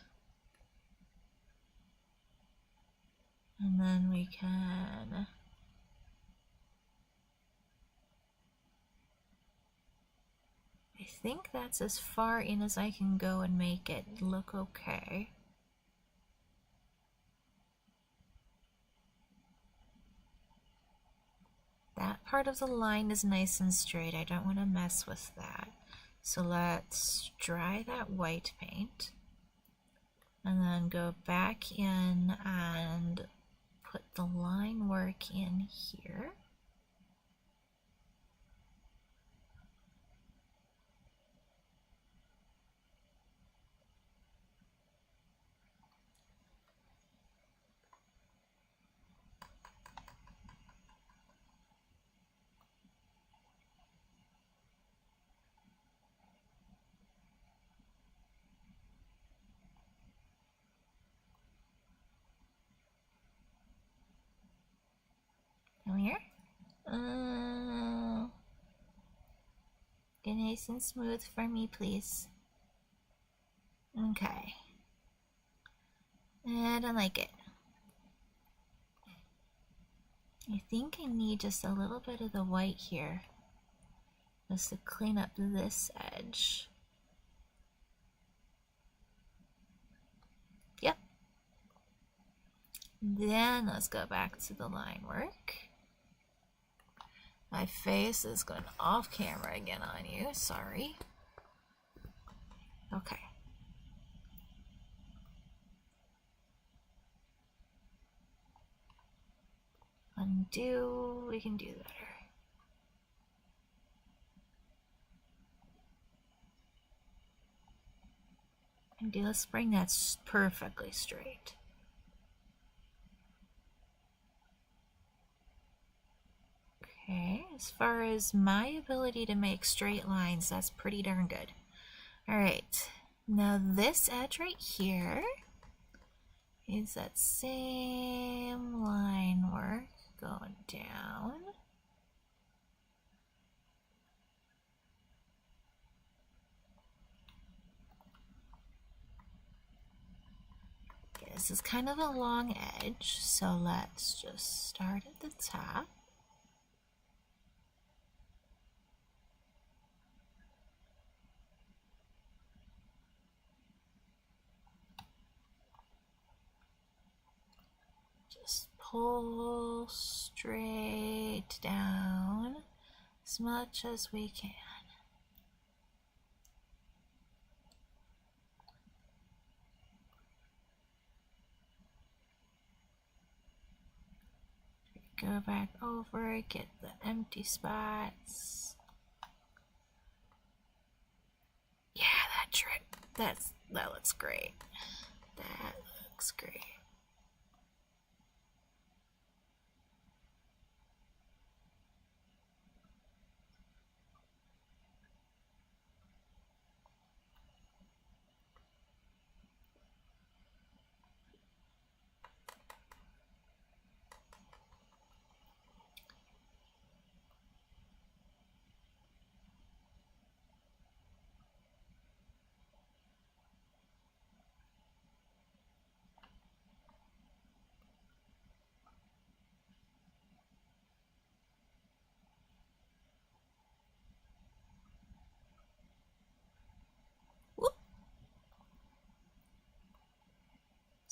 And then we can I think that's as far in as I can go and make it look okay. That part of the line is nice and straight. I don't want to mess with that. So let's dry that white paint. And then go back in and put the line work in here. Come here. Get nice and smooth for me, please. Okay. I don't like it. I think I need just a little bit of the white here, just to clean up this edge. Yep. Then let's go back to the line work. My face is going off camera again on you, sorry. Okay. Undo, we can do better. Undo, let's bring that perfectly straight. Okay, as far as my ability to make straight lines, that's pretty darn good. Alright, now this edge right here is that same line work going down. Okay, this is kind of a long edge, so let's just start at the top. Just pull straight down as much as we can. Go back over, get the empty spots. Yeah, that looks great. That looks great.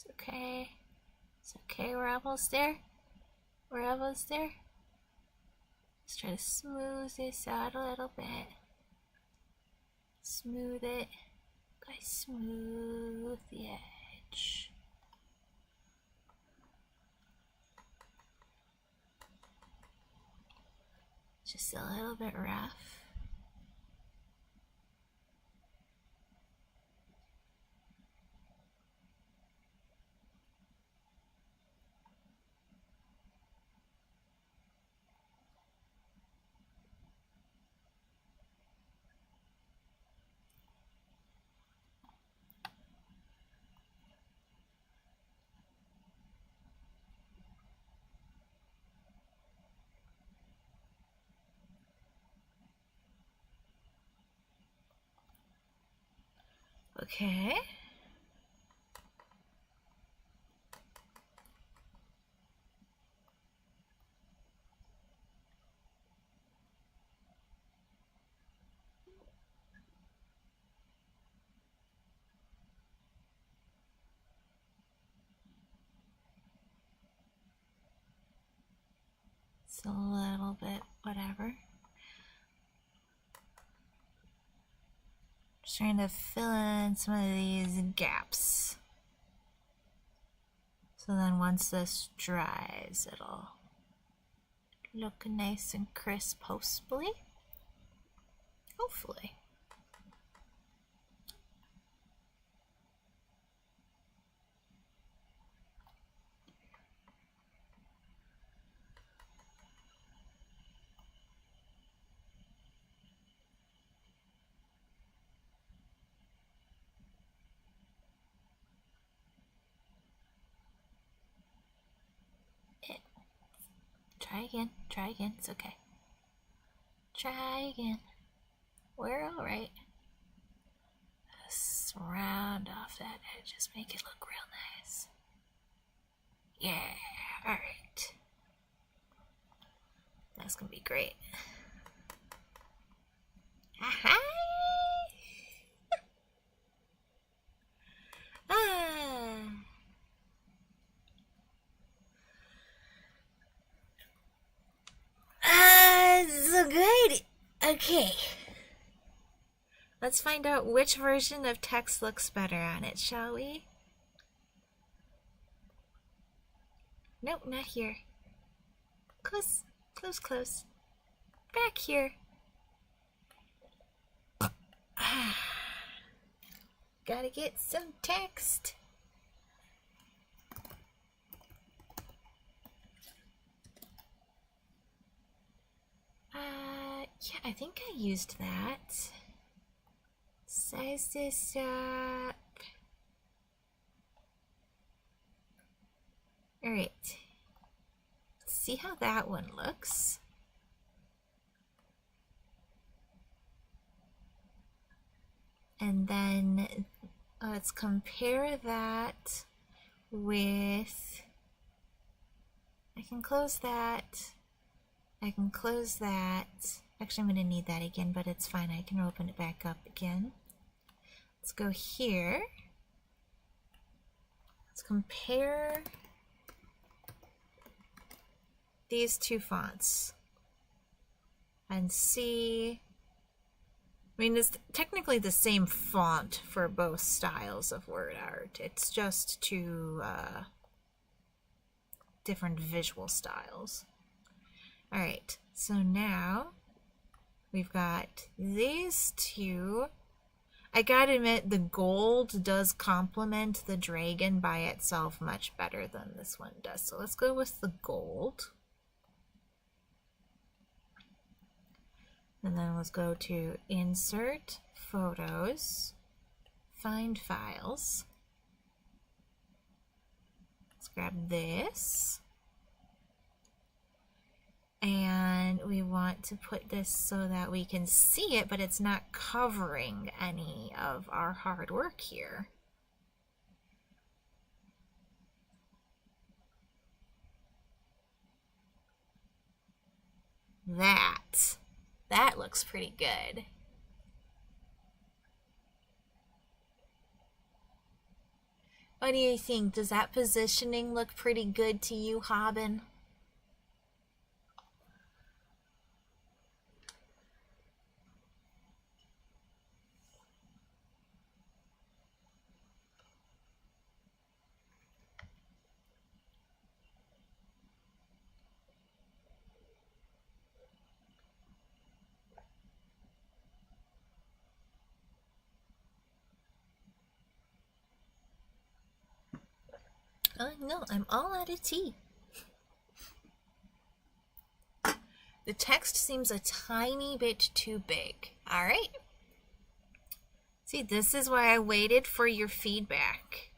It's okay. It's okay, we're almost there. We're almost there. Let's try to smooth this out a little bit. Smooth it. Guys, smooth the edge. Just a little bit rough. Okay. It's a little bit whatever. Just trying to fill in some of these gaps. So then once this dries, it'll look nice and crisp, hopefully. Hopefully. Try again, it's okay. Try again. We're alright. Just round off that edge, just make it look real nice. Yeah, alright. That's gonna be great. Aha! So good. Okay. Let's find out which version of text looks better on it, shall we? Nope, not here. Close, close, close. Back here. Gotta get some text. Yeah, I think I used that. Size this up. Alright. Let's see how that one looks. And then let's compare that with... I can close that. I can close that. Actually, I'm going to need that again, but it's fine. I can open it back up again. Let's go here. Let's compare these two fonts and see. I mean, it's technically the same font for both styles of word art. It's just two different visual styles. Alright, so now we've got these two. I gotta admit, the gold does complement the dragon by itself much better than this one does. So let's go with the gold. And then let's go to Insert, Photos, Find Files. Let's grab this. And we want to put this so that we can see it, but it's not covering any of our hard work here. That looks pretty good. What do you think? Does that positioning look pretty good to you, Hobbin? No, I'm all out of tea. The text seems a tiny bit too big. All right. See, this is why I waited for your feedback.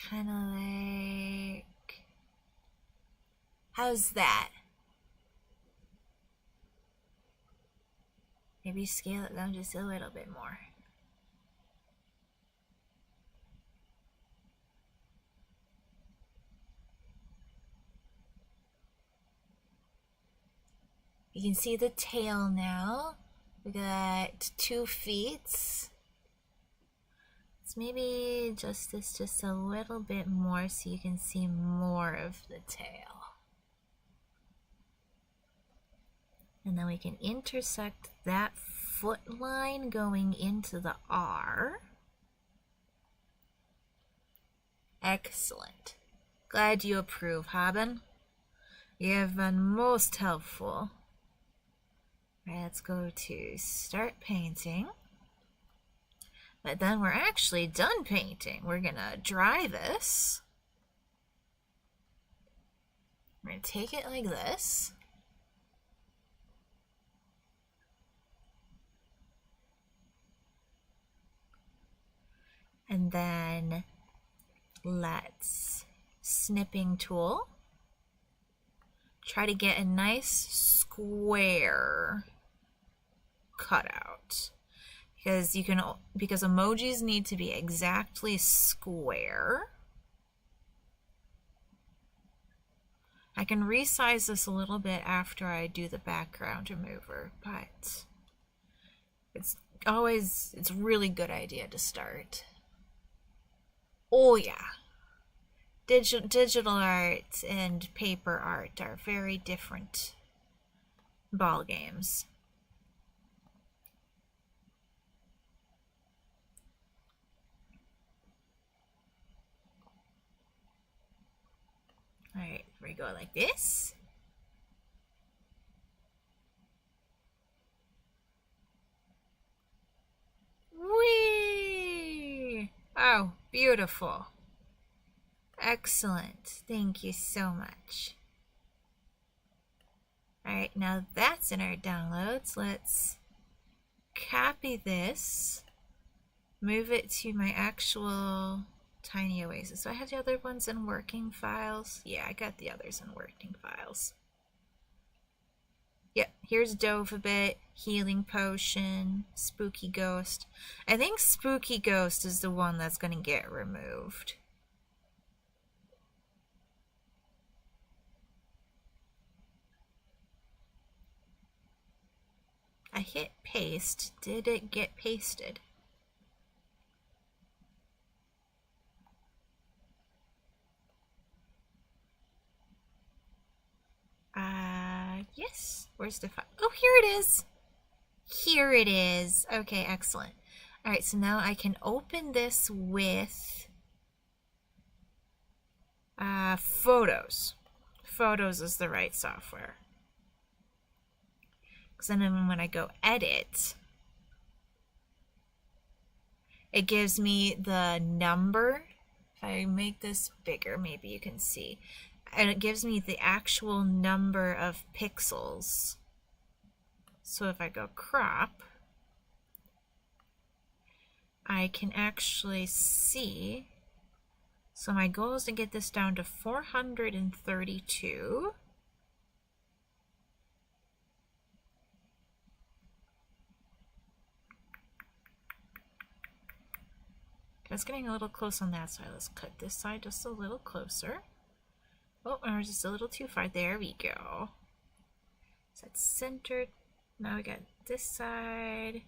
Kind of like... How's that? Maybe scale it down just a little bit more. You can see the tail now. We got 2 feet. Let's maybe adjust this just a little bit more so you can see more of the tail. And then we can intersect that foot line going into the R. Excellent. Glad you approve, Haben. You have been most helpful. Alright, let's go to start painting. But then we're actually done painting. We're gonna dry this. We're gonna take it like this. And then let's snipping tool. Try to get a nice square cutout. Because emojis need to be exactly square. I can resize this a little bit after I do the background remover, but it's a really good idea to start. Oh yeah. Digital art and paper art are very different ball games. Alright, we go like this. Whee! Oh, beautiful. Excellent. Thank you so much. Alright, now that's in our downloads. Let's copy this, move it to my actual Tiny Oasis. So I have the other ones in working files. Yeah, I got the others in working files. Yep, here's Dove a bit, Healing Potion, Spooky Ghost. I think Spooky Ghost is the one that's going to get removed. I hit paste. Did it get pasted? Yes. Where's the file? Oh, here it is. Here it is. Okay, excellent. All right, so now I can open this with Photos. Photos is the right software. Because then when I go edit, it gives me the number. If I make this bigger, maybe you can see. And it gives me the actual number of pixels. So if I go crop, I can actually see. So my goal is to get this down to 432. It's getting a little close on that side. Let's cut this side just a little closer. Oh, or just a little too far. There we go. So that's centered. Now we got this side.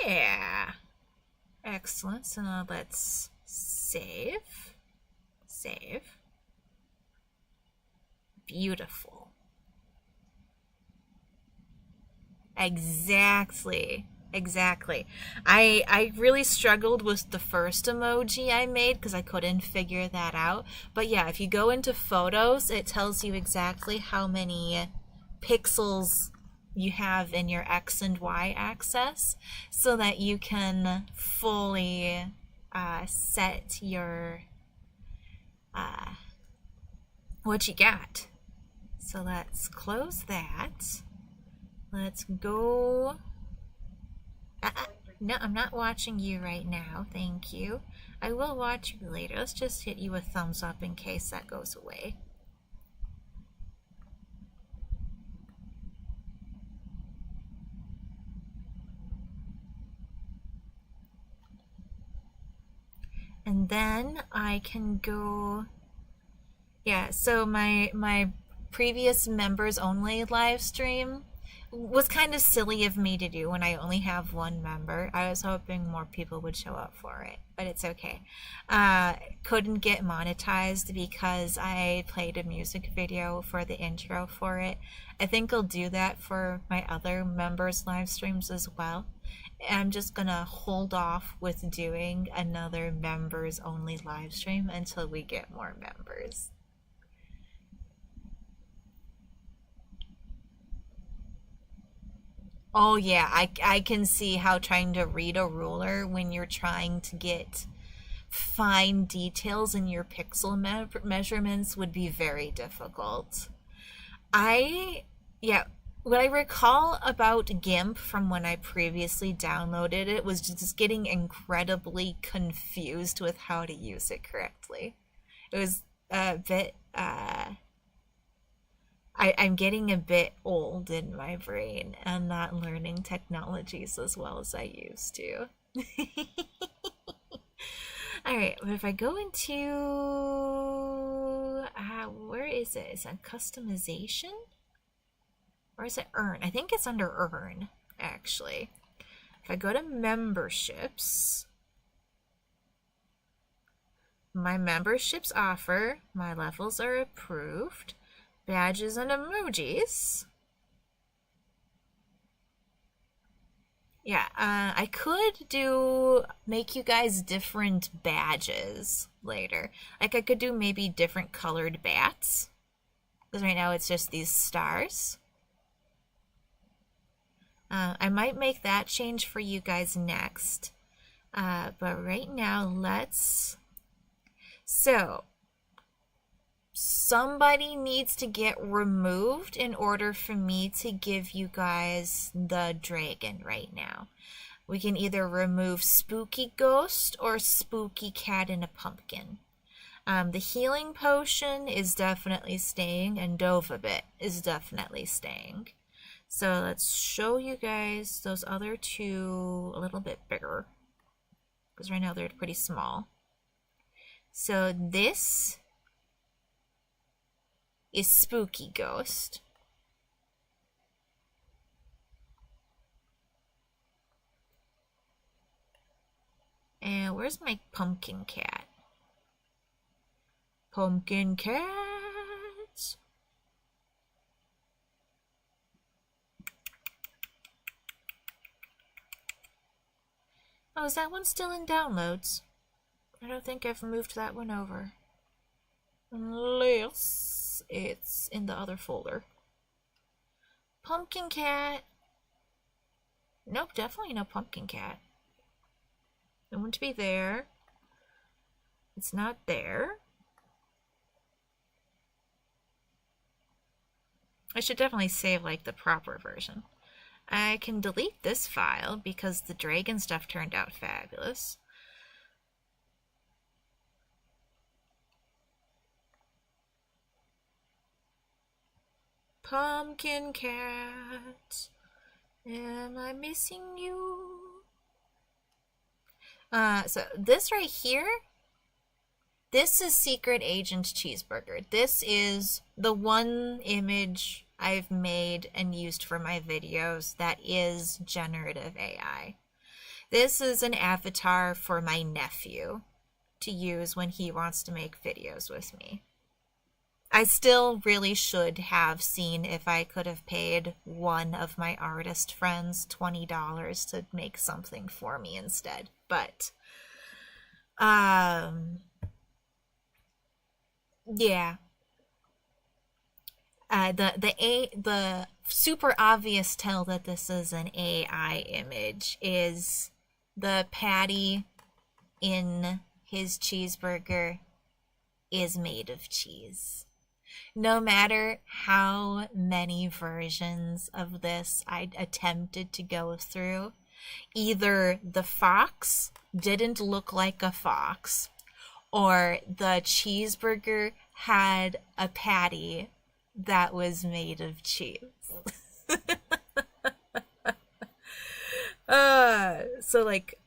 Yeah. Excellent. So now let's save. Save. Beautiful. Exactly. Exactly. I really struggled with the first emoji I made because I couldn't figure that out. But yeah, if you go into photos, it tells you exactly how many pixels you have in your X and Y axis so that you can fully set your what you got. So let's close that. Let's go. No, I'm not watching you right now. Thank you. I will watch you later. Let's just hit you a thumbs up in case that goes away. And then I can go. Yeah, so my previous members only live stream was kind of silly of me to do when I only have one member. I was hoping more people would show up for it, but it's okay. Couldn't get monetized because I played a music video for the intro for it. I think I'll do that for my other members' live streams as well. I'm just gonna hold off with doing another members only live stream until we get more members. Oh yeah, I can see how trying to read a ruler when you're trying to get fine details in your pixel measurements would be very difficult. I, yeah, what I recall about GIMP from when I previously downloaded it was just getting incredibly confused with how to use it correctly. It was a bit, I'm getting a bit old in my brain and not learning technologies as well as I used to. All right, but if I go into where is it? Is it customization or is it earn? I think it's under earn actually. If I go to memberships, my memberships offer, my levels are approved, badges and emojis. Yeah, I could make you guys different badges later. Like I could do maybe different colored bats. Because right now it's just these stars. I might make that change for you guys next. But right now, So, somebody needs to get removed in order for me to give you guys the dragon right now. We can either remove Spooky Ghost or Spooky Cat in a Pumpkin. The healing potion is definitely staying, and Dovabit is definitely staying. So let's show you guys those other two a little bit bigger, because right now they're pretty small. So this is Spooky Ghost. And where's my pumpkin cat? Pumpkin cat. Oh, is that one still in downloads? I don't think I've moved that one over. Unless it's in the other folder. Pumpkin cat. Nope, definitely no pumpkin cat. It wouldn't be there. It's not there. I should definitely save like the proper version. I can delete this file because the dragon stuff turned out fabulous. Pumpkin cat, am I missing you? So this right here, this is Secret Agent Cheeseburger. This is the one image I've made and used for my videos that is generative AI. This is an avatar for my nephew to use when he wants to make videos with me. I still really should have seen if I could have paid one of my artist friends $20 to make something for me instead. But, yeah. The super obvious tell that this is an AI image is the patty in his cheeseburger is made of cheese. No matter how many versions of this I attempted to go through, either the fox didn't look like a fox, or the cheeseburger had a patty that was made of cheese. So like,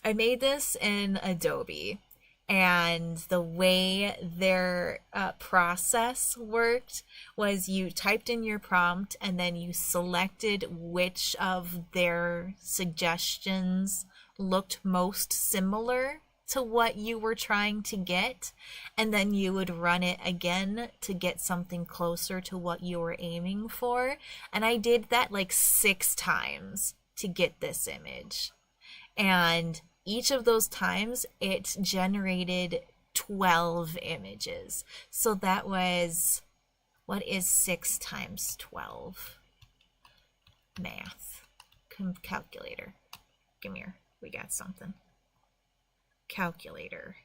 I made this in Adobe, and the way their process worked was you typed in your prompt and then you selected which of their suggestions looked most similar to what you were trying to get, and then you would run it again to get something closer to what you were aiming for. And I did that like 6 times to get this image. And each of those times it generated 12 images. So that was, what is 6 times 12? Math. Calculator. Come here. We got something. Calculator.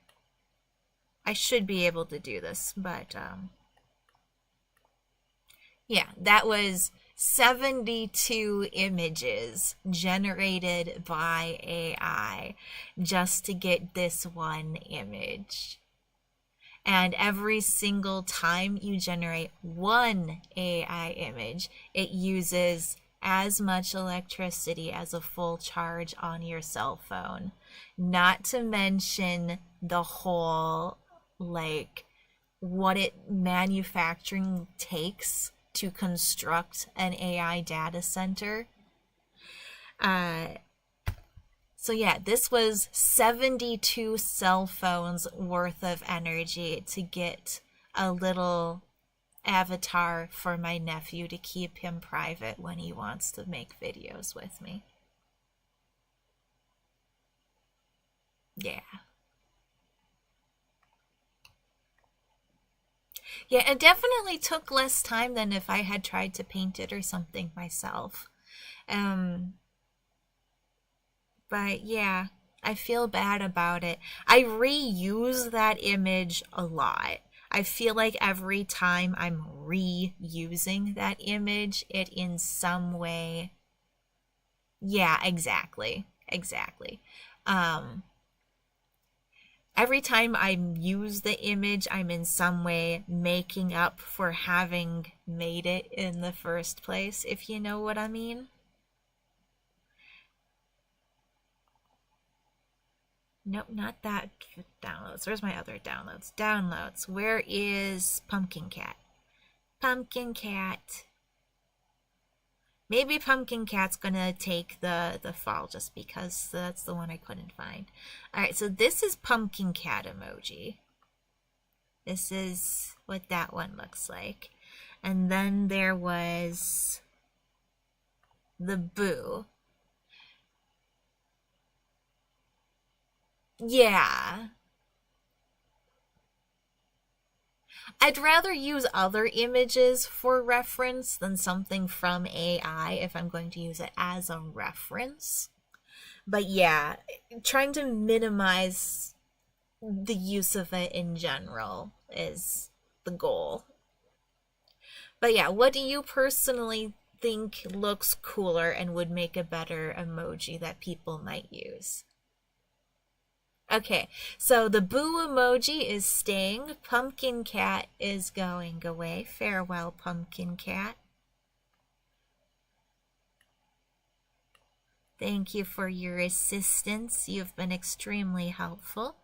I should be able to do this, but yeah, that was 72 images generated by AI just to get this one image. And every single time you generate one AI image, it uses as much electricity as a full charge on your cell phone. Not to mention the whole, like, what it manufacturing takes to construct an AI data center. So yeah, this was 72 cell phones worth of energy to get a little avatar for my nephew to keep him private when he wants to make videos with me. Yeah. Yeah, it definitely took less time than if I had tried to paint it or something myself. But yeah, I feel bad about it. I reuse that image a lot. I feel like every time I'm reusing that image, it in some way. Yeah, exactly. Exactly. Every time I use the image, I'm in some way making up for having made it in the first place, if you know what I mean. Nope, not that. Downloads. Where's my other downloads? Downloads. Where is Pumpkin Cat? Pumpkin Cat. Maybe Pumpkin Cat's gonna take the fall just because that's the one I couldn't find. Alright, so this is Pumpkin Cat emoji. This is what that one looks like. And then there was the boo. Yeah. I'd rather use other images for reference than something from AI if I'm going to use it as a reference. But yeah, trying to minimize the use of it in general is the goal. But yeah, what do you personally think looks cooler and would make a better emoji that people might use? Okay, so the boo emoji is staying. Pumpkin Cat is going away. Farewell, Pumpkin Cat. Thank you for your assistance. You've been extremely helpful.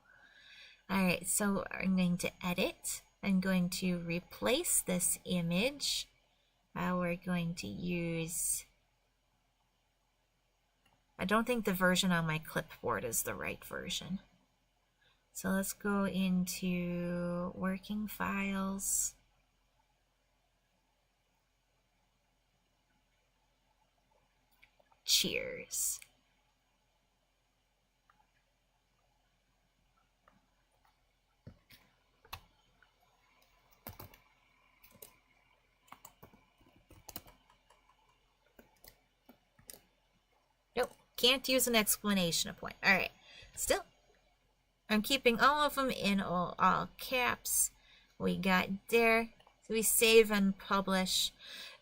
Alright, so I'm going to edit. I'm going to replace this image. We're going to use I don't think the version on my clipboard is the right version. So let's go into working files. Cheers. Nope, can't use an exclamation point. All right, still, I'm keeping all of them in all caps. We got there. So we save and publish.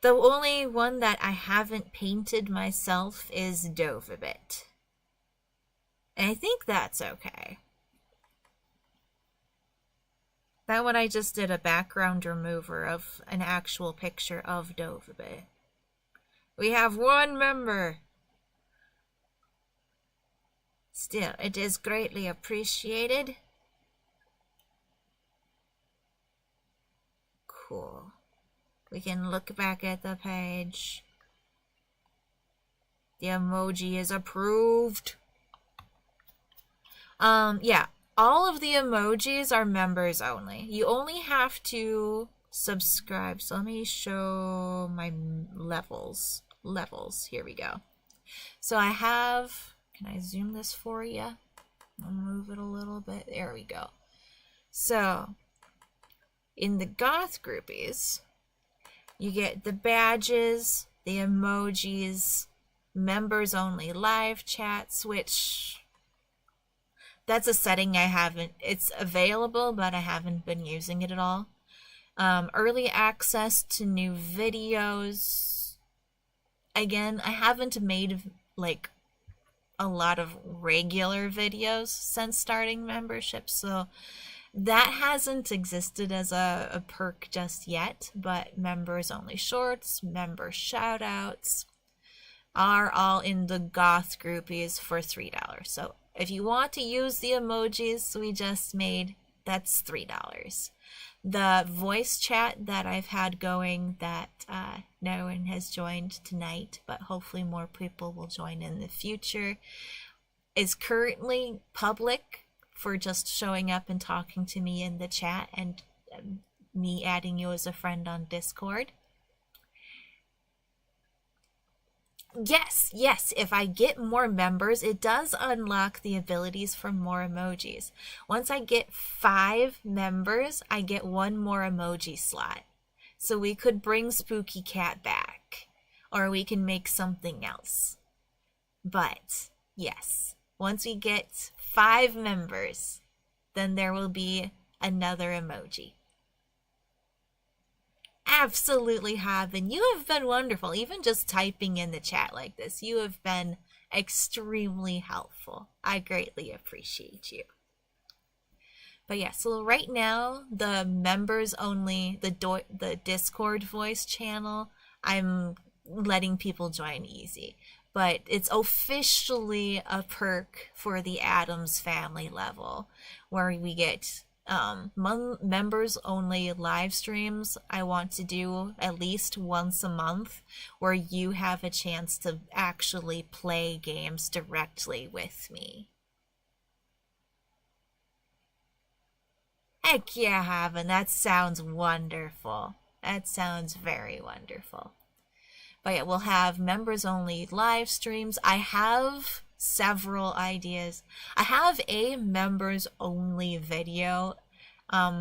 The only one that I haven't painted myself is Dovabit. And I think that's okay. That one I just did a background remover of an actual picture of Dovabit. We have one member. Still, it is greatly appreciated. Cool. We can look back at the page. The emoji is approved. Yeah, all of the emojis are members only. You only have to subscribe. So let me show my levels. Here we go. So I have, can I zoom this for you? I'll move it a little bit. There we go. So in the goth groupies, you get the badges, the emojis, members only live chats, which that's a setting I haven't, it's available, but I haven't been using it at all. Early access to new videos. Again, I haven't made like a lot of regular videos since starting membership, so that hasn't existed as a perk just yet, but members only shorts, member shoutouts are all in the goth groupies for $3. So if you want to use the emojis we just made, that's $3. The voice chat that I've had going that no one has joined tonight, but hopefully more people will join in the future, is currently public for just showing up and talking to me in the chat and me adding you as a friend on Discord. Yes, if I get more members, it does unlock the abilities for more emojis. Once I get 5 members, I get 1 more emoji slot. So we could bring Spooky Cat back, or we can make something else. But yes, once we get 5 members, then there will be another emoji. Absolutely have, and you have been wonderful. Even just typing in the chat like this, you have been extremely helpful. I greatly appreciate you. But yeah, so right now the members only, the Discord voice channel, I'm letting people join easy, but it's officially a perk for the Addams family level, where we get members only live streams. I want to do at least once a month where you have a chance to actually play games directly with me. Heck yeah, Haven, that sounds wonderful. That sounds very wonderful. But yeah, we'll have members only live streams. I have several ideas. I have a members only video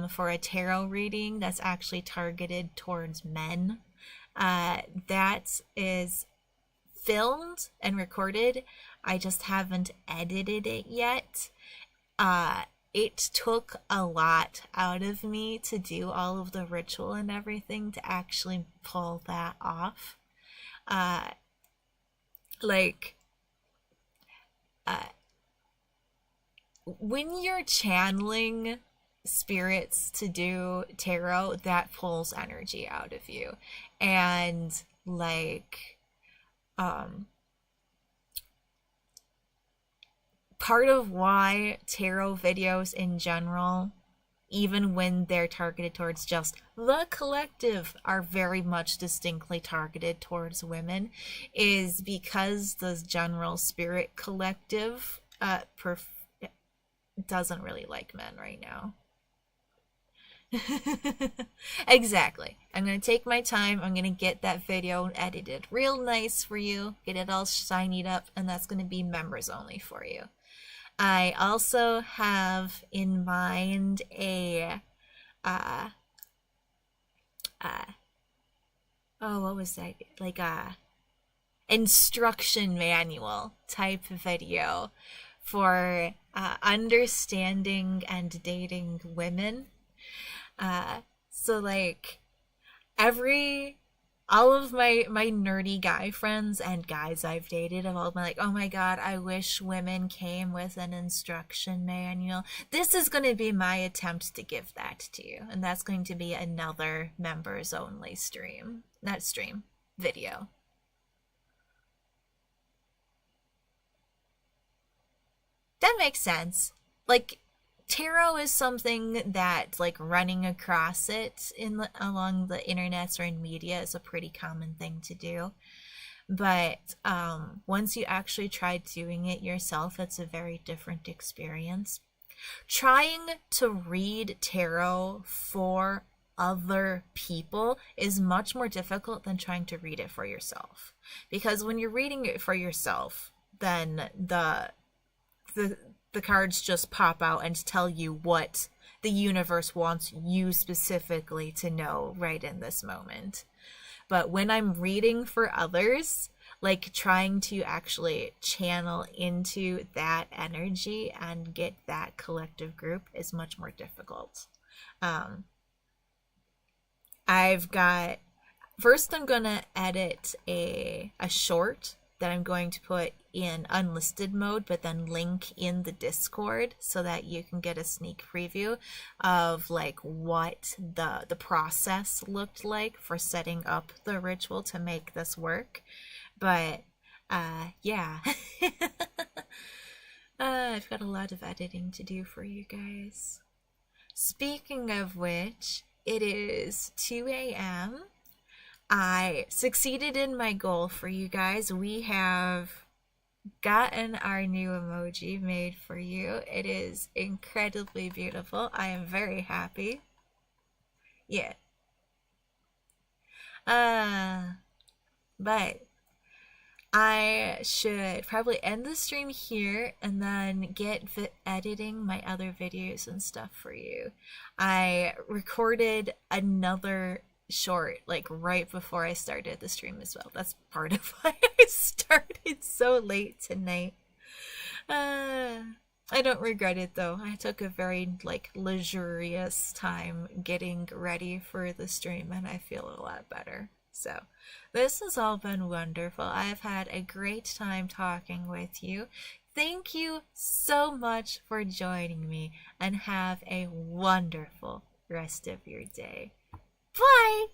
for a tarot reading that's actually targeted towards men. That is filmed and recorded. I just haven't edited it yet. It took a lot out of me to do all of the ritual and everything to actually pull that off. When you're channeling spirits to do tarot, that pulls energy out of you. And part of why tarot videos in general even when they're targeted towards just the collective, are very much distinctly targeted towards women, is because the general spirit collective doesn't really like men right now. Exactly. I'm gonna take my time. I'm gonna get that video edited real nice for you, get it all shinied up, and that's gonna be members only for you. I also have in mind a uh uh oh, what was that, like a instruction manual type video for understanding and dating women. So like every all of my nerdy guy friends and guys I've dated have all been like, oh my god, I wish women came with an instruction manual. This is going to be my attempt to give that to you, and that's going to be another members only stream, not stream, video. That makes sense. Like, tarot is something that, like, running across it along the internets or in media is a pretty common thing to do. But once you actually try doing it yourself, it's a very different experience. Trying to read tarot for other people is much more difficult than trying to read it for yourself. Because when you're reading it for yourself, then the cards just pop out and tell you what the universe wants you specifically to know right in this moment. But when I'm reading for others, like trying to actually channel into that energy and get that collective group is much more difficult. I've got First I'm gonna edit a short that I'm going to put in unlisted mode, but then link in the Discord so that you can get a sneak preview of like what the process looked like for setting up the ritual to make this work. But yeah. I've got a lot of editing to do for you guys. Speaking of which, it is 2 a.m. I succeeded in my goal for you guys. We have gotten our new emoji made for you. It is incredibly beautiful. I am very happy. Yeah. But I should probably end the stream here and then get editing my other videos and stuff for you. I recorded another short like right before I started the stream as well. That's part of why I started so late tonight. I don't regret it though. I took a very like luxurious time getting ready for the stream and I feel a lot better. So this has all been wonderful. I've had a great time talking with you. Thank you so much for joining me and have a wonderful rest of your day. Bye!